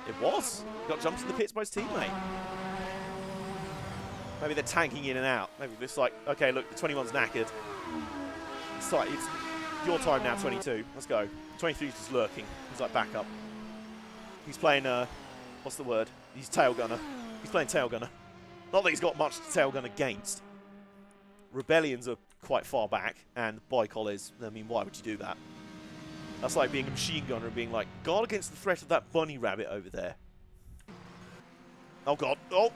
It was. Got jumped in the pits by his teammate. Maybe they're tanking in and out. Maybe it's like, okay, look, the 21's knackered. It's your time now, 22. Let's go. 23's just lurking. He's like backup. He's playing, what's the word? He's tail gunner. He's playing tail gunner. Not that he's got much to tail gun against. Rebellions are quite far back, and Boycol I mean, why would you do that? That's like being a machine gunner and being like, guard against the threat of that bunny rabbit over there. Oh god. Oh!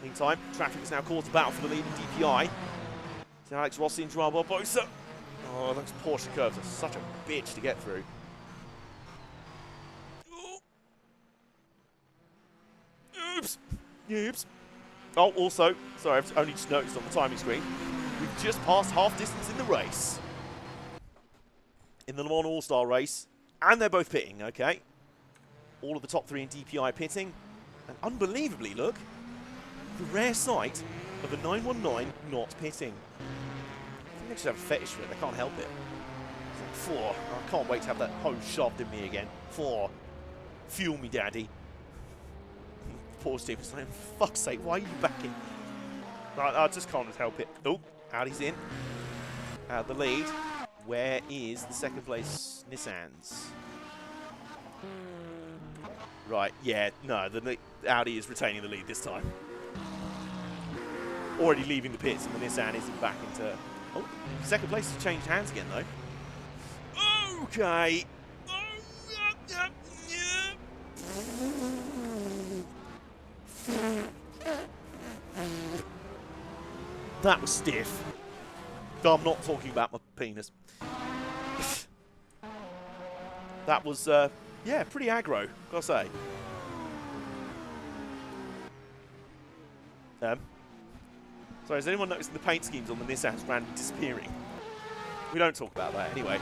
Meantime, traffic has now caused a battle for the lead in DPI. So Alex Rossi and Joao Barbosa. Oh, those Porsche curves are such a bitch to get through. Oops. Oops. Oh, also, sorry, I've only just noticed on the timing screen, we've just passed half distance in the race. In the Le Mans All-Star race. And they're both pitting, okay. All of the top 3 in DPI pitting. And unbelievably, look, the rare sight of a 919 not pitting. I think they just have a fetish for it, they can't help it. It's like, I can't wait to have that hose shoved in me again. Fuel me, daddy. Poor Steve was like, for fuck's sake, why are you backing? I just can't help it. Oh, Audi's in. The lead. Where is the second place Nissans? Right, yeah, no, the Audi is retaining the lead this time. Already leaving the pits, and the Nissan isn't back into... Oh, second place has changed hands again, though. Okay. That was stiff. I'm not talking about my penis. That was, yeah, pretty aggro, gotta say. Sorry, has anyone noticed the paint schemes on the Nissans randomly disappearing? We don't talk about that anyway.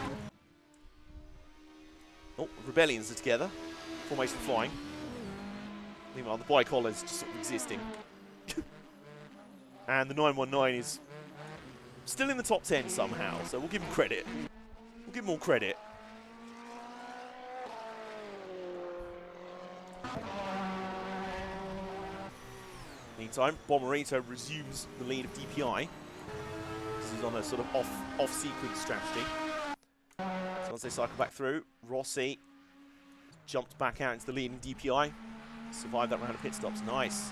Oh, Rebellions are together. Formation flying. Meanwhile, the Bicolor is just sort of existing. And the 919 is still in the top 10 somehow, so we'll give him credit. We'll give him all credit. Meantime, Bomberito resumes the lead of DPI. This is on a sort of off-sequence strategy. So once they cycle back through, Rossi jumped back out into the lead in DPI. Survived that round of pit stops. Nice.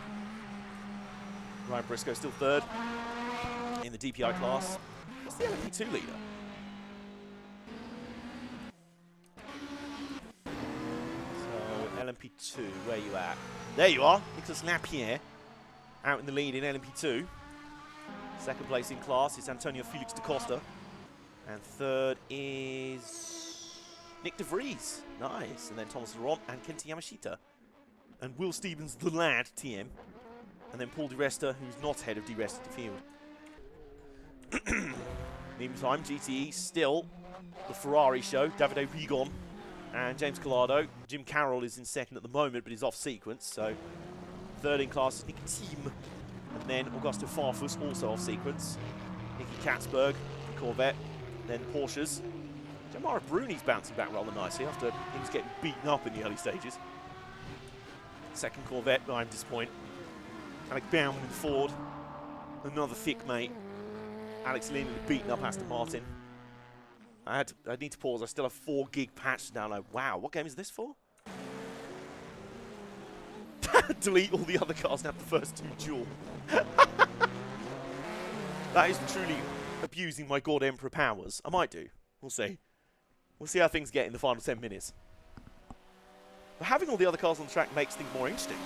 Ryan Briscoe still third in the DPI class. What's the LMP2 leader? So, LMP2, where are you at? There you are, Nicolas Lapierre. Out in the lead in LMP2. Second place in class is Antonio Felix da Costa. And third is Nick De Vries. Nice. And then Thomas Laurent and Kenta Yamashita. And Will Stevens, the lad, TM. And then Paul Di Resta, who's not head of Di Resta to field. Meantime, GTE still the Ferrari show. Davide Rigon and James Collado. Jim Carroll is in second at the moment, but he's off sequence. So third in class is Nicky Thiem. And then Augusto Farfus, also off sequence. Nicky Katzberg, Corvette. Then Porsches. Jamara Bruni's bouncing back rather nicely after he was getting beaten up in the early stages. Second Corvette, but I'm disappointed. Alec Baumann in Ford. Another thick mate. Alex Lynn beaten up Aston Martin. I need to pause. I still have 4 gig patch to download. Wow, what game is this for? Delete all the other cars and have the first 2 duel. That is truly abusing my God Emperor powers. I might do. We'll see. We'll see how things get in the final 10 minutes. But having all the other cars on the track makes things more interesting.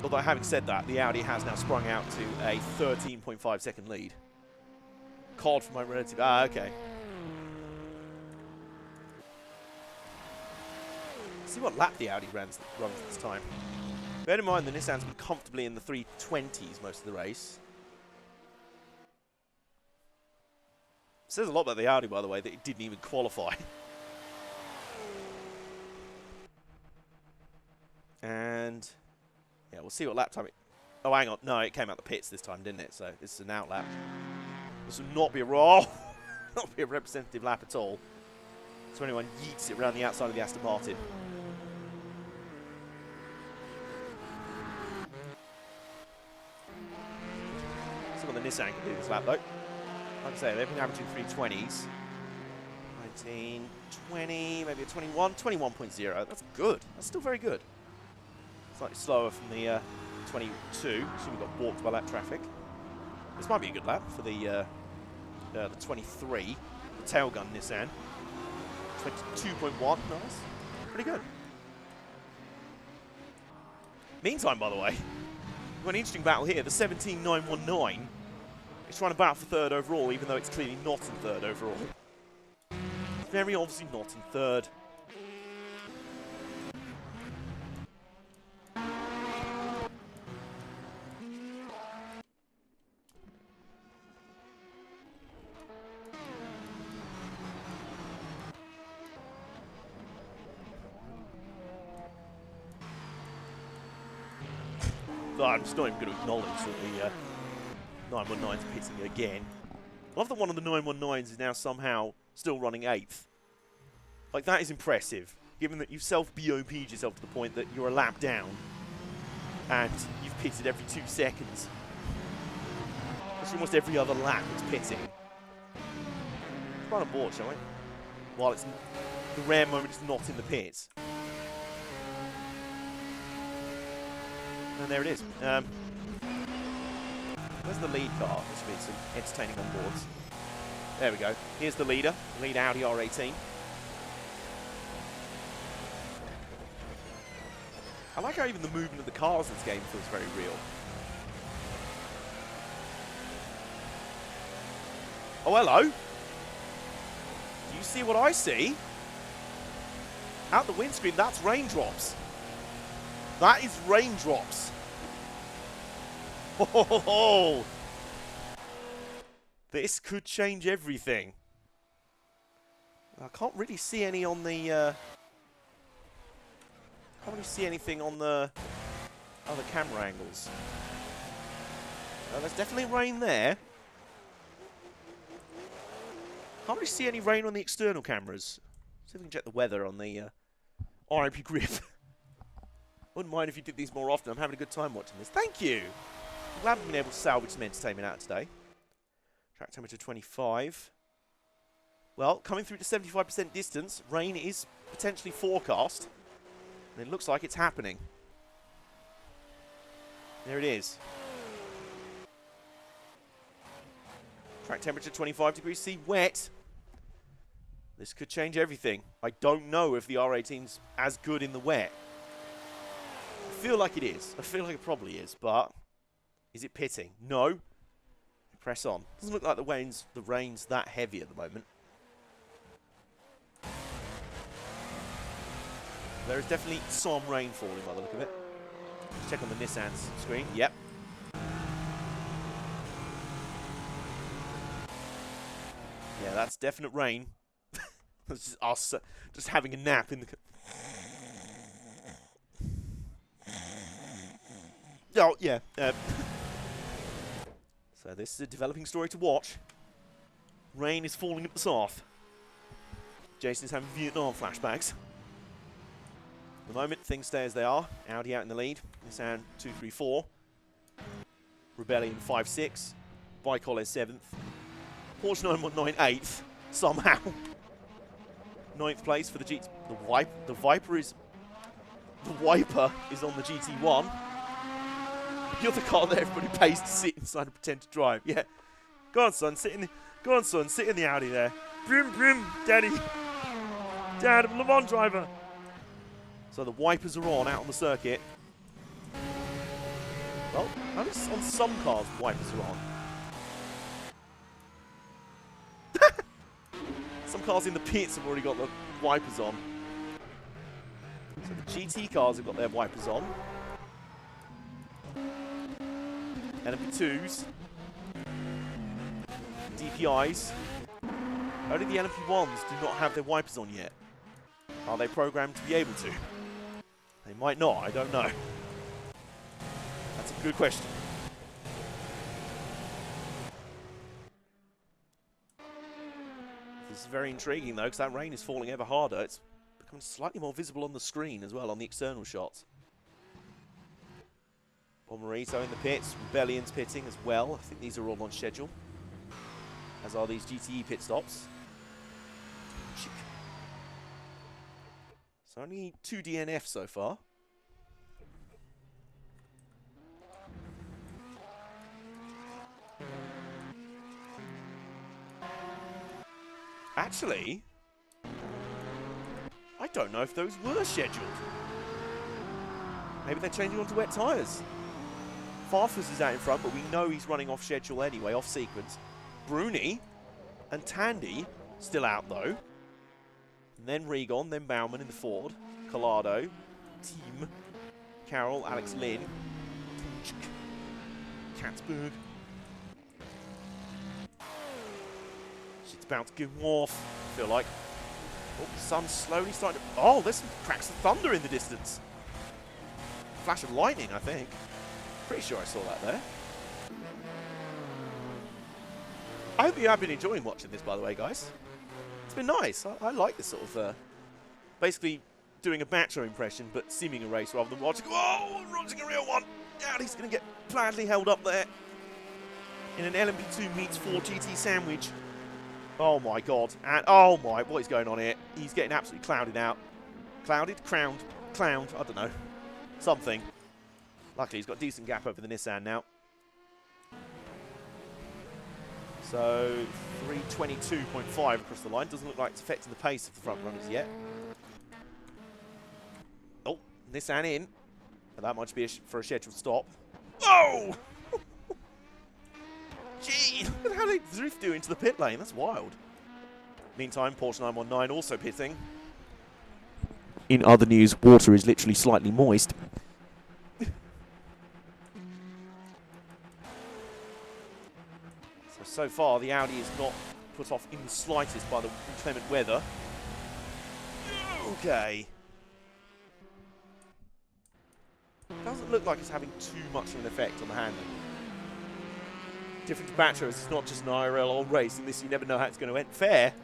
Although having said that, the Audi has now sprung out to a 13.5 second lead. Card for my relative. Ah, okay. See what lap the Audi runs this time. Bear in mind the Nissan's been comfortably in the 320s most of the race. Says a lot about the Audi, by the way, that it didn't even qualify. And yeah, we'll see what lap time it... Oh, hang on. No, it came out the pits this time, didn't it? So this is an out lap. This will not be a not be a representative lap at all. So anyone yeets it around the outside of the Aston Martin. See what the Nissan can do this lap, though. Like I say, they've been averaging 320s. 19, 20, maybe a 21. 21.0. That's good. That's still very good. Slightly slower from the 22. So we got balked by that traffic. This might be a good lap for the 23. The tailgun Nissan. 22.1. Nice. Pretty good. Meantime, by the way, we've got an interesting battle here. The 17919 is trying to battle for third overall, even though it's clearly not in third overall. Very obviously not in third. I'm just not even going to acknowledge that the 919's pitting again. I love that one of the 919s is now somehow still running 8th. Like, that is impressive, given that you've self-BOP'd yourself to the point that you're a lap down and you've pitted every 2 seconds. That's almost every other lap it's pitting. Let's run on board, shall we? While it's the rare moment it's not in the pits. And there it is. Where's the lead car? This will be some entertaining on boards. There we go. Here's the leader, the lead Audi R18. I like how even the movement of the cars in this game feels very real. Oh, hello. Do you see what I see? Out the windscreen, that's raindrops. That is raindrops. Ho, ho, ho, ho. This could change everything. I can't really see any on the... can't really see anything on the other camera angles. There's definitely rain there. Can't really see any rain on the external cameras. See if we can check the weather on the RMP grip. Wouldn't mind if you did these more often. I'm having a good time watching this. Thank you. I'm glad we've been able to salvage some entertainment out today. Track temperature 25. Well, coming through to 75% distance, rain is potentially forecast. And it looks like it's happening. There it is. Track temperature 25 degrees C, wet. This could change everything. I don't know if the R18's as good in the wet. I feel like it is. I feel like it probably is, but is it pitting? No. Press on. Doesn't look like the rain's that heavy at the moment. There is definitely some rain falling by the look of it. Let's check on the Nissan's screen. Yep. Yeah, that's definite rain. That's just us just having a nap in the... Oh, yeah. So this is a developing story to watch. Rain is falling at the south. Jason's having Vietnam flashbacks. At the moment, things stay as they are. Audi out in the lead. Nissan 2-3-4. Rebellion 5-6. Bicol is 7th. Porsche 919 8th. Somehow. 9th place for the GT. The Viper is on the GT1. You're the car that everybody pays to sit inside and pretend to drive. Yeah. Go on, son. Sit in the Audi there. Brim, brim, daddy. Dad, I'm a Le Mans driver. So the wipers are on out on the circuit. Well, only on some cars the wipers are on. Some cars in the pits have already got the wipers on. So the GT cars have got their wipers on. LMP2s. DPIs. Only the LMP1s do not have their wipers on yet. Are they programmed to be able to? They might not, I don't know. That's a good question. This is very intriguing though, because that rain is falling ever harder. It's becoming slightly more visible on the screen as well, on the external shots. Bomberito in the pits, Rebellion's pitting as well. I think these are all on schedule, as are these GTE pit stops. So only 2 DNF so far. Actually, I don't know if those were scheduled. Maybe they're changing onto wet tyres. Farfus is out in front, but we know he's running off schedule anyway, off sequence. Bruni and Tandy still out though. And then Regon, then Bauman in the Ford. Collado, Team, Carroll, Alex Lynn, Katzberg. Shit's about to go off, I feel like. Oh, the sun's slowly starting to... Oh, there's some cracks of thunder in the distance. Flash of lightning, I think. Pretty sure I saw that there. I hope you have been enjoying watching this, by the way, guys. It's been nice. I like this sort of... basically doing a Batcher impression, but simming a race rather than watching... Oh, watching a real one! Yeah, he's going to get badly held up there. In an LMP2 meets 4 GT sandwich. Oh my god. And oh my, what is going on here? He's getting absolutely clouded out. Clouded? Crowned? Clowned? I don't know. Something. Luckily, he's got a decent gap over the Nissan now. So, 322.5 across the line. Doesn't look like it's affecting the pace of the front runners yet. Oh, Nissan in. But that might be for a scheduled stop. Oh! Jeez! Look at how they drift do into the pit lane. That's wild. Meantime, Porsche 919 also pitting. In other news, water is literally slightly moist. So far, the Audi is not put off in the slightest by the inclement weather. Okay. Doesn't look like it's having too much of an effect on the handling. Different to Batros, it's not just an IRL old race, and this you never know how it's going to end. Fair.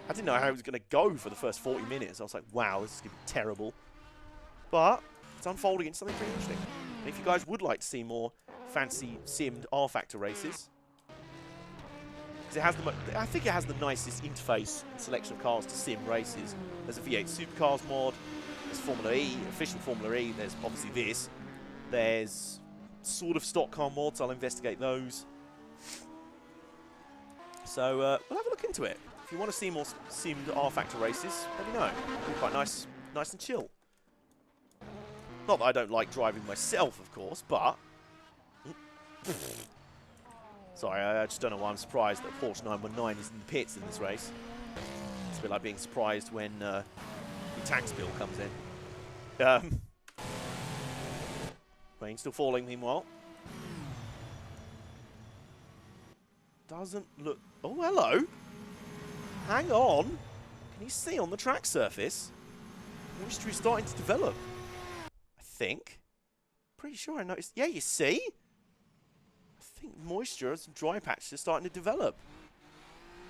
I didn't know how it was going to go for the first 40 minutes. I was like, wow, this is going to be terrible. But it's unfolding into something pretty interesting. And if you guys would like to see more fancy simmed rFactor races, because it has I think it has the nicest interface and selection of cars to sim races. There's a V8 Supercars mod, there's Formula E, official Formula E, there's obviously this. There's sort of stock car mods, I'll investigate those. So we'll have a look into it. If you want to see more simmed rFactor races, let me know. It'll be quite nice and chill. Not that I don't like driving myself, of course, but... Sorry, I just don't know why I'm surprised that Porsche 919 is in the pits in this race. It's a bit like being surprised when your tax bill comes in. Rain still falling, meanwhile. Doesn't look... Oh, hello! Hang on! Can you see on the track surface? Moisture is starting to develop. I think. Pretty sure I noticed... Yeah, you see? I think moisture, some dry patches are starting to develop.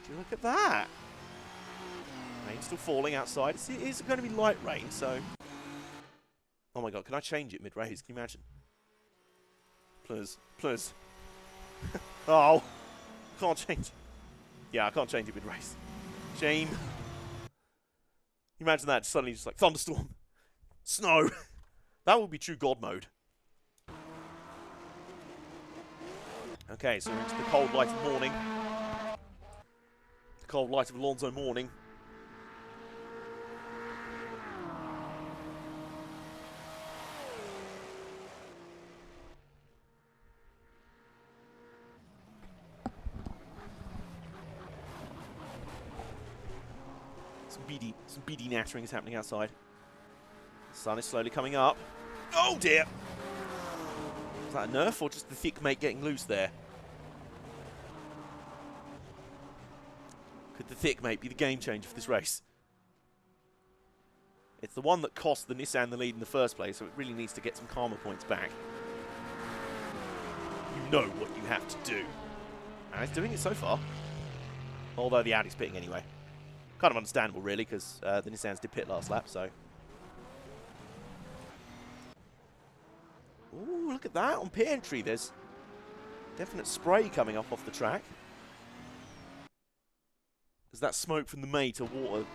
Do you look at that? Rain still falling outside. It is going to be light rain, so... Oh my god, can I change it mid-race? Can you imagine? Please. Please. Oh! Can't change. Yeah, I can't change it mid-race. Shame. You imagine that, suddenly just like thunderstorm. Snow. That would be true God mode. Okay, so we're into the cold light of morning. The cold light of Alonso morning. Some beady nattering is happening outside. The sun is slowly coming up. Oh dear! Is that a nerf or just the thick mate getting loose there? Could the thick mate be the game changer for this race? It's the one that cost the Nissan the lead in the first place, so it really needs to get some karma points back. You know what you have to do. And it's doing it so far. Although the Audi's pitting anyway. Kind of understandable, really, because the Nissans did pit last lap, so... Ooh, look at that. On pit entry, there's definite spray coming up off the track. Is that smoke from the mate or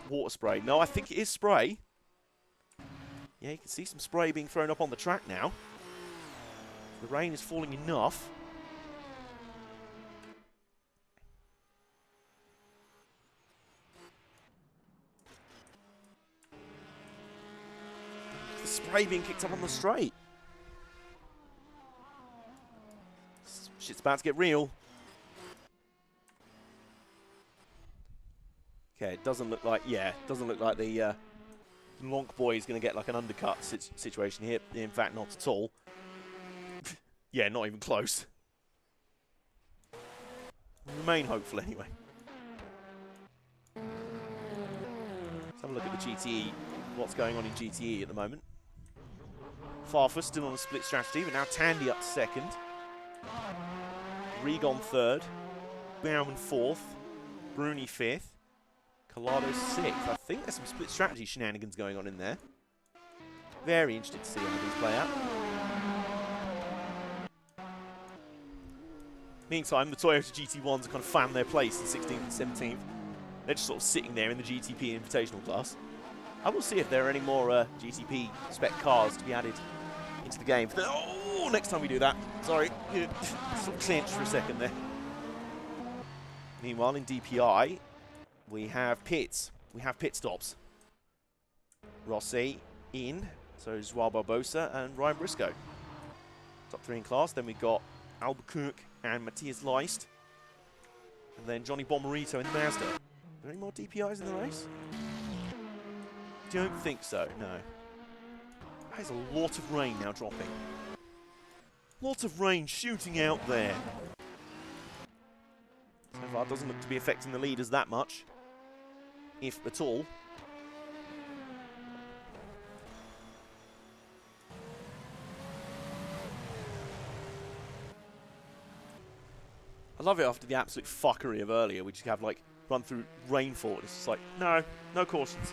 water spray? No, I think it is spray. Yeah, you can see some spray being thrown up on the track now. The rain is falling enough. The spray being kicked up on the straight. Shit's about to get real. Okay, it doesn't look like, yeah, it doesn't look like the Lonk boy is going to get like an undercut situation here. In fact, not at all. Yeah, not even close. Remain hopeful anyway. Let's have a look at the GTE, what's going on in GTE at the moment. Farfus still on a split strategy, but now Tandy up to second. Regon third. Bauman fourth. Bruni fifth. Collado sixth. I think there's some split strategy shenanigans going on in there. Very interested to see how these play out. Meantime, the Toyota GT1s have kind of found their place in 16th and 17th. They're just sort of sitting there in the GTP Invitational class. I will see if there are any more GTP spec cars to be added into the game. Oh, next time we do that. Sorry. Sort of clinched for a second there. Meanwhile, in DPI, we have pits. We have pit stops. Rossi in. So is Joao Barbosa and Ryan Briscoe. Top three in class. Then we've got Albuquerque and Matthias Leist And then Johnny Bomberito in the Mazda. Are there any more DPIs in the race? Don't think so, no. There's a lot of rain now dropping. Lots of rain shooting out there. So far, it doesn't look to be affecting the leaders that much, if at all. I love it after the absolute fuckery of earlier. We just have, like, run through rainfall. It's just like, no cautions.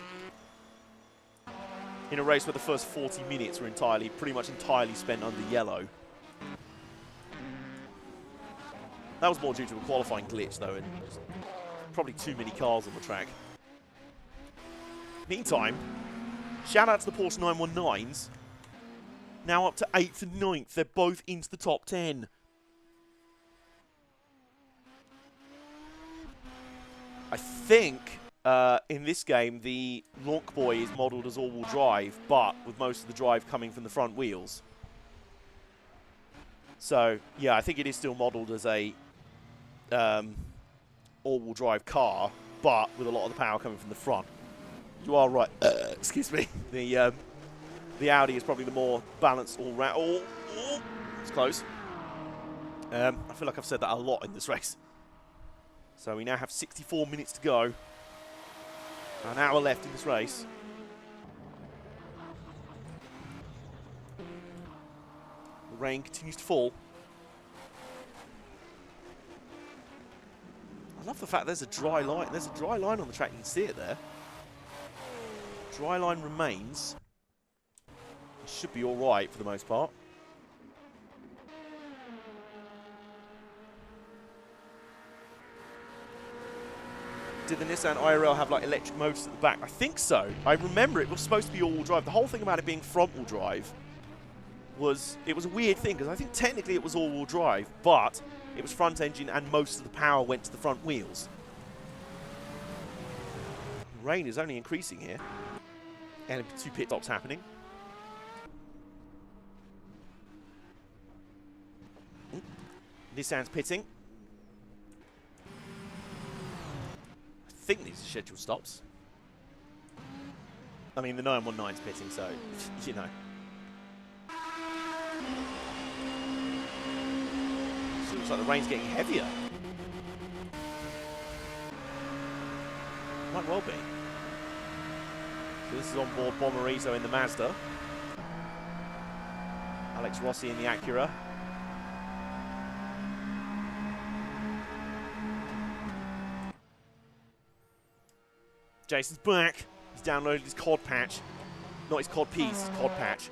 In a race where the first 40 minutes were pretty much entirely spent under yellow. That was more due to a qualifying glitch, though, and probably too many cars on the track. Meantime, shout out to the Porsche 919s. Now up to 8th and 9th. They're both into the top 10. I think in this game the Lonk Boy is modelled as all-wheel drive, but with most of the drive coming from the front wheels. So, yeah, I think it is still modelled as a all-wheel drive car, but with a lot of the power coming from the front. You are right. Excuse me. The Audi is probably the more balanced all-round. Oh, it's close. I feel like I've said that a lot in this race. So we now have 64 minutes to go. An hour left in this race. The rain continues to fall. I love the fact there's a dry line. There's a dry line on the track. You can see it there. Dry line remains. It should be all right for the most part. Did the Nissan IRL have like electric motors at the back? I think so. I remember it was supposed to be all-wheel drive. The whole thing about it being front-wheel drive was, it was a weird thing, because I think technically it was all-wheel drive, but it was front engine and most of the power went to the front wheels. Rain is only increasing here. LMP2 pit stops happening. Nissan's pitting. I think these are scheduled stops. I mean, the 919's pitting, so, you know. So it looks like the rain's getting heavier. Might well be. So this is on board Bomberito in the Mazda. Alex Rossi in the Acura. Jason's back. He's downloaded his COD patch. Not his COD piece, his COD patch.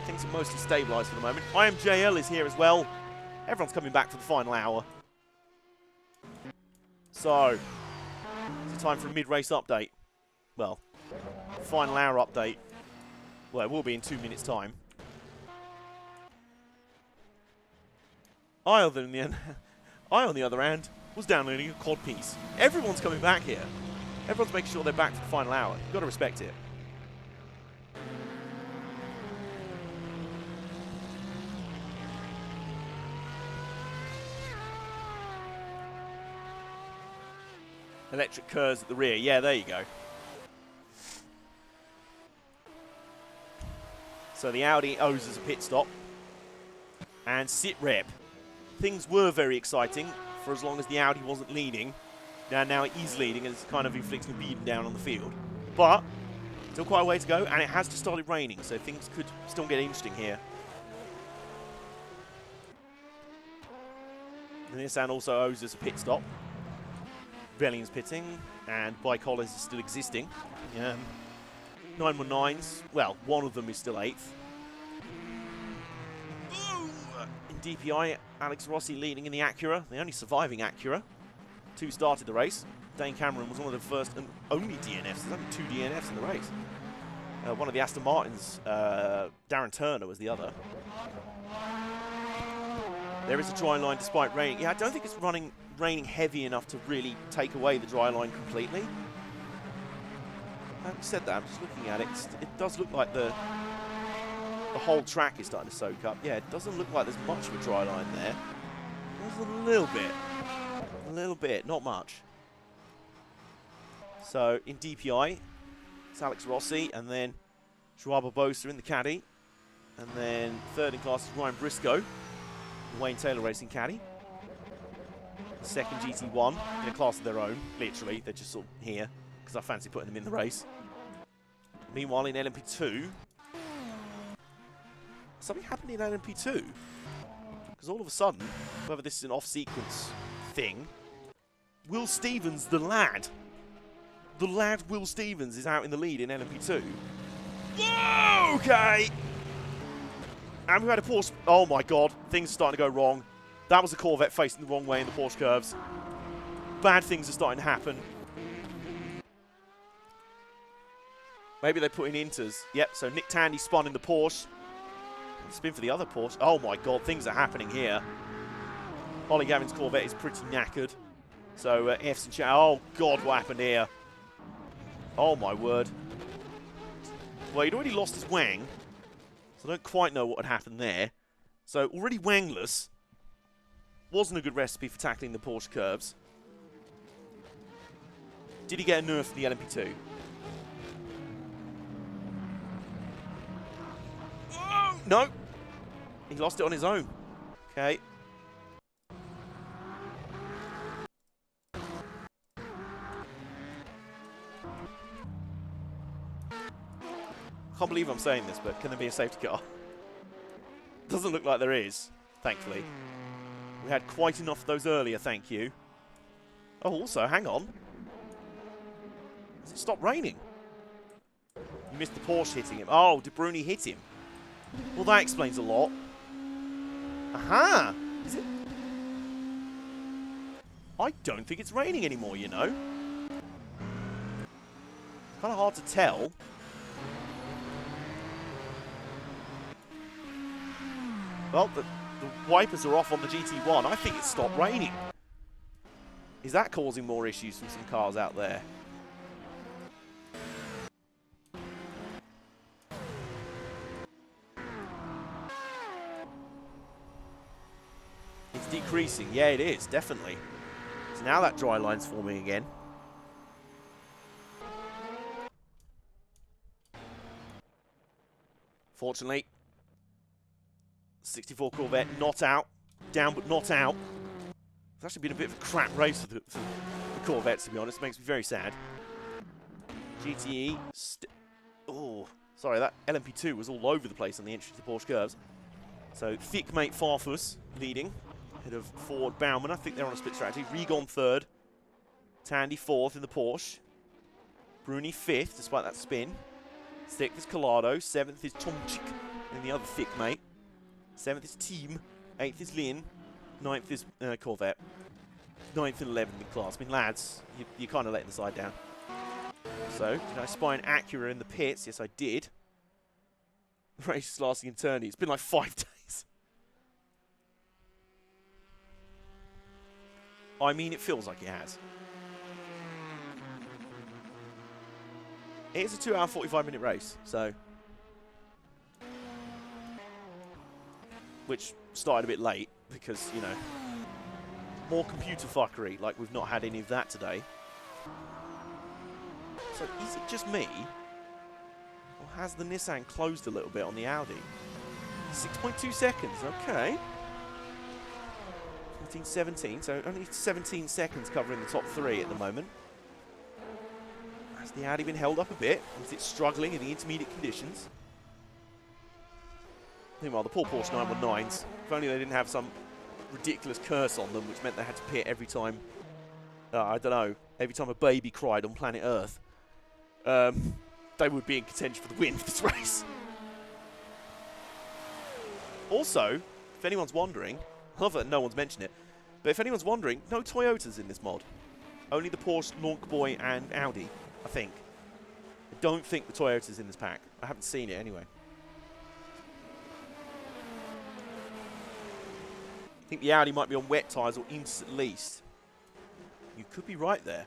Things are mostly stabilised for the moment. IMJL is here as well. Everyone's coming back for the final hour. So, it's time for a mid-race update. Well, final hour update. Well, it will be in 2 minutes' time. I, on the other hand, was downloading a COD piece. Everyone's coming back here. Everyone's making sure they're back for the final hour. You've got to respect it. Electric curves at the rear. Yeah, there you go. So the Audi owes us a pit stop. And sit rep. Things were very exciting for as long as the Audi wasn't leading. Now it is leading and it's kind of inflicting a beating down on the field. But still quite a way to go, and it has just started raining, so things could still get interesting here. And Nissan also owes us a pit stop. Belling's pitting, and Bike Hollis is still existing. 919s, well, one of them is still 8th. In DPI, Alex Rossi leading in the Acura, the only surviving Acura. 2 started the race. Dane Cameron was one of the first and only DNFs. There's only 2 DNFs in the race. One of the Aston Martins, Darren Turner, was the other. There is a dry line despite raining. Yeah, I don't think it's raining heavy enough to really take away the dry line completely. Having said that, I'm just looking at it. It does look like the whole track is starting to soak up. Yeah, it doesn't look like there's much of a dry line there. Just a little bit, not much. So in DPI, it's Alex Rossi, and then Joao Barbosa in the caddy. And then third in class is Ryan Briscoe, Wayne Taylor Racing caddy. Second GT1 in a class of their own, literally. They're just sort of here because I fancy putting them in the race. Meanwhile, in LMP2, something happened in LMP2. Because all of a sudden, whether this is an off-sequence thing, Will Stevens, the lad Will Stevens is out in the lead in LMP2. Whoa, okay. And we had a Porsche. Oh my God, things are starting to go wrong. That was a Corvette facing the wrong way in the Porsche curves. Bad things are starting to happen. Maybe they put in inters. Yep, so Nick Tandy spun in the Porsche. Spin for the other Porsche. Oh my God, things are happening here. Ollie Gavin's Corvette is pretty knackered. So F's and chat. Oh God, what happened here? Oh my word. Well, he'd already lost his wang. So I don't quite know what had happened there. So already wangless. Wasn't a good recipe for tackling the Porsche curves. Did he get a nerf in the LMP2? Oh, no. He lost it on his own. Okay. Can't believe I'm saying this, but can there be a safety car? Doesn't look like there is, thankfully. We had quite enough of those earlier, thank you. Oh, also, hang on. Has it stopped raining? You missed the Porsche hitting him. Oh, De Bruyne hit him. Well, that explains a lot. Aha! Is it? I don't think it's raining anymore, you know. Kind of hard to tell. Well, the wipers are off on the GT1. I think it stopped raining. Is that causing more issues from some cars out there? It's decreasing. Yeah, it is, definitely. So now that dry line's forming again. Fortunately, 64 Corvette not out. Down but not out. It's actually been a bit of a crap race for the Corvettes, to be honest. It makes me very sad. GTE. Oh, sorry, that LMP2 was all over the place on the entry to the Porsche curves. So, thick mate Farfus leading. Ahead of Ford Baumann. I think they're on a split strategy. Regon third. Tandy fourth in the Porsche. Bruni fifth, despite that spin. Sixth is Collado. Seventh is Tomczyk and the other thick mate. Seventh is Team. Eighth is Lin. Ninth is Corvette. Ninth and 11th in class. I mean, lads, you're kind of letting the side down. So, did I spy an Acura in the pits? Yes, I did. The race is lasting eternity. It's been like 5 days. I mean, it feels like it has. It's a 2 hour 45-minute race, so. Which started a bit late because, you know, more computer fuckery, like we've not had any of that today. So is it just me? Or has the Nissan closed a little bit on the Audi? 6.2 seconds, okay. 14-17, so only 17 seconds covering the top 3 at the moment. Has the Audi been held up a bit? Is it struggling in the intermediate conditions? Meanwhile, the poor Porsche 919s, if only they didn't have some ridiculous curse on them, which meant they had to pit every time, I don't know, every time a baby cried on planet Earth, they would be in contention for the win for this race. Also, if anyone's wondering, I love that no one's mentioned it, but if anyone's wondering, no Toyotas in this mod. Only the Porsche, Lonk Boy, and Audi, I think. I don't think the Toyota's in this pack. I haven't seen it anyway. I think the Audi might be on wet tyres or ints at least. You could be right there.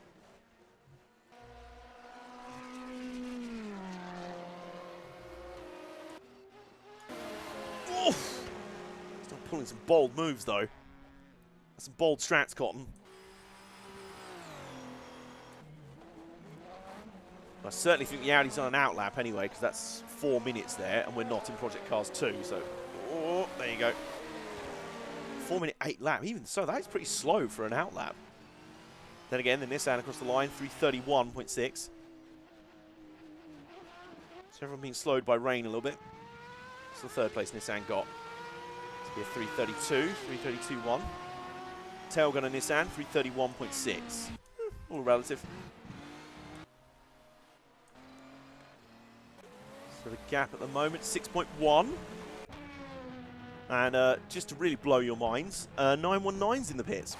Oof! Still pulling some bold moves though. That's some bold strats, Cotton. I certainly think the Audi's on an outlap anyway, because that's 4 minutes there, and we're not in Project Cars 2, so... Oh, there you go. 4 minute 8 lap. Even so, that is pretty slow for an outlap. Then again, the Nissan across the line, 331.6. So everyone being slowed by rain a little bit. It's the third place Nissan got. It's be a 332, 332.1. Tail gunner Nissan, 331.6. All relative. So the gap at the moment, 6.1. And just to really blow your minds, 919's in the pits.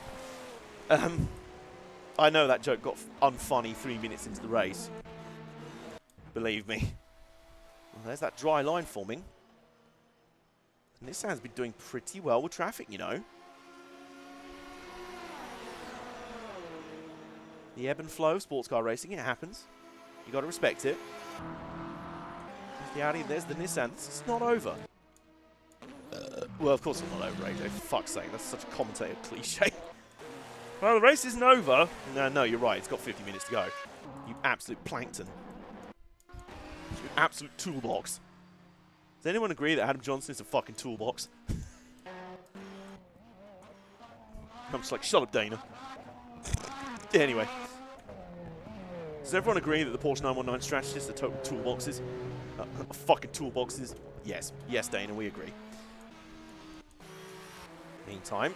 I know that joke got unfunny 3 minutes into the race. Believe me. Well, there's that dry line forming. And Nissan's been doing pretty well with traffic, you know. The ebb and flow of sports car racing, it happens. You got to respect it. There's the Audi, there's the Nissan. This is not over. Well, of course it's not over, AJ. For fuck's sake, that's such a commentator cliche. Well, the race isn't over. No, you're right. It's got 50 minutes to go. You absolute plankton. You absolute toolbox. Does anyone agree that Adam Johnson is a fucking toolbox? I'm just like, shut up, Dana. Anyway. Does everyone agree that the Porsche 919 strategists are total toolboxes? Fucking toolboxes? Yes. Yes, Dana, we agree. Meantime,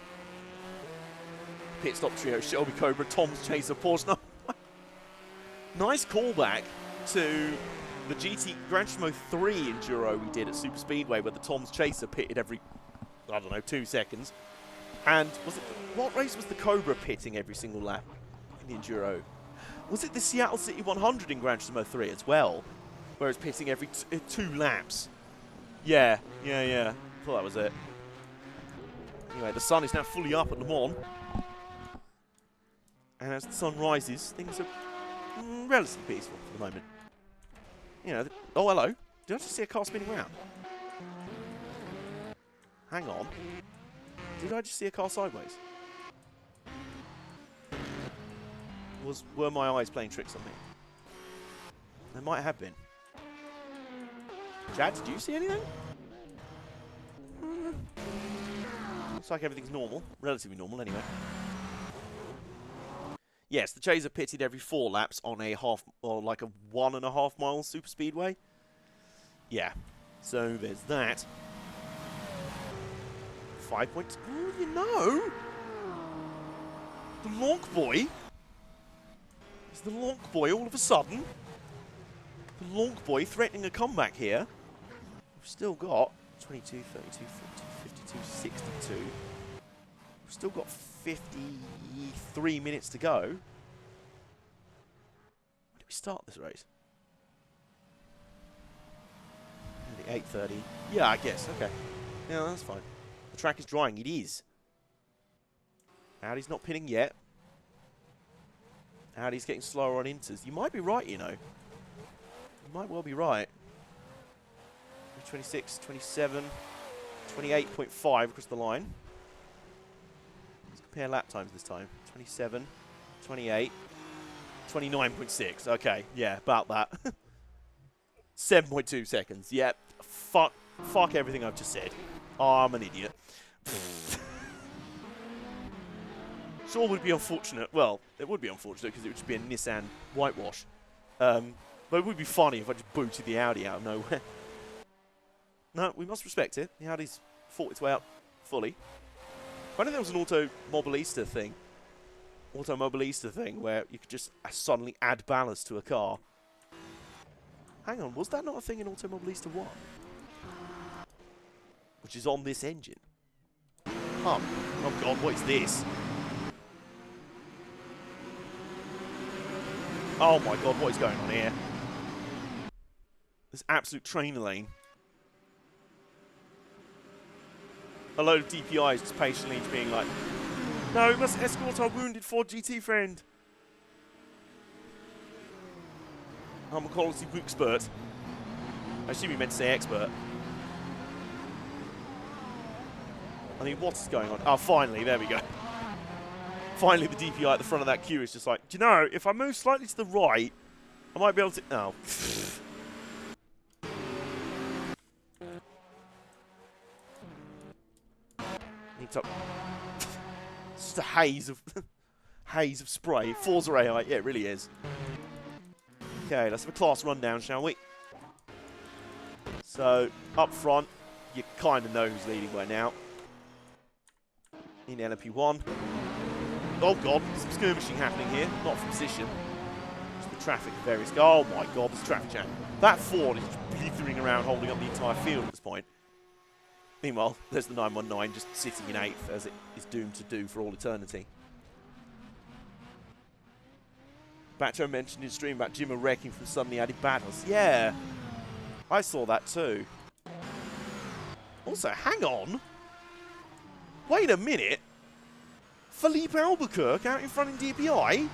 pit stop trio, Shelby Cobra, Tom's Chaser, Porsche. Nice callback to the GT Gran Turismo 3 Enduro we did at Super Speedway, where the Tom's Chaser pitted every, I don't know, 2 seconds. And was it, what race was the Cobra pitting every single lap in the Enduro? Was it the Seattle City 100 in Gran Turismo 3 as well, where it's pitting every 2 laps? Yeah. Thought that was it. Anyway, the sun is now fully up at Le Mans. And as the sun rises, things are relatively peaceful for the moment. You know, oh, hello. Did I just see a car spinning around? Hang on. Did I just see a car sideways? Were my eyes playing tricks on me? They might have been. Chad, did you see anything? Looks like everything's normal. Relatively normal, anyway. Yes, the Chaser pitted every 4 laps on a half, or like a 1.5 mile super speedway. Yeah. So there's that. 5 points. Oh, you know. The Lonk Boy. Is the Lonk Boy all of a sudden? The Lonk Boy threatening a comeback here. We've still got 22, 32, 42, 52, 62. We've still got 53 minutes to go. When did we start this race? 8:30. Yeah, I guess. Okay. Yeah, that's fine. The track is drying. It is. Audi's not pinning yet. Audi's getting slower on inters. You might be right, you know. You might well be right. 26, 27, 28.5 across the line. Let's compare lap times this time. 27, 28, 29.6. Okay, yeah, about that. 7.2 seconds. Yep. Fuck everything I've just said. Oh, I'm an idiot. Sure would be unfortunate. Well, it would be unfortunate because it would just be a Nissan whitewash. But it would be funny if I just booted the Audi out of nowhere. No, we must respect it. The Audi's fought its way up fully. I know there was an Automobilista thing. Where you could just suddenly add ballast to a car. Hang on, was that not a thing in Automobilista 1? Which is on this engine. Oh god, what is this? Oh my god, what is going on here? This absolute trainer lane. A load of DPIs just patiently being like, no, we must escort our wounded Ford GT friend. I'm a quality expert. I assume you meant to say expert. I mean, what is going on? Oh, finally, there we go. Finally, the DPI at the front of that queue is just like, do you know, if I move slightly to the right, I might be able to... Oh. Need to... It's just a haze of... haze of spray. Forza AI, yeah, it really is. Okay, let's have a class rundown, shall we? So, up front, you kind of know who's leading by now. In LMP1. Oh god, some skirmishing happening here. Not from position. Just the traffic of various... Oh my god, there's traffic jam. That Ford is blithering around holding up the entire field at this point. Meanwhile, there's the 919 just sitting in 8th, as it is doomed to do for all eternity. Bacho mentioned in his stream about Jimmer wrecking from suddenly added battles. Yeah, I saw that too. Also, hang on. Wait a minute. Philippe Albuquerque out in front in DPI?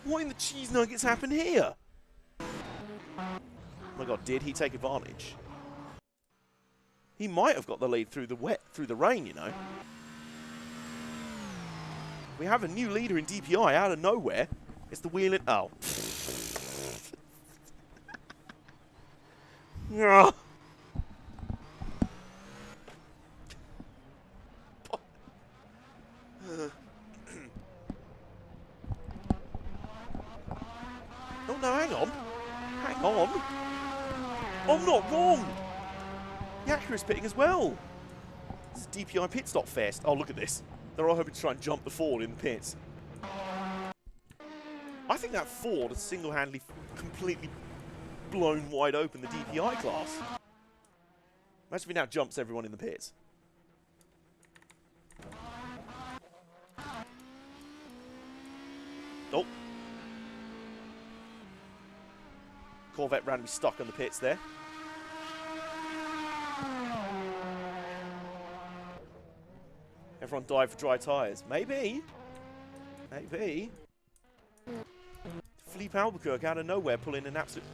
What in the cheese nuggets happened here? Oh my god, did he take advantage? He might have got the lead through the rain, you know. We have a new leader in DPI out of nowhere. It's the wheel in... Oh. Yeah. Oh no, hang on. Hang on. I'm not wrong. Yakura's pitting as well. It's DPI pit stop fest. Oh, look at this. They're all hoping to try and jump the Ford in the pits. I think that Ford has single-handedly completely blown wide open the DPI class. Imagine if he now jumps everyone in the pits. Oh. Corvette randomly stuck on the pits there. Everyone died for dry tyres. Maybe. Maybe. Philippe Albuquerque out of nowhere pulling an absolute...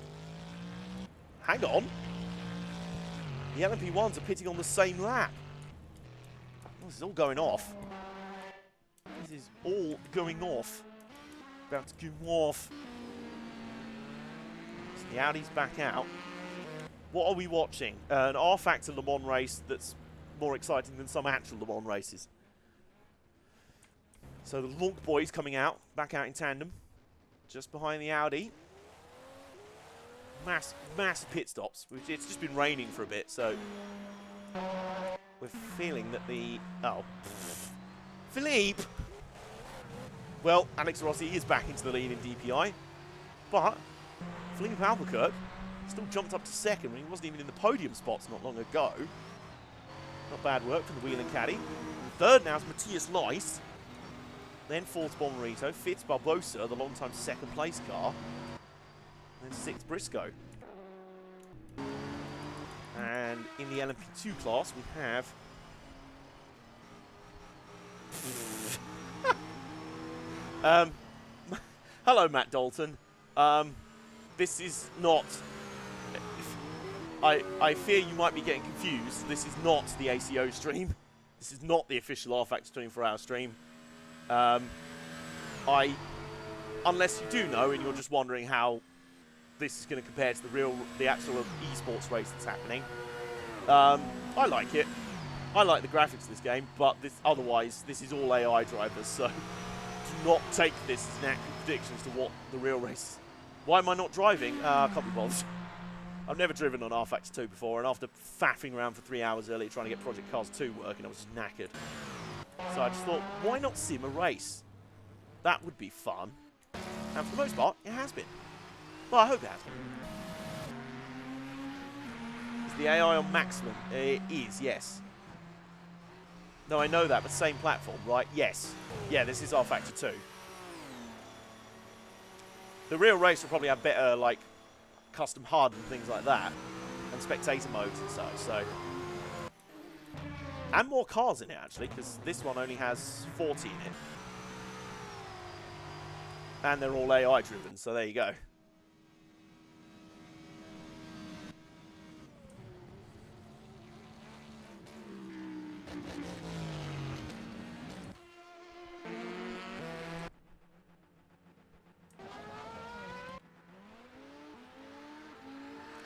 Hang on. The LMP1s are pitting on the same lap. Oh, this is all going off. This is all going off. About to go off. So the Audi's back out. What are we watching? An rFactor Le Mans race that's more exciting than some actual Le Mans races. So the Lunk boys coming out, back out in tandem, just behind the Audi. Massive pit stops. It's just been raining for a bit, so we're feeling that the... Oh. Philippe! Well, Alex Rossi is back into the lead in DPI, but Philippe Albuquerque still jumped up to second when he wasn't even in the podium spots not long ago. Not bad work from the wheel and caddy. Third now is Matthias Leis. Then fourth Bomarito, fifth Barbosa, the long-time second place car. And then sixth Briscoe. And in the LMP2 class we have... hello Matt Dalton. This is not... I fear you might be getting confused. This is not the ACO stream. This is not the official rFactor stream for our stream. Unless you do know and you're just wondering how this is going to compare to the actual esports race that's happening. I like it. I like the graphics of this game, but otherwise this is all AI drivers, so do not take this as an accurate prediction as to what the real race is. Why am I not driving? I can't be bothered. I've never driven on rFactor 2 before, and after faffing around for 3 hours earlier trying to get Project Cars 2 working, I was just knackered. So I just thought, why not sim a race? That would be fun. And for the most part, it has been. Well, I hope it has been. Is the AI on maximum? It is, yes. No, I know that, but same platform, right? Yes. Yeah, this is rFactor 2. The real race will probably have better, like, custom HUD and things like that, and spectator modes and such, so... And more cars in it, actually, because this one only has 40 in it. And they're all AI driven, so there you go.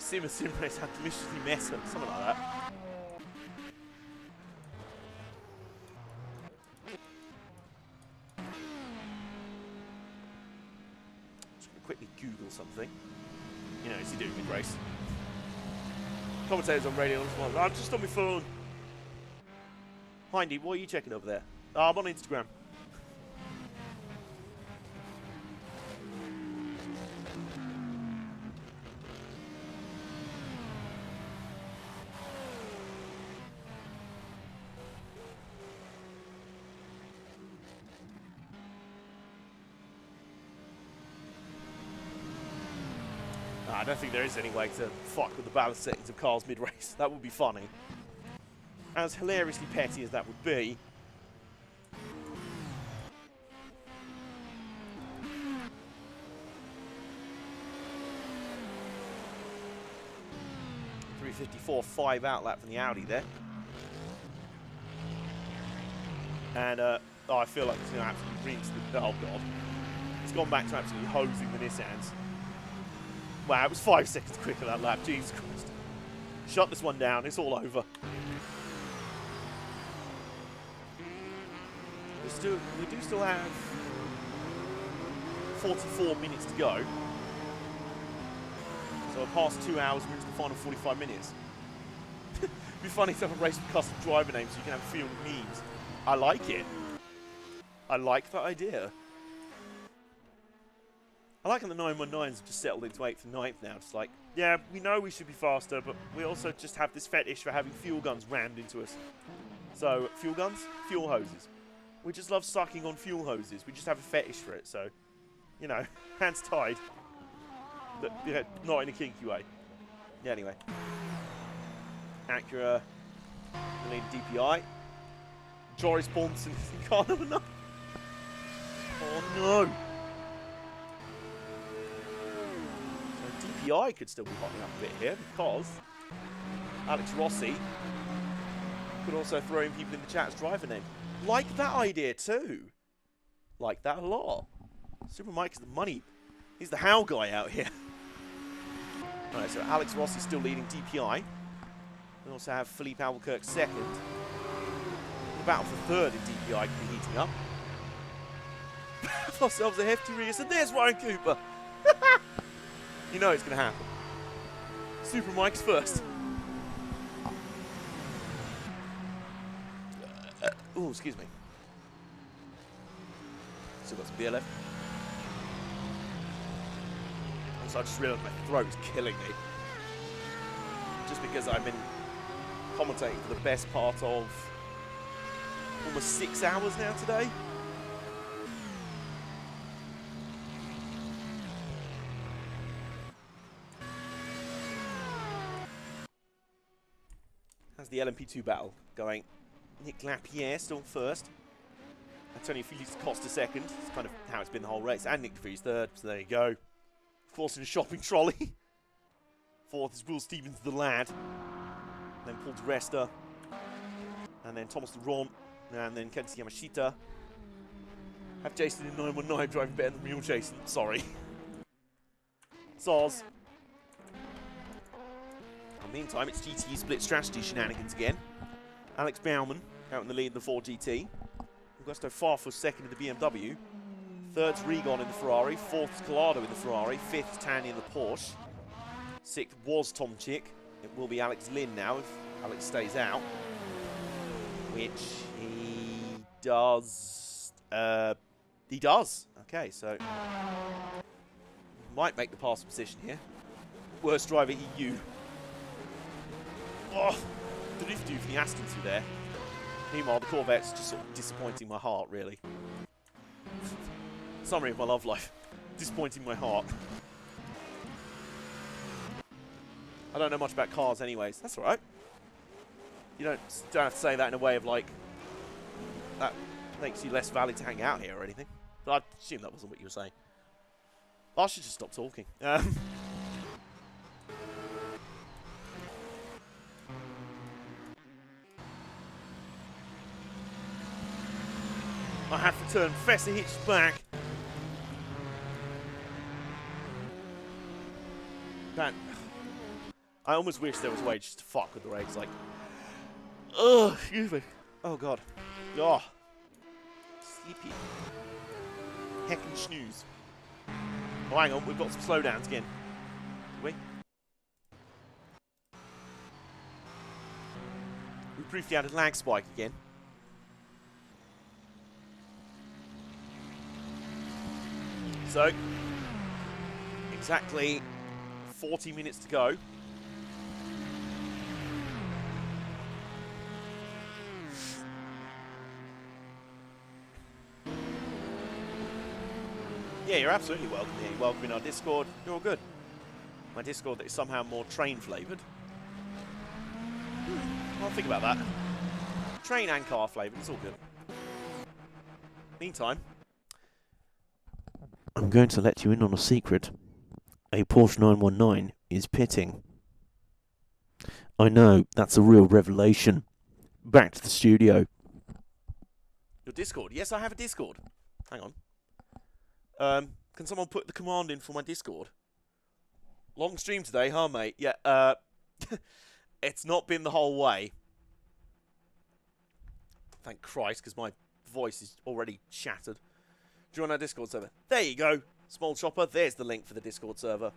Sim race had deliciously messy, something like that. Just gonna quickly Google something. You know, as you do mid-race. Commentators on radio on this one. I'm just on my phone. Hindy, what are you checking over there? Oh, I'm on Instagram. I don't think there is any way to fuck with the balance settings of cars mid-race. That would be funny. As hilariously petty as that would be. .354.5 outlap from the Audi there. And oh, I feel like it's going to absolutely rinse the... Oh, God. It's gone back to absolutely hosing the Nissans. Wow, it was 5 seconds quicker that lap. Jesus Christ. Shut this one down. It's all over. We do still have 44 minutes to go. So past 2 hours, we're into the final 45 minutes. It'd be funny to have a race with custom driver names so you can have a field of memes. I like it. I like that idea. I like how the 919s have just settled into 8th and 9th now. Just like, yeah, we know we should be faster, but we also just have this fetish for having fuel guns rammed into us. So, fuel guns, fuel hoses. We just love sucking on fuel hoses. We just have a fetish for it, so, you know, hands tied. But, yeah, not in a kinky way. Yeah, anyway. Acura, the lead DPI. Joris Bonson is in car number 9. Oh, no. DPI could still be hotting up a bit here because Alex Rossi could also throw in people in the chat as driver name. Like that idea too. Like that a lot. Super Mike is the money. He's the how guy out here. Alright, so Alex Rossi still leading DPI. We also have Philippe Albuquerque second. The battle for third in DPI can be heating up. Have ourselves a hefty race, and there's Ryan Cooper. You know it's going to happen. Super Mike's first. Oh, excuse me. Still got some beer left. Also, I just realised my throat is killing me. Just because I've been commentating for the best part of almost 6 hours now today. How's the LMP2 battle going? Nick Lapierre still first. Antonio Felix Costa second. It's kind of how it's been the whole race. And Nick DeVries third, so there you go. Of course, in a shopping trolley. Fourth is Will Stevens, the lad. Then Paul Di Resta. And then Thomas Leron. And then Kenzie Yamashita. Have Jason in 919 driving better than real Jason. Sorry. Soz. Meantime, it's GTE split strategy shenanigans again. Alex Baumann out in the lead in the 4GT. Augusto Farfus second in the BMW. Third's Regon in the Ferrari. Fourth's Collado in the Ferrari. Fifth's Tanny in the Porsche. Sixth was Tom Chick. It will be Alex Lynn now if Alex stays out. Which he does. He does. Okay, so might make the pass position here. Worst driver EU. Oh, drifty for the Aston through there. Meanwhile, the Corvette's just sort of disappointing my heart, really. Summary of my love life. Disappointing my heart. I don't know much about cars anyways. That's alright. You don't have to say that in a way of like, that makes you less valid to hang out here or anything. But I assume that wasn't what you were saying. I should just stop talking. I have to turn Professor Hitch's back. That I almost wish there was a way just to fuck with the race. Like, ugh, excuse me. Oh, God. Oh. Sleepy. Heckin' snooze. Oh, hang on. We've got some slowdowns again. Do we? We briefly had a lag spike again. So, exactly 40 minutes to go. Yeah, you're absolutely welcome here. You're welcome in our Discord. You're all good. My Discord that is somehow more train-flavoured. I'll think about that. Train and car flavoured. It's all good. Meantime, I'm going to let you in on a secret. A Porsche 919 is pitting. I know, that's a real revelation. Back to the studio. Your Discord? Yes, I have a Discord. Hang on. Can someone put the command in for my Discord? Long stream today, huh, mate? Yeah, it's not been the whole way. Thank Christ, because my voice is already shattered. Join our Discord server. There you go. Small chopper, there's the link for the Discord server.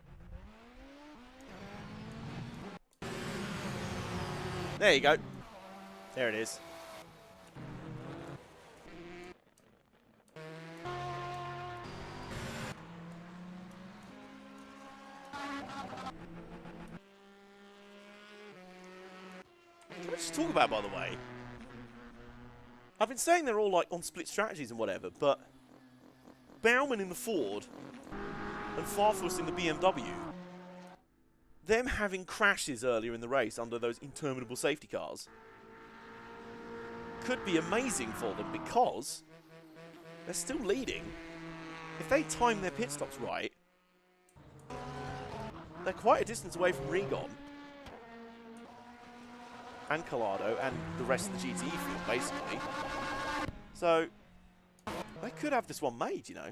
There you go. There it is. Can I just talk about, by the way? I've been saying they're all like on split strategies and whatever, but Bauman in the Ford and Farfus in the BMW, them having crashes earlier in the race under those interminable safety cars could be amazing for them because they're still leading. If they time their pit stops right, they're quite a distance away from Regon and Collado and the rest of the GTE field, basically. So, they could have this one made, you know.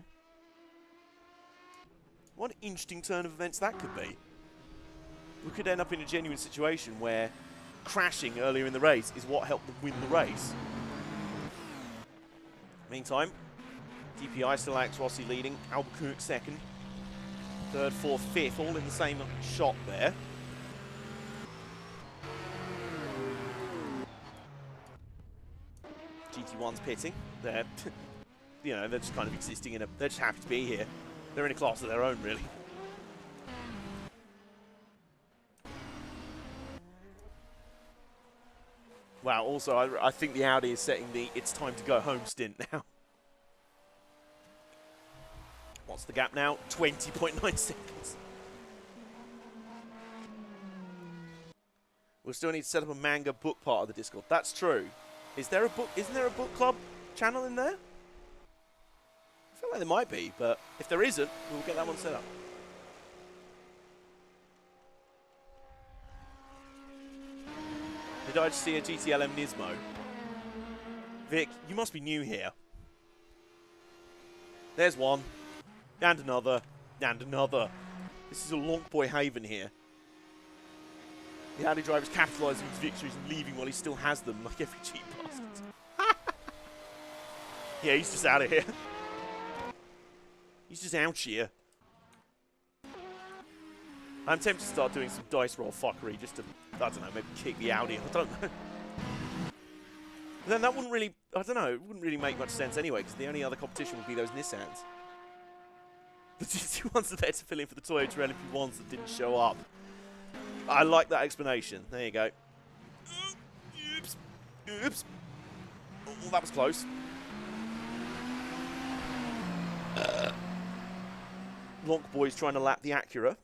What an interesting turn of events that could be. We could end up in a genuine situation where crashing earlier in the race is what helped them win the race. Meantime, DPI still Alex Rossi leading, Albuquerque second, third, fourth, fifth, all in the same shot there. GT1's pitting. They're, you know, they're just kind of existing in a. They're just happy to be here. They're in a class of their own, really. Wow. Also, I think the Audi is setting the "it's time to go home" stint now. What's the gap now? 20.9 seconds. We'll still need to set up a manga book part of the Discord. That's true. Is there a book? Isn't there a book club channel in there? I feel like there might be, but if there isn't, we'll get that one set up. Did I just see a GTLM Nismo? Vic, you must be new here. There's one. And another. And another. This is a long boy haven here. The Audi driver's capitalising his victories and leaving while he still has them, like every cheap bastard. Yeah, he's just out of here. He's just out here. I'm tempted to start doing some dice roll fuckery just to, I don't know, maybe kick the Audi. I don't know. But then that wouldn't really, I don't know, it wouldn't really make much sense anyway, because the only other competition would be those Nissans. The GT1s are there to fill in for the Toyota LMP1s that didn't show up. I like that explanation. There you go. Oops. Oops. Oh, that was close. Lonk Boy's trying to lap the Acura,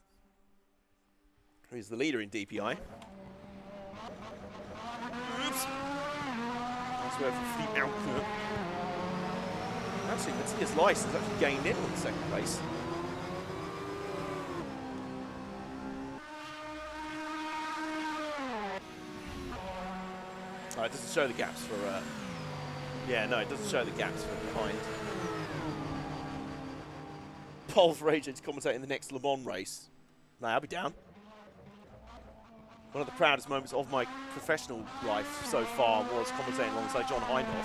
who's the leader in DPI. Oops. That's where Fleet Alcura. Actually, Matthias Leiss has actually gained in on the second place. Oh, it doesn't show the gaps for, yeah, no, it doesn't show the gaps for behind. Paul for AJ to commentate in the next Le Mans race. No, I'll be down. One of the proudest moments of my professional life so far was commentating alongside John Hindhoff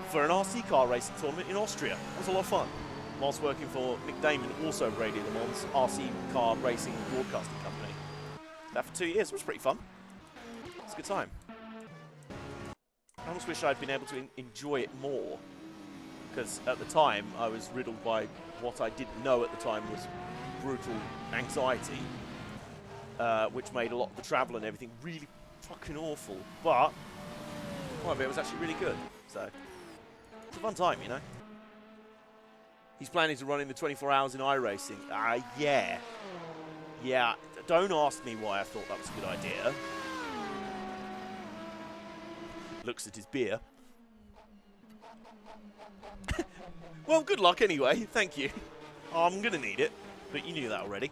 for an RC car racing tournament in Austria. It was a lot of fun. Whilst working for Nick Damon, also of Radio Le Mans RC car racing broadcasting company. That for 2 years. It was pretty fun. It was a good time. I almost wish I'd been able to enjoy it more, because at the time I was riddled by what I didn't know at the time was brutal anxiety, which made a lot of the travel and everything really fucking awful. But one of it was actually really good, so it's a fun time, you know. He's planning to run in the 24 hours in iRacing. Yeah. Yeah, don't ask me why I thought that was a good idea. Looks at his beer. Well, good luck anyway. Thank you. I'm going to need it, but you knew that already.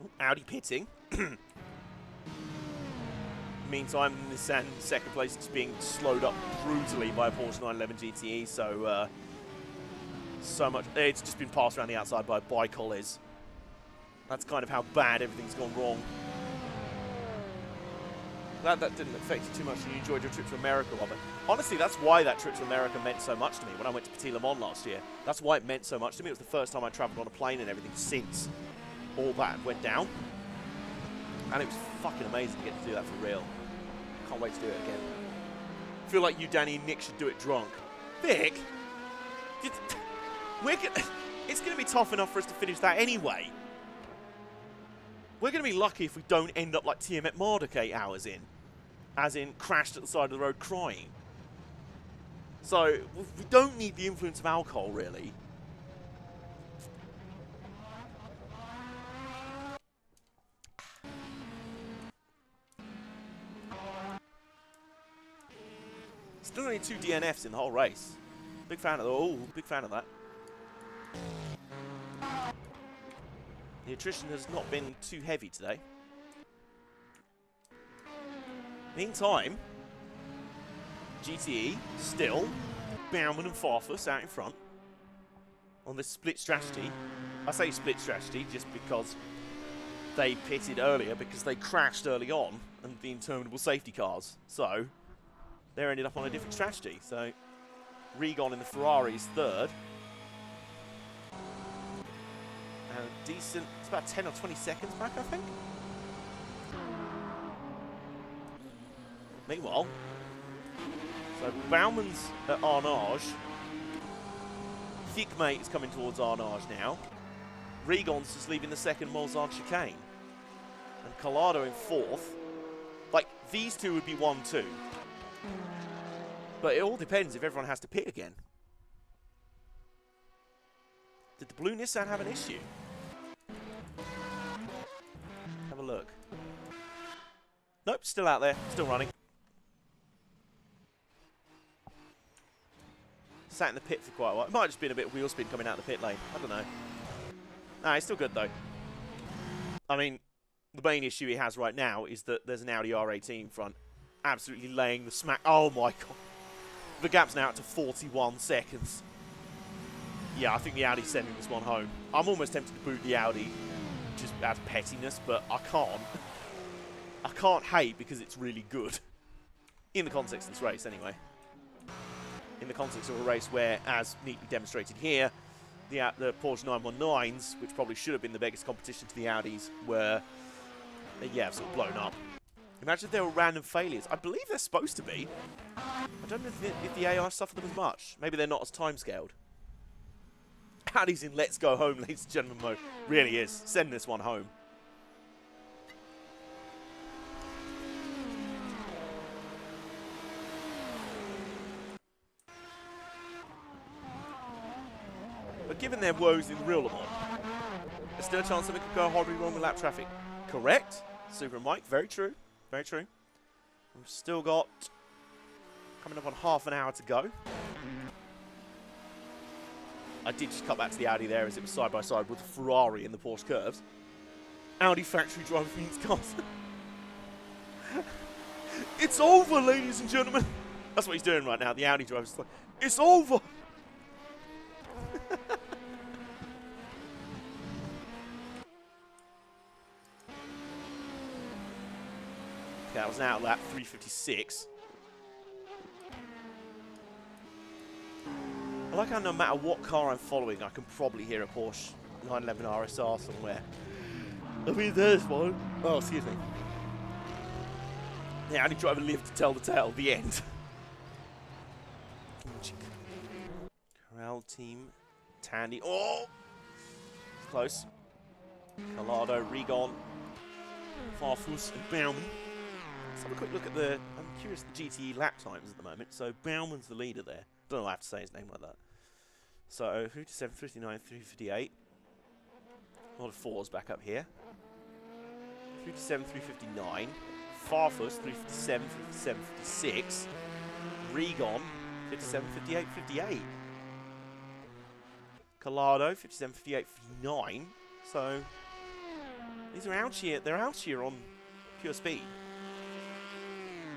Ooh, Audi pitting. Meantime, in this second place, it's being slowed up brutally by a Porsche 911 GTE, so much. It's just been passed around the outside by Bicoles. That's kind of how bad everything's gone wrong. Glad that didn't affect you too much and you enjoyed your trip to America, Robert. Honestly, that's why that trip to America meant so much to me when I went to Petit Le Mans last year. That's why it meant so much to me. It was the first time I travelled on a plane and everything since all that went down. And it was fucking amazing to get to do that for real. Can't wait to do it again. I feel like you, Danny, and Nick should do it drunk. Vic? It's going to be tough enough for us to finish that anyway. We're going to be lucky if we don't end up like TM at Marduk 8 hours in. As in, crashed at the side of the road crying. So, we don't need the influence of alcohol, really. Still only 2 DNFs in the whole race. Big fan of big fan of that. The attrition has not been too heavy today. Meantime, GTE still Baumann and Farfus out in front on this split strategy. I say split strategy just because they pitted earlier because they crashed early on and the interminable safety cars. So they ended up on a different strategy. So Regon in the Ferrari is third. And decent, it's about 10 or 20 seconds back, I think. Meanwhile, so Baumann's at Arnage. Thickmate is coming towards Arnage now. Regon's just leaving the second Molzard chicane. And Collado in fourth. Like, these two would be 1-2. But it all depends if everyone has to pit again. Did the blue Nissan have an issue? Have a look. Nope, still out there, still running. Sat in the pit for quite a while. It might have just been a bit of wheel spin coming out of the pit lane. I don't know. Nah, it's still good though. I mean, the main issue he has right now is that there's an Audi R18 in front. Absolutely laying the smack. Oh my god. The gap's now up to 41 seconds. Yeah, I think the Audi's sending this one home. I'm almost tempted to boot the Audi just out of pettiness, but I can't. I can't hate because it's really good. In the context of this race, anyway. In the context of a race where, as neatly demonstrated here, the Porsche 919s, which probably should have been the biggest competition to the Audis, were, yeah, sort of blown up. Imagine if there were random failures. I believe they're supposed to be. I don't know if the AI suffer them as much. Maybe they're not as time-scaled. Audi's in Let's Go Home, ladies and gentlemen mode. Really is. Send this one home. But given their woes in the real Le Mans, there's still a chance something could go horribly wrong with lap traffic. Correct? Super Mike, very true. Very true. We've still got coming up on half an hour to go. I did just cut back to the Audi there as it was side by side with the Ferrari in the Porsche curves. Audi factory driver Phoenix cars. It's over, ladies and gentlemen. That's what he's doing right now. The Audi driver's like, it's over. Okay, I was out of that. 3:56. I like how no matter what car I'm following, I can probably hear a Porsche 911 RSR somewhere. I mean, there's one. Oh, excuse me. Yeah, only driver lived to tell the tale. The end. Corral team. Tandy. Oh! Close. Collado, Regon, Farfus, and Baumann. Let's have a quick look at the... I'm curious the GTE lap times at the moment. So Baumann's the leader there. Don't know why I have to say his name like that. So 57, 59, 358. A lot of fours back up here. 357, 359. Farfus, 357, 357, 56. Regon, 57, 58, 58. Collado, 57, 58, 59. So these are out here. They're out here on pure speed.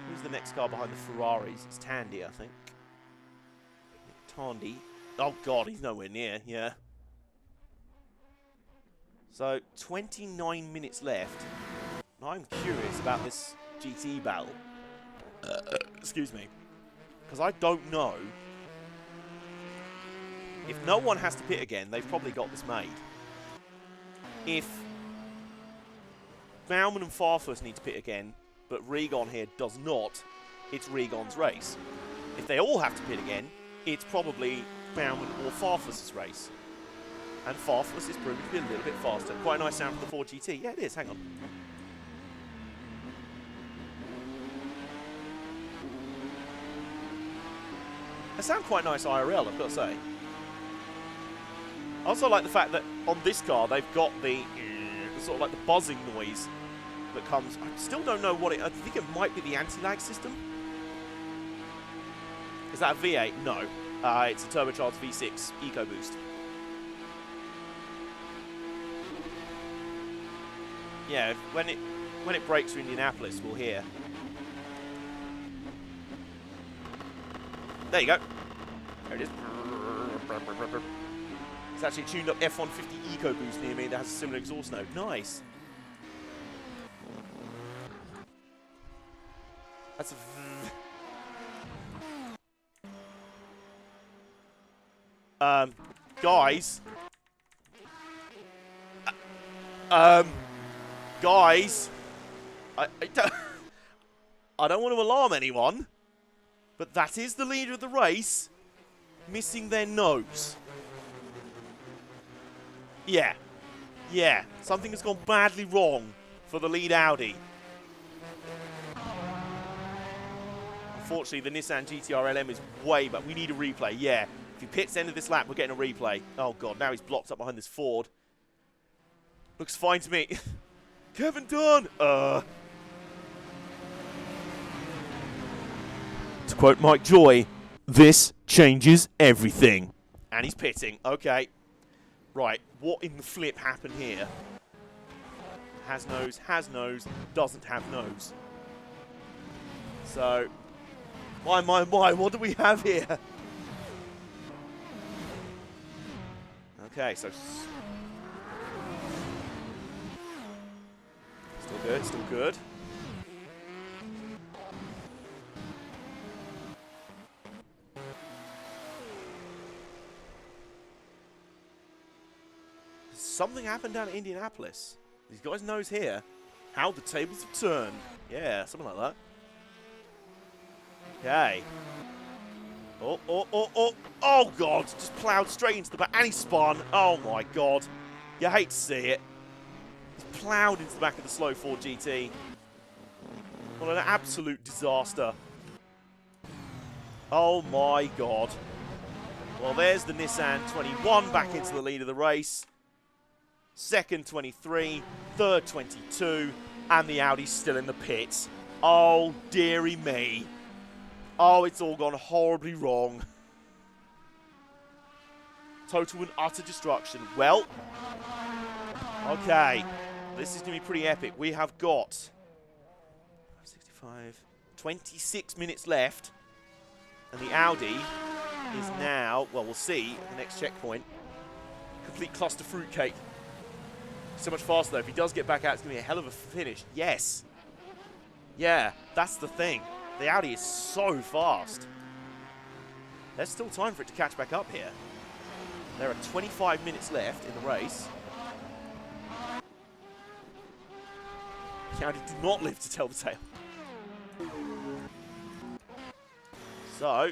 Who's the next car behind the Ferraris? It's Tandy, I think. Tandy. Oh God, he's nowhere near. Yeah. So 29 minutes left. Now I'm curious about this GTE battle. Excuse me, because I don't know. If no one has to pit again, they've probably got this made. If Baumann and Farfus need to pit again, but Regon here does not, it's Regon's race. If they all have to pit again, it's probably Baumann or Farfus's race. And Farfus is proving to be a little bit faster. Quite a nice sound from the Ford GT. Yeah, it is. Hang on. They sound quite nice IRL, I've got to say. I also like the fact that on this car they've got the sort of like the buzzing noise that comes. I still don't know what it. I think it might be the anti-lag system. Is that a V8? No, it's a turbocharged V6 EcoBoost. Yeah, when it breaks through Indianapolis, we'll hear. There you go. There it is. It's actually a tuned up F-150 EcoBoost near me that has a similar exhaust note. Nice. That's a... guys. Guys. I don't want to alarm anyone, but that is the leader of the race missing their nose. Yeah. Yeah. Something has gone badly wrong for the lead Audi. Unfortunately, the Nissan GT-R LM is way back. We need a replay. Yeah. If he pits end of this lap, we're getting a replay. Oh, God. Now he's blocked up behind this Ford. Looks fine to me. Kevin Dunn! To quote Mike Joy, this changes everything. And he's pitting. Okay. Right. What in the flip happened here? Has nose, doesn't have nose. So, my, what do we have here? Okay, so... Still good, still good. Something happened down at Indianapolis. These guys knows here how the tables have turned. Yeah, something like that. Okay. Oh, God. Just plowed straight into the back. And he spun. Oh, my God. You hate to see it. He's plowed into the back of the slow Ford GT. What an absolute disaster. Oh, my God. Well, there's the Nissan 21 back into the lead of the race. Second 23, third 22, and the Audi's still in the pits. Oh, dearie me. Oh, it's all gone horribly wrong. Total and utter destruction. Well, okay. This is going to be pretty epic. We have got 65, 26 minutes left. And the Audi is now, well, we'll see at the next checkpoint. Complete cluster fruitcake. So much faster, though. If he does get back out, it's going to be a hell of a finish. Yes. Yeah, that's the thing. The Audi is so fast. There's still time for it to catch back up here. There are 25 minutes left in the race. The Audi do not live to tell the tale. So,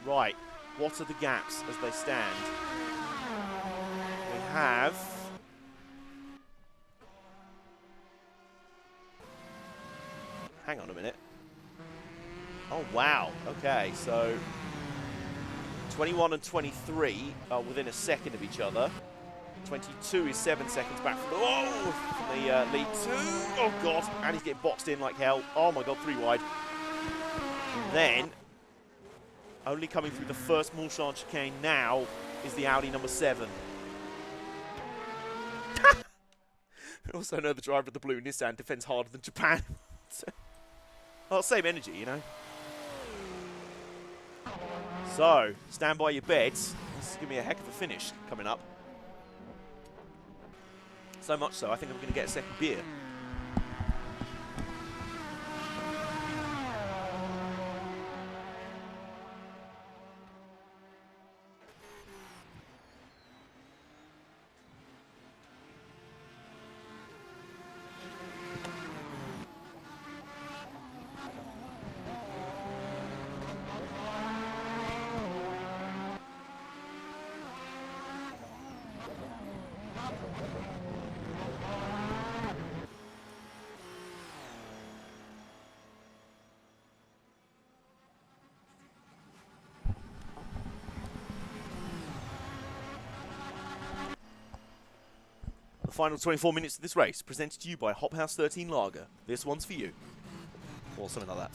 right, what are the gaps as they stand? We have... Hang on a minute. Oh, wow. Okay, so 21 and 23 are within a second of each other. 22 is 7 seconds back from the, lead 2. Oh, God. And he's getting boxed in like hell. Oh, my God, 3 wide. And then, only coming through the first Mulsanne chicane now is the Audi number 7. We also know the driver of the blue Nissan defends harder than Japan. Well, same energy, you know. So, stand by your beds. This is going to be a heck of a finish coming up. So much so, I think I'm going to get a second beer. The final 24 minutes of this race, presented to you by Hop House 13 Lager. This one's for you. Or something like that.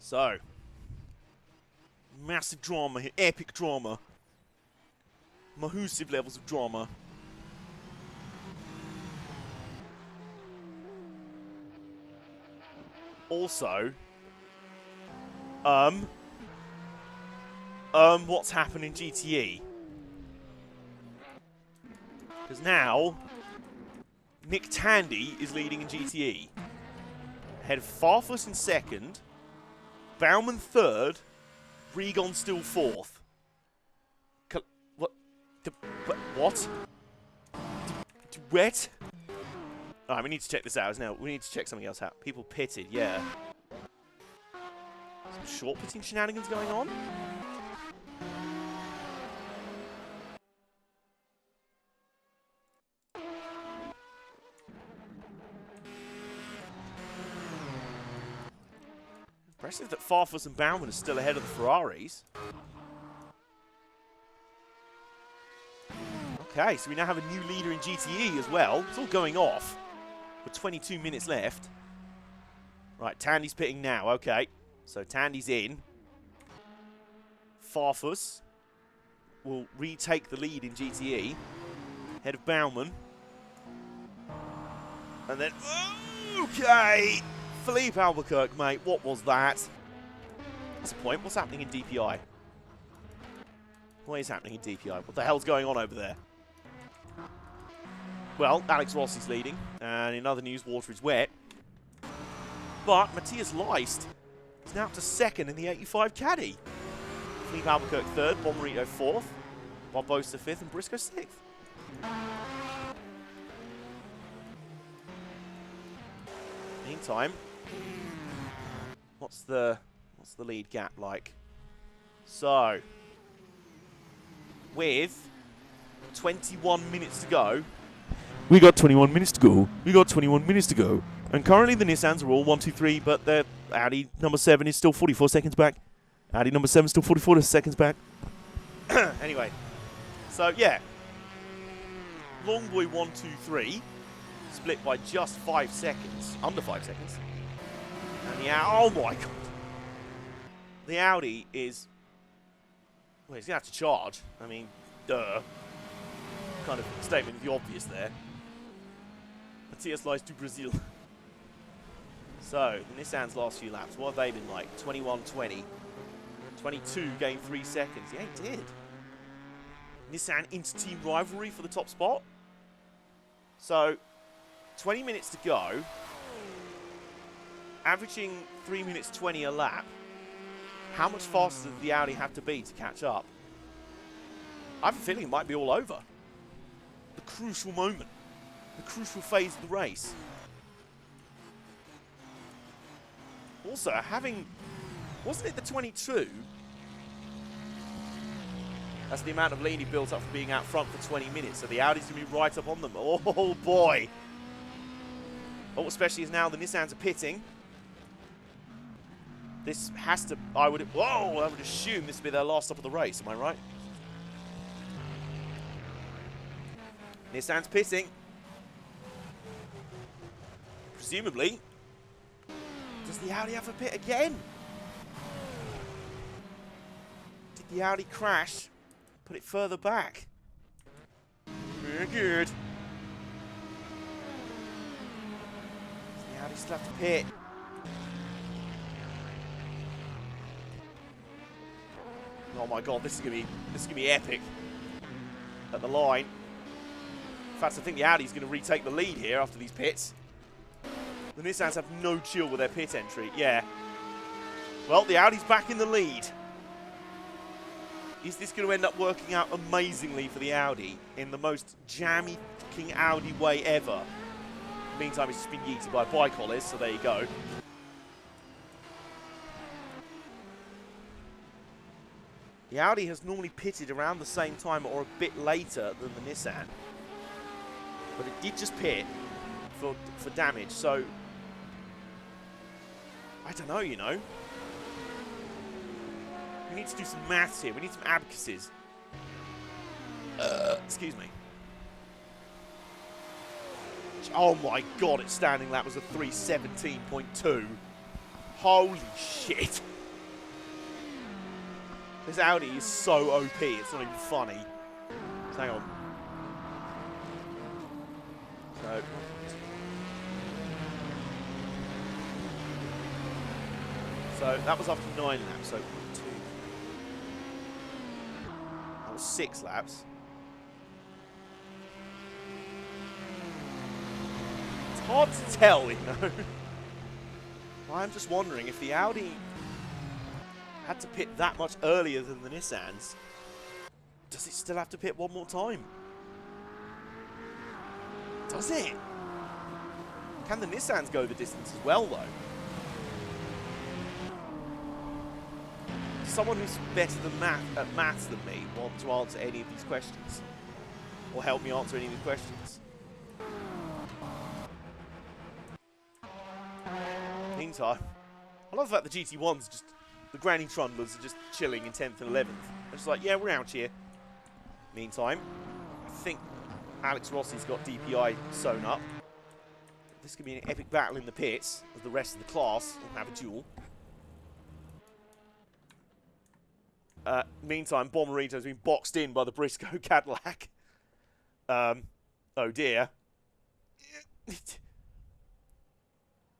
So, massive drama here, epic drama. Mahusive levels of drama. Also, what's happened in GTE? Because now, Nick Tandy is leading in GTE. Ahead of Farfus in second, Baumann third, Regon still fourth. What? What? Wet? Alright, we need to check this out now. We need to check something else out. People pitted, yeah. Some short pitting shenanigans going on? Impressive that Farfus and Baumann are still ahead of the Ferraris. Okay, so we now have a new leader in GTE as well. It's all going off. With 22 minutes left. Right, Tandy's pitting now. Okay, so Tandy's in. Farfus will retake the lead in GTE. Head of Baumann. And then... Okay! Philippe Albuquerque, mate. What was that? That's the point. What's happening in DPI? What is happening in DPI? What the hell's going on over there? Well, Alex Rossi's leading, and in other news, water is wet. But Matthias Leist is now up to second in the 85 Caddy. Philippe Albuquerque third, Bomarito fourth, Barbosa fifth, and Briscoe sixth. Meantime, what's the lead gap like? So, with 21 minutes to go. We got 21 minutes to go. We got 21 minutes to go. And currently the Nissans are all 1, 2, 3, but the Audi number 7 is still 44 seconds back. Audi number 7 is still 44 seconds back. Anyway. So, yeah. Longboy 1, 2, 3. Split by just 5 seconds. Under 5 seconds. And the Audi... Oh, my God. The Audi is... Well, he's going to have to charge. I mean, duh. Kind of statement of the obvious there. Matthias Leist to Brazil. So, Nissan's last few laps, what have they been like? 21-20. 22 gained 3 seconds. Yeah, he did. Nissan inter-team rivalry for the top spot. So, 20 minutes to go. Averaging 3 minutes 20 a lap. How much faster does the Audi have to be to catch up? I have a feeling it might be all over. The crucial moment. The crucial phase of the race. Also, having... Wasn't it the 22? That's the amount of lead he built up for being out front for 20 minutes. So the Audi's going to be right up on them. Oh, boy. Oh, especially as now the Nissans are pitting. This has to... I would assume this would be their last stop of the race. Am I right? Nissan's pitting. Presumably. Does the Audi have a pit again? Did the Audi crash? Put it further back. Very good. Does the Audi still have to pit? Oh my god, this is gonna be epic. At the line. In fact, I think the Audi's gonna retake the lead here after these pits. The Nissans have no chill with their pit entry. Yeah. Well, the Audi's back in the lead. Is this going to end up working out amazingly for the Audi in the most jammy fucking Audi way ever? Meantime, it's just been yeeted by bike collars, so there you go. The Audi has normally pitted around the same time or a bit later than the Nissan. But it did just pit for damage, so... I don't know, you know. We need to do some maths here. We need some abacuses. Excuse me. Oh my god, its standing lap was a 3:17.2. Holy shit. This Audi is so OP, it's not even funny. So hang on. So that was after 9 laps, so 2. That was 6 laps. It's hard to tell, you know. I'm just wondering if the Audi had to pit that much earlier than the Nissans, does it still have to pit one more time? Does it? Can the Nissans go the distance as well, though? Someone who's better at maths than me want to answer any of these questions, or help me answer any of these questions. Meantime, I love the fact the GT1's just, the Granny Trundlers are just chilling in 10th and 11th. They're just like, yeah, we're out here. Meantime, I think Alex Rossi's got DPI sewn up. This could be an epic battle in the pits, as the rest of the class will have a duel. Meantime, Bomberito's been boxed in by the Briscoe Cadillac. Oh dear.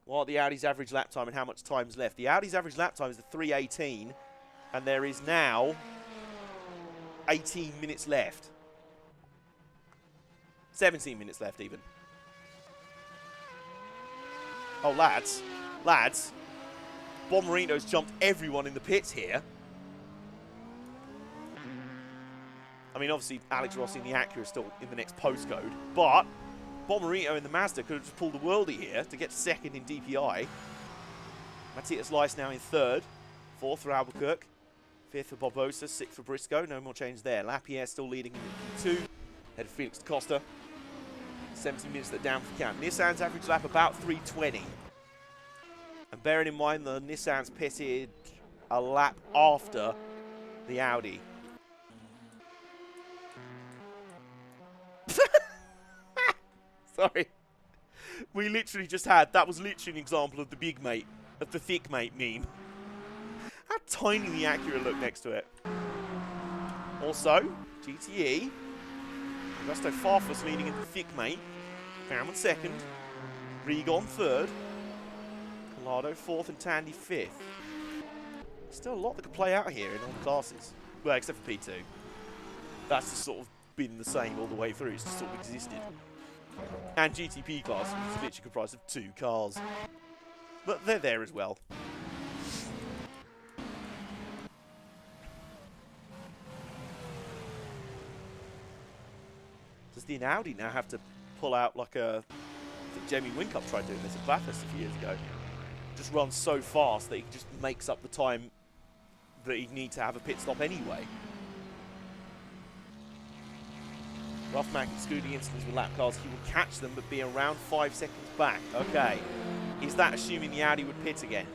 What are the Audi's average lap time and how much time's left? The Audi's average lap time is the 3:18, and there is now 18 minutes left. 17 minutes left, even. Oh, lads. Bomberito's jumped everyone in the pits here. I mean, obviously, Alex Rossi in the Acura is still in the next postcode, but Bomberito in the Mazda could have just pulled the worldie here to get second in DPI. Matthias Lice now in third. Fourth for Albuquerque. Fifth for Barbosa. Sixth for Briscoe. No more change there. Lapierre still leading in P2. Ahead of Felix Costa. 17 minutes down for count. Nissan's average lap about 3:20. And bearing in mind the Nissan's pitted a lap after the Audi. Sorry. We literally just had, that was literally an example of the big mate, of the thick mate meme. How tiny the Acura looked next to it. Also, GTE. Augusto Farfus leading into thick mate. Baumann second. Regon third. Lado 4th and Tandy 5th. Still a lot that could play out here in all the classes. Well, except for P2. That's just sort of been the same all the way through. It's just sort of existed. And GTP class is literally comprised of 2 cars. But they're there as well. Does the Audi now have to pull out like a... I think Jamie Wincup tried doing this at Bathurst a few years ago. Just runs so fast that he just makes up the time that he'd need to have a pit stop anyway. Rough Mac excluding incidents with lap cars, he will catch them but be around 5 seconds back. Okay. Is that assuming the Audi would pit again?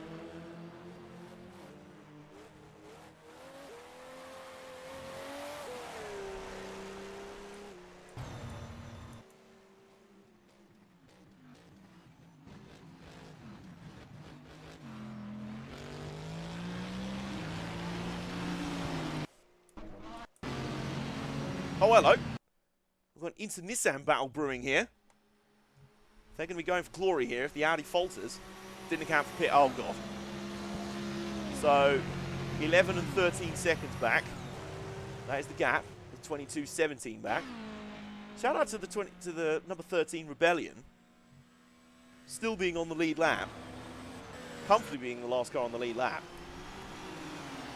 Oh, hello. We've got an instant Nissan battle brewing here. They're going to be going for glory here if the Audi falters. Didn't account for pit. Oh, God. So, 11 and 13 seconds back. That is the gap. With 22-17 back. Shout out to the number 13 Rebellion. Still being on the lead lap. Comfortably being the last car on the lead lap.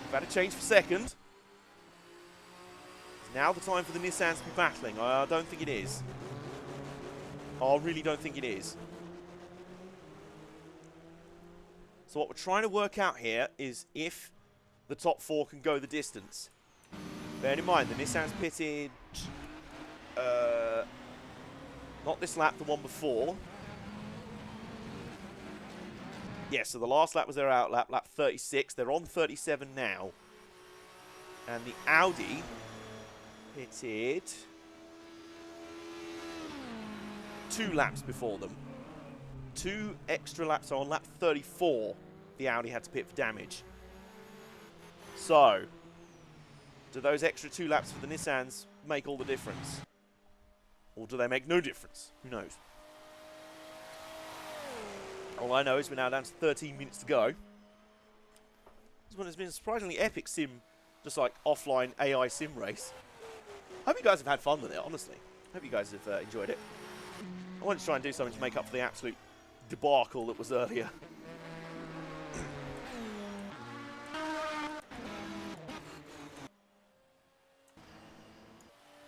We've had a change for second. Now the time for the Nissans to be battling. I don't think it is. I really don't think it is. So what we're trying to work out here is if the top 4 can go the distance. Bear in mind, the Nissans pitted... not this lap, the one before. Yeah, so the last lap was their out lap, lap 36. They're on 37 now. And the Audi... pitted 2 laps before them. 2 extra laps on lap 34. The Audi had to pit for damage. So, do those extra 2 laps for the Nissans make all the difference? Or do they make no difference? Who knows? All I know is we're now down to 13 minutes to go. This one has been a surprisingly epic sim, just like offline AI sim race. I hope you guys have had fun with it, honestly. I hope you guys have enjoyed it. I wanted to try and do something to make up for the absolute debacle that was earlier.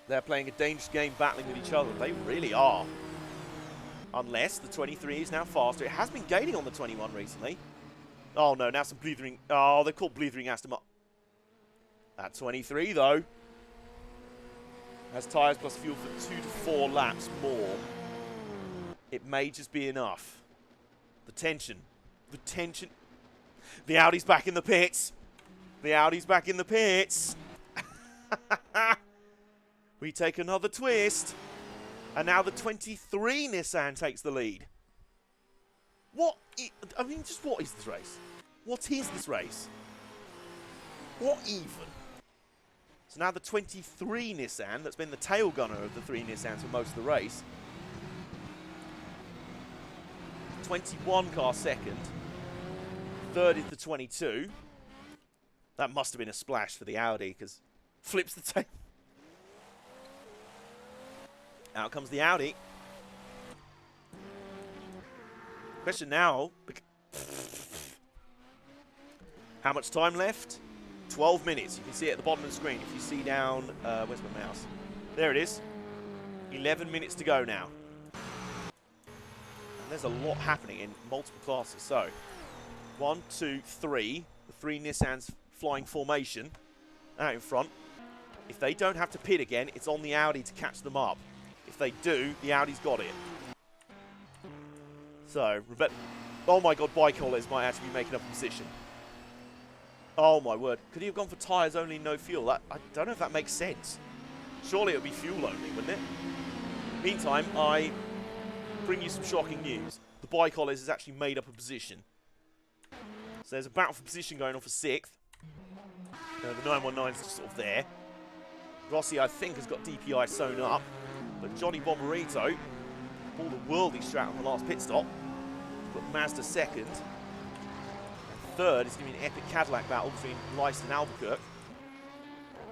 They're playing a dangerous game, battling with each other. They really are. Unless the 23 is now faster. It has been gaining on the 21 recently. Oh no, now some blithering... Oh, they're called blithering Aston Martin. That 23, though, has tyres plus fuel for 2 to 4 laps more. It may just be enough. The tension. The tension. The Audi's back in the pits. The Audi's back in the pits. We take another twist. And now the 23 Nissan takes the lead. What? I mean, just what is this race? What is this race? What even? So now the 23 Nissan, that's been the tail gunner of the 3 Nissans for most of the race. 21 car second. Third is the 22. That must have been a splash for the Audi, because flips the tail. Out comes the Audi. Question now, how much time left? 12 minutes. You can see it at the bottom of the screen. If you see down, where's my mouse? There it is. 11 minutes to go now. And there's a lot happening in multiple classes. So, 1, 2, 3. The 3 Nissans flying formation out in front. If they don't have to pit again, it's on the Audi to catch them up. If they do, the Audi's got it. So, oh my god, Bicolis might actually be making up a position. Oh my word. Could he have gone for tyres only, no fuel? I don't know if that makes sense. Surely it would be fuel only, wouldn't it? Meantime, I bring you some shocking news. The Bicolis has actually made up a position. So there's a battle for position going on for 6th. The 919's just sort of there. Rossi, I think, has got DPI sewn up. But Johnny Bomberito, all the world he strat on the last pit stop. Put Mazda second. third is going to be an epic Cadillac battle between Leicester and Albuquerque.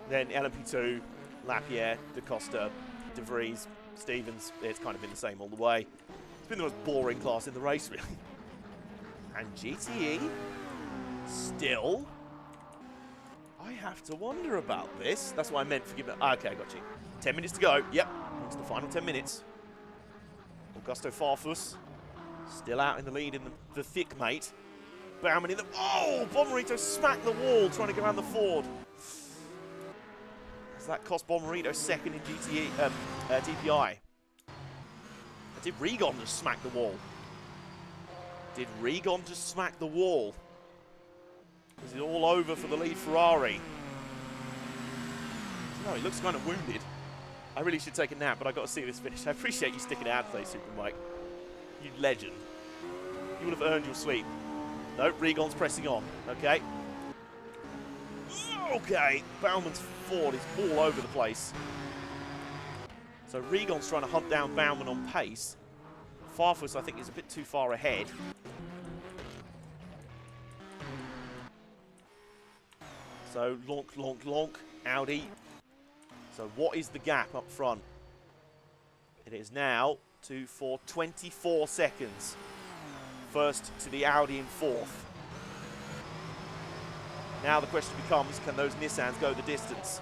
Then LMP2, Lapierre, DaCosta, De Vries, Stevens. It's kind of been the same all the way. It's been the most boring class in the race, really. And GTE, still, I have to wonder about this. That's what I meant for giving it. Okay, I got you. 10 minutes to go. Yep, into the final 10 minutes. Augusto Farfus, still out in the lead in the thick mate. Bauman in the... Oh! Bomarito smacked the wall trying to go around the Ford. Does that cost Bomarito second in GTE, DPI? Did Regon just smack the wall? Did Regon just smack the wall? Is it all over for the lead Ferrari? No, he looks kind of wounded. I really should take a nap, but I've got to see this finish. I appreciate you sticking it out today, Super Mike. You legend. You would have earned your sleep. No, Regon's pressing on. Okay. Okay. Bauman's Ford is all over the place. So Regon's trying to hunt down Bauman on pace. Farfus, I think, is a bit too far ahead. So, lonk, Audi. So, what is the gap up front? It is now 24 seconds. First to the Audi in fourth. Now the question becomes, can those Nissans go the distance?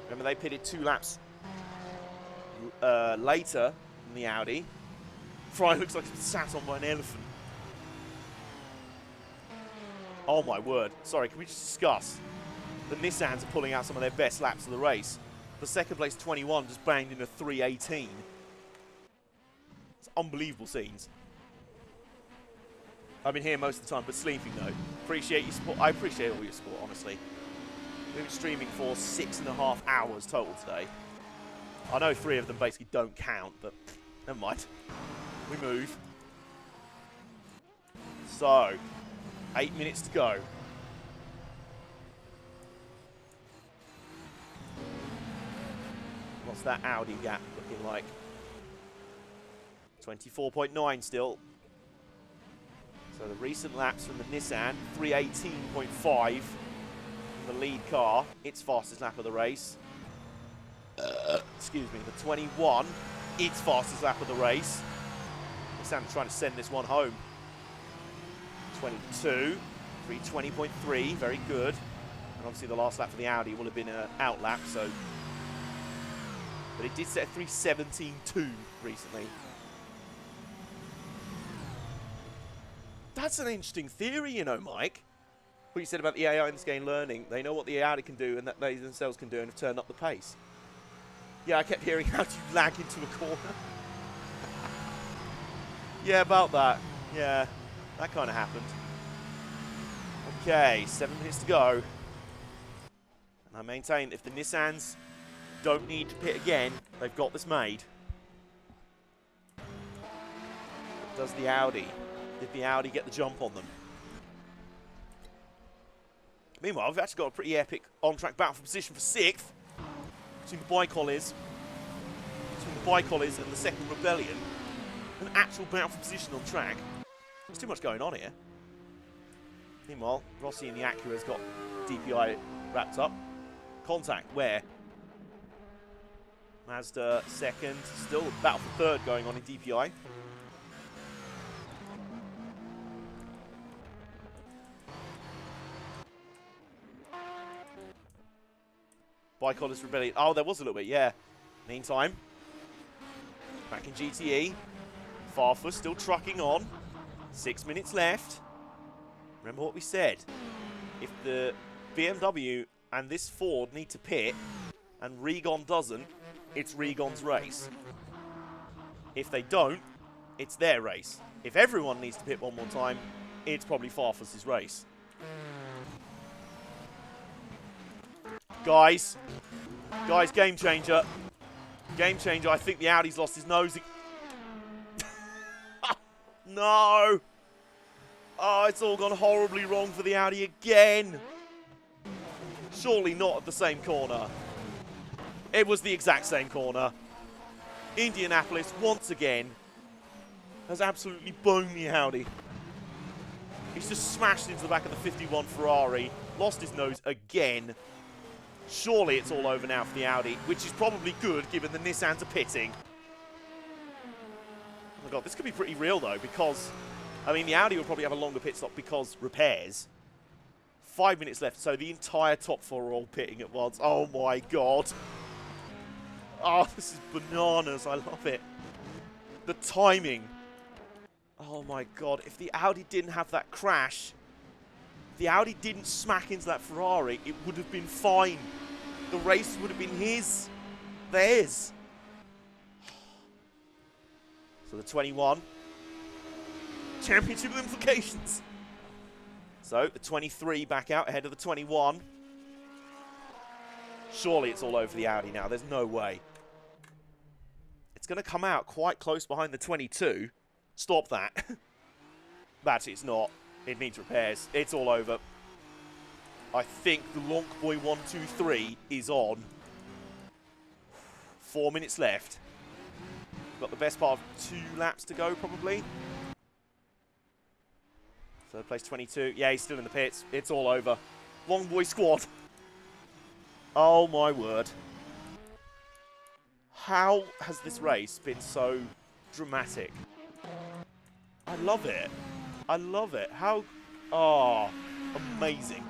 Remember, they pitted 2 laps later than the Audi. Fry looks like he's sat on by an elephant. Oh my word. Sorry, can we just discuss? The Nissans are pulling out some of their best laps of the race. The second place 21 just banged in a 3:18. It's unbelievable scenes. I've been here most of the time, but sleeping though. Appreciate your support. I appreciate all your support, honestly. We've been streaming for 6.5 hours total today. I know 3 of them basically don't count, but never mind. We move. So, 8 minutes to go. What's that Audi gap looking like? 24.9 still. So the recent laps from the Nissan, 3:18.5 from the lead car. Its fastest lap of the race. Excuse me, the 21, its fastest lap of the race. Nissan trying to send this one home. 22, 3:20.3, very good. And obviously the last lap for the Audi will have been an out lap, so. But it did set a 3:17.2 recently. That's an interesting theory, you know, Mike. What you said about the AI in this game learning. They know what the Audi can do and that they themselves can do and have turned up the pace. Yeah, I kept hearing how you lag into a corner. Yeah, about that. Yeah, that kind of happened. Okay, 7 minutes to go. And I maintain if the Nissans don't need to pit again, they've got this made. Does the Audi? Did the Audi get the jump on them? Meanwhile, we've actually got a pretty epic on-track battle for position for 6th between the Bicollies and the second Rebellion. An actual battle for position on track. There's too much going on here. Meanwhile, Rossi and the Acura's got DPI wrapped up. Contact, where? Mazda second. Still a battle for 3rd going on in DPI. Bicollis Rebellion. Oh, there was a little bit, yeah. Meantime, back in GTE. Farfus still trucking on. 6 minutes left. Remember what we said. If the BMW and this Ford need to pit, and Regon doesn't, it's Regon's race. If they don't, it's their race. If everyone needs to pit one more time, it's probably Farfus's race. Guys, game changer. Game changer. I think the Audi's lost his nose. No. Oh, it's all gone horribly wrong for the Audi again. Surely not at the same corner. It was the exact same corner. Indianapolis, once again, has absolutely blown the Audi. He's just smashed into the back of the 51 Ferrari, lost his nose again. Surely it's all over now for the Audi, which is probably good given the Nissans are pitting. Oh my god, this could be pretty real though, because, I mean, the Audi will probably have a longer pit stop because repairs. 5 minutes left, so the entire top four are all pitting at once. Oh my god. Oh, this is bananas. I love it. The timing. Oh my god. If the Audi didn't have that crash, if the Audi didn't smack into that Ferrari, it would have been fine. The race would have been his. Theirs. So the 21. Championship implications. So the 23 back out ahead of the 21. Surely it's all over the Audi now. There's no way. It's going to come out quite close behind the 22. Stop that. But actually, it's not. It needs repairs. It's all over. I think the Lonk Boy 123 is on. 4 minutes left. Got the best part of 2 laps to go, probably. Third place 22. Yeah, he's still in the pits. It's all over. Long Boy squad. Oh my word. How has this race been so dramatic? I love it. I love it. How... Oh, amazing.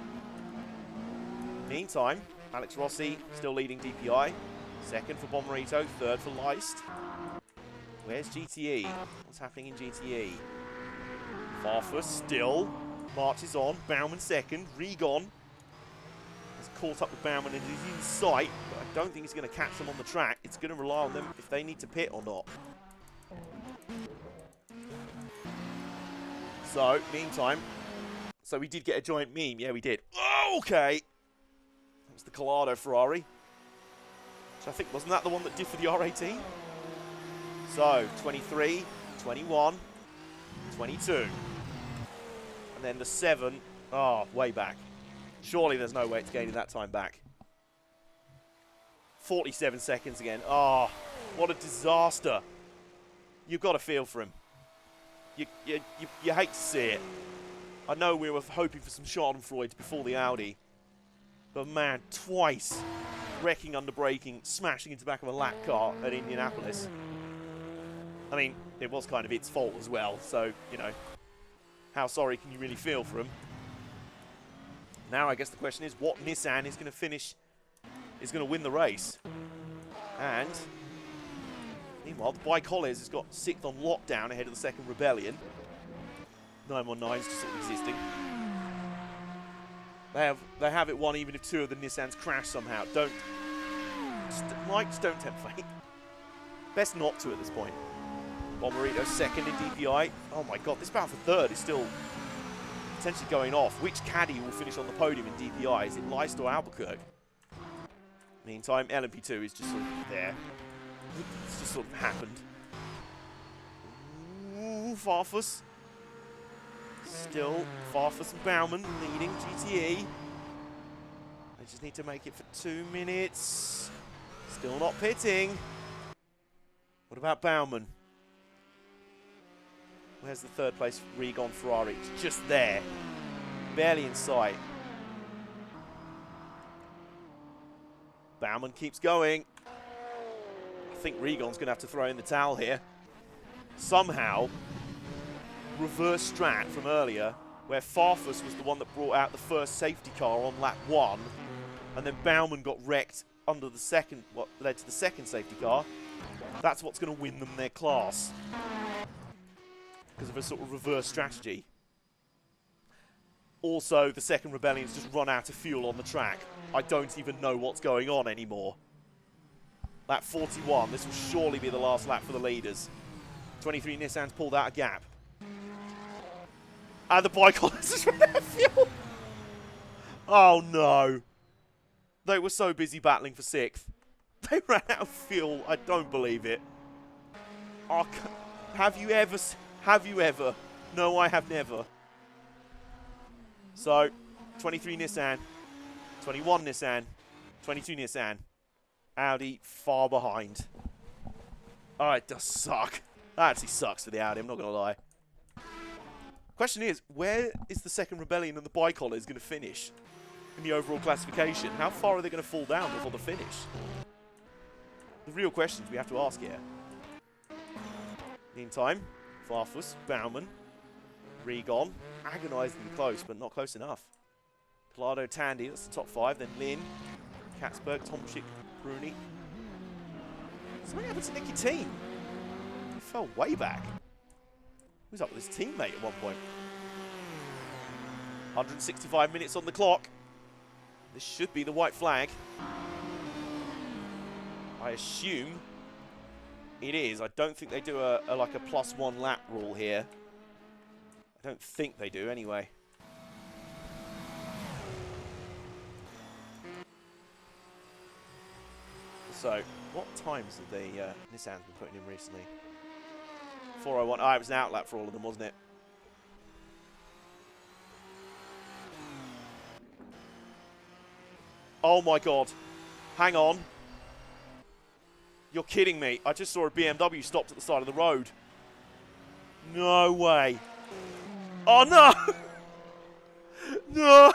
Meantime, Alex Rossi still leading DPI. Second for Bomarito. Third for Leist. Where's GTE? What's happening in GTE? Farfus still marches on. Baumann second. Regon has caught up with Baumann and is in sight, but I don't think he's going to catch them on the track. It's going to rely on them if they need to pit or not. So, meantime, so we did get a giant meme. Yeah, we did. Oh, okay. That was the Collado Ferrari. Which I think, wasn't that the one that did for the R18? So, 23, 21, 22. And then the 7, oh, way back. Surely there's no way it's gaining that time back. 47 seconds again. Oh, what a disaster. You've got to feel for him. You hate to see it. I know we were hoping for some Schadenfreude before the Audi. But man, twice wrecking under braking, smashing into the back of a lap car at Indianapolis. I mean, it was kind of its fault as well, so, you know, how sorry can you really feel for him? Now I guess the question is, what Nissan is going to finish, is going to win the race? And, meanwhile, the Bike Hollies has got 6th on lockdown ahead of the second Rebellion. 919's just sort of existing. They have it won even if 2 of the Nissans crash somehow. Don't tempt fate. Best not to at this point. Bomarito second in DPI. Oh my god, this battle for 3rd is still potentially going off. Which caddy will finish on the podium in DPI? Is it Leist or Albuquerque? Meantime, LMP2 is just sort of there. It's just sort of happened. Ooh, Farfus. Still, Farfus and Baumann leading GTE. They just need to make it for 2 minutes. Still not pitting. What about Baumann? Where's the 3rd place Regon Ferrari? It's just there. Barely in sight. Baumann keeps going. I think Regon's going to have to throw in the towel here. Somehow, reverse strat from earlier, where Farfus was the one that brought out the first safety car on lap 1, and then Baumann got wrecked under the second, what led to the second safety car. That's what's going to win them their class. Because of a sort of reverse strategy. Also, the second Rebellion's just run out of fuel on the track. I don't even know what's going on anymore. Lap 41, this will surely be the last lap for the leaders. 23 Nissans pulled out a gap. And the Bike Hollies just ran out of fuel. Oh no. They were so busy battling for 6th. They ran out of fuel. I don't believe it. Oh, have you ever? No, I have never. So, 23 Nissan, 21 Nissan, 22 Nissan. Audi far behind. Oh, it does suck. That actually sucks for the Audi, I'm not going to lie. Question is, where is the second Rebellion and the Bicolors going to finish in the overall classification? How far are they going to fall down before the finish? The real questions we have to ask here. Meantime, Farfus, Bauman, Regon, agonisingly close, but not close enough. Collado, Tandy, that's the top 5. Then Lin, Katzberg, Tomczyk, Bruni. Something happened to Nicky Team. He fell way back. He was up with his teammate at one point. 165 minutes on the clock. This should be the white flag. I assume it is. I don't think they do a like a +1 lap rule here. I don't think they do anyway. So, what times have they Nissan's been putting in recently? 4:01. Oh, it was an outlap for all of them, wasn't it? Oh my god. Hang on. You're kidding me. I just saw a BMW stopped at the side of the road. No way. Oh no! No!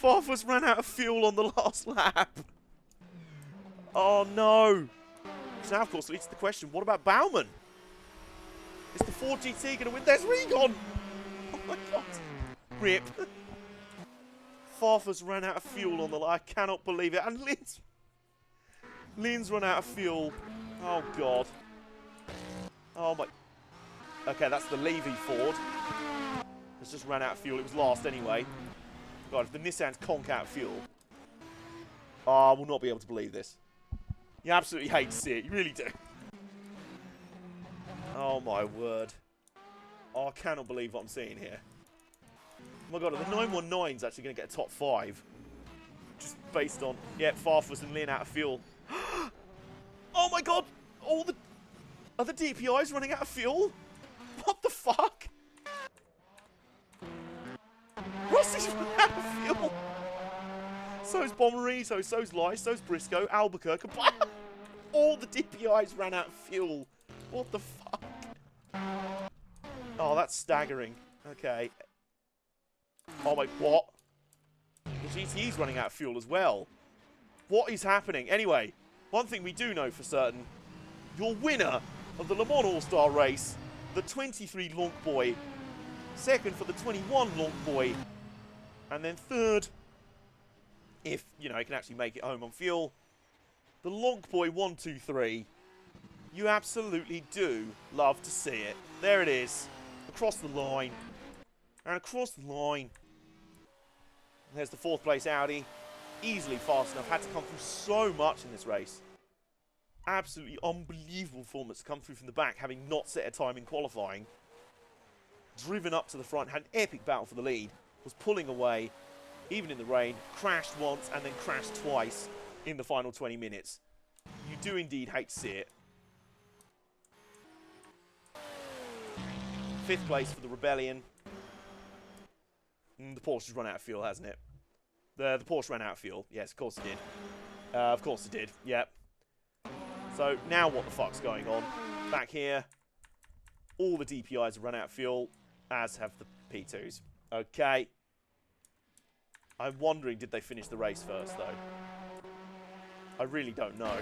Farfus ran out of fuel on the last lap. Oh no! So now, of course, leads to the question, what about Bauman? Is the Ford GT going to win? There's Regon! Oh my god. Rip. Farfus ran out of fuel on the line. I cannot believe it. And Lynn's run out of fuel. Oh god. Oh my. Okay, that's the Levy Ford. It's just ran out of fuel. It was last anyway. God, if the Nissan's conk out of fuel. Oh, I will not be able to believe this. You absolutely hate to see it. You really do. Oh my word. Oh, I cannot believe what I'm seeing here. Oh my god, are the 919's actually going to get a top 5? Just based on, yeah, Farfus and Lynn out of fuel. Oh my god! Are the DPIs running out of fuel? What the fuck? Rossi's running out of fuel! So's Bombery, so's Lice, so's Briscoe, Albuquerque. All the DPIs ran out of fuel. What the fuck? Oh, that's staggering. Okay. Oh my, what? The GTE's running out of fuel as well. What is happening? Anyway, one thing we do know for certain. Your winner of the Le Mans All-Star race, the 23 Lonk Boy. Second for the 21 Lonk Boy. And then third, if, you know, he can actually make it home on fuel, the Lonk Boy 123. You absolutely do love to see it. There it is. Across the line. And across the line. And there's the 4th place Audi. Easily fast enough. Had to come through so much in this race. Absolutely unbelievable performance to come through from the back, having not set a time in qualifying. Driven up to the front, had an epic battle for the lead. Was pulling away, even in the rain. Crashed once and then crashed twice in the final 20 minutes. You do indeed hate to see it. 5th place for the Rebellion. The Porsche's run out of fuel, hasn't it? The Porsche ran out of fuel. Yes, of course it did. Of course it did. Yep. So, now what the fuck's going on? Back here, all the DPIs have run out of fuel, as have the P2s. Okay. I'm wondering, did they finish the race first, though? I really don't know.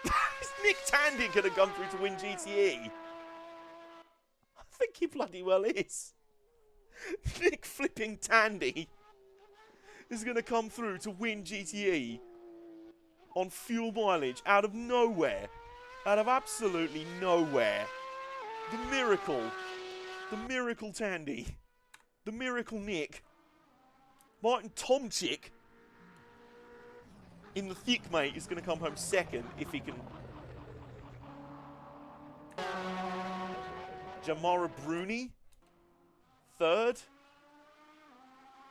Is Nick Tandy going to come through to win GTE? I think he bloody well is. Nick flipping Tandy is going to come through to win GTE on fuel mileage out of nowhere. Out of absolutely nowhere. The miracle Tandy. The miracle Nick. Martin Tomczyk in the thick, mate, is going to come home second if he can. Jamara Bruni, third.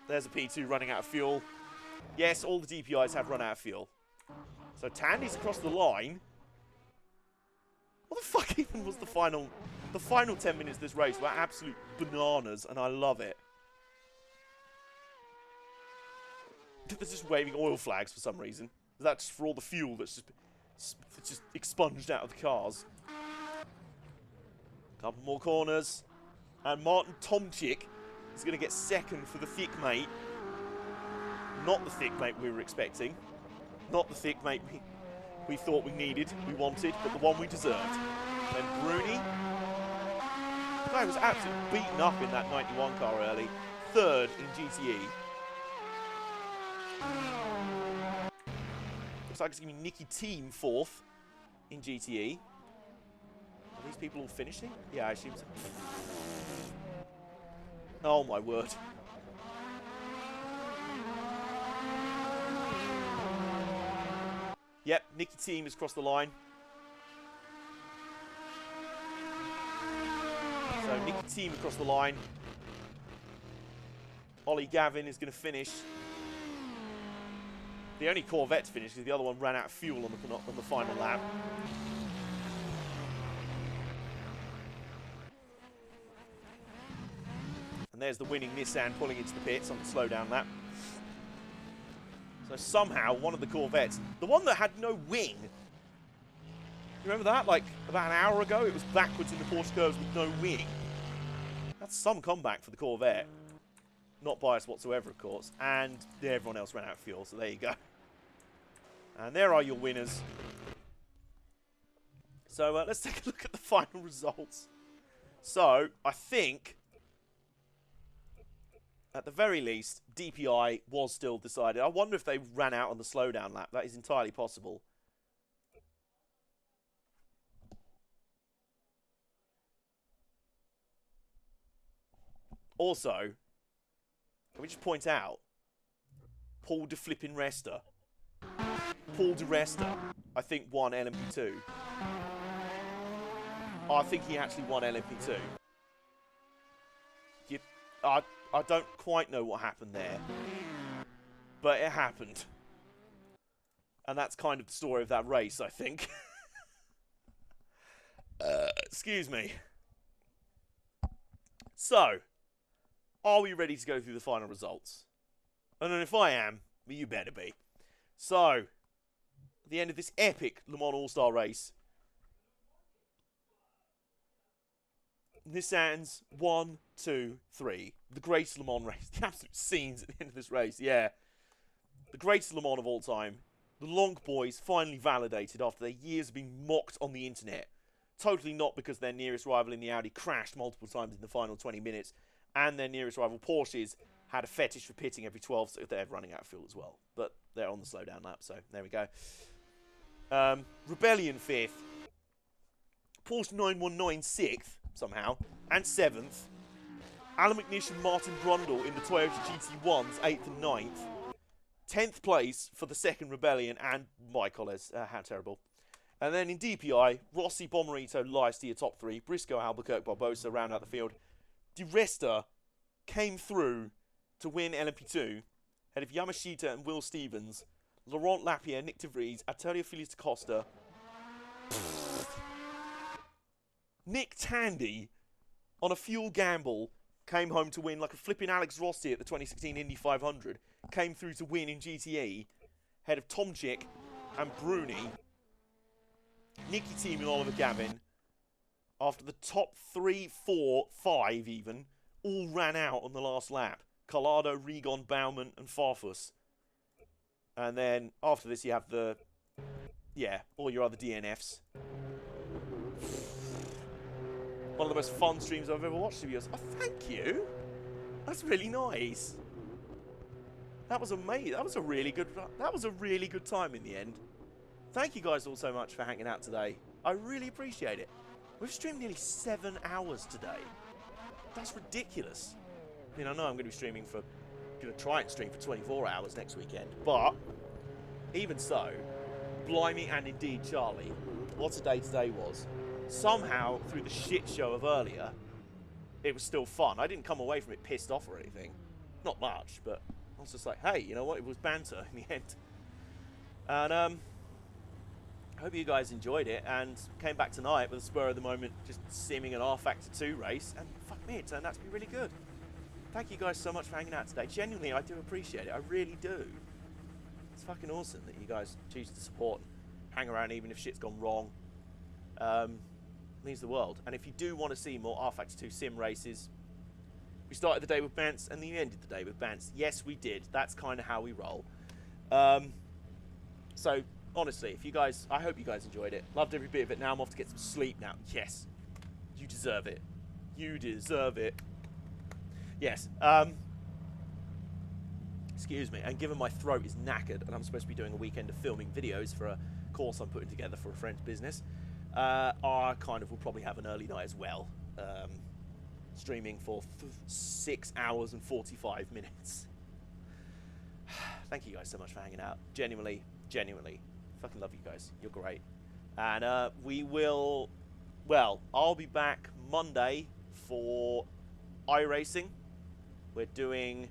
There's a P2 running out of fuel. Yes, all the DPIs have run out of fuel. So Tandy's across the line. What the fuck even was the final 10 minutes of this race were absolute bananas, and I love it. They're just waving oil flags for some reason. That's for all the fuel that's just expunged out of the cars. Couple more corners. And Martin Tomczyk is going to get second for the thick mate. Not the thick mate we were expecting. Not the thick mate we thought we needed, we wanted, but the one we deserved. Then Bruni. The guy was absolutely beaten up in that 91 car early. Third in GTE. Looks like it's going to be Nicky Team fourth in GTE. Are these people all finishing? Yeah, I assume so. Oh my word. Yep, Nicky Team has crossed the line. So Nicky Team across the line. Ollie Gavin is going to finish. The only Corvette to finish because the other one ran out of fuel on the final lap. And there's the winning Nissan pulling into the pits on the slowdown lap. So somehow one of the Corvettes, the one that had no wing, you remember that? Like about an hour ago, it was backwards in the Porsche curves with no wing. That's some comeback for the Corvette. Not biased whatsoever, of course. And everyone else ran out of fuel, so there you go. And there are your winners. So let's take a look at the final results. So I think, at the very least, DPI was still decided. I wonder if they ran out on the slowdown lap. That is entirely possible. Also, can we just point out, Paul de Flippin' Resta. Paul de Resta, I think, won LMP2. I think he actually won LMP2. I don't quite know what happened there, but it happened. And that's kind of the story of that race, I think. Excuse me. So, are we ready to go through the final results? And if I am, well, you better be. So, at the end of this epic Le Mans All-Star race, Nissan's 1, 2, 3. The greatest Le Mans race. The absolute scenes at the end of this race, yeah. The greatest Le Mans of all time. The Lonk boys finally validated after their years of being mocked on the internet. Totally not because their nearest rival in the Audi crashed multiple times in the final 20 minutes, and their nearest rival Porsches had a fetish for pitting every 12, so they're running out of fuel as well. But they're on the slowdown lap, so there we go. Rebellion 5th. Porsche 919 6th, somehow, and 7th. Alan McNish and Martin Brundle in the Toyota GT1s, 8th and 9th. 10th place for the second Rebellion, and my collars, how terrible. And then in DPI, Rossi, Bomarito, Leicester, top 3. Briscoe, Albuquerque, Barbosa round out the field. Di Resta came through to win LMP2, ahead of Yamashita and Will Stevens, Laurent Lapierre, Nick de Vries, Attilio Feliz Costa, Nick Tandy, on a fuel gamble, came home to win like a flipping Alex Rossi at the 2016 Indy 500, came through to win in GTE, ahead of Tomczyk and Bruni, Nicky Team and Oliver Gavin, after the top 3, 4, 5 even, all ran out on the last lap. Collado, Regon, Baumann and Farfus. And then after this you have the, all your other DNFs. One of the most fun streams I've ever watched of yours. Oh, thank you. That's really nice. That was amazing. That was a really good time in the end. Thank you guys all so much for hanging out today. I really appreciate it. We've streamed nearly 7 hours today. That's ridiculous. I mean, I know I'm going to be streaming for, going to try and stream for 24 hours next weekend, but even so, blimey and indeed Charlie, what a day today was. Somehow, through the shit show of earlier, it was still fun. I didn't come away from it pissed off or anything. Not much, but I was just like, hey, you know what? It was banter in the end. And I hope you guys enjoyed it and came back tonight with a spur of the moment, just simming an rFactor 2 race, and fuck me, it turned out to be really good. Thank you guys so much for hanging out today. Genuinely, I do appreciate it. I really do. It's fucking awesome that you guys choose to support and hang around even if shit's gone wrong. Means the world. And if you do want to see more rFactor 2 sim races, We started the day with bants and we ended the day with bants. Yes, we did. That's kind of how we roll. So, honestly, if you guys, I hope you guys enjoyed it. Loved every bit of it. Now I'm off to get some sleep now. Yes. You deserve it. You deserve it. Yes. Excuse me. And given my throat is knackered and I'm supposed to be doing a weekend of filming videos for a course I'm putting together for a friend's business, I kind of will probably have an early night as well. Streaming for 6 hours and 45 minutes. Thank you guys so much for hanging out. Genuinely. Fucking love you guys. You're great. And we will... Well, I'll be back Monday for iRacing. We're doing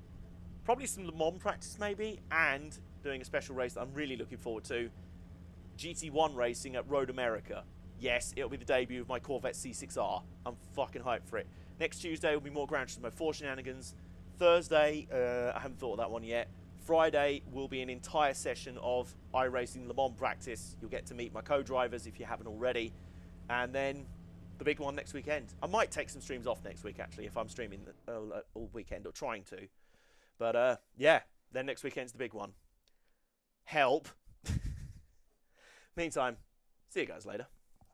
probably some Le Mans practice maybe, and doing a special race that I'm really looking forward to. GT1 racing at Road America. Yes, it'll be the debut of my Corvette C6R. I'm fucking hyped for it. Next Tuesday will be more Gran Turismo 4 shenanigans. Thursday, I haven't thought of that one yet. Friday will be an entire session of iRacing Le Mans practice. You'll get to meet my co-drivers if you haven't already. And then the big one next weekend. I might take some streams off next week, actually, if I'm streaming all weekend, or trying to. But, yeah, then next weekend's the big one. Help. Meantime, see you guys later.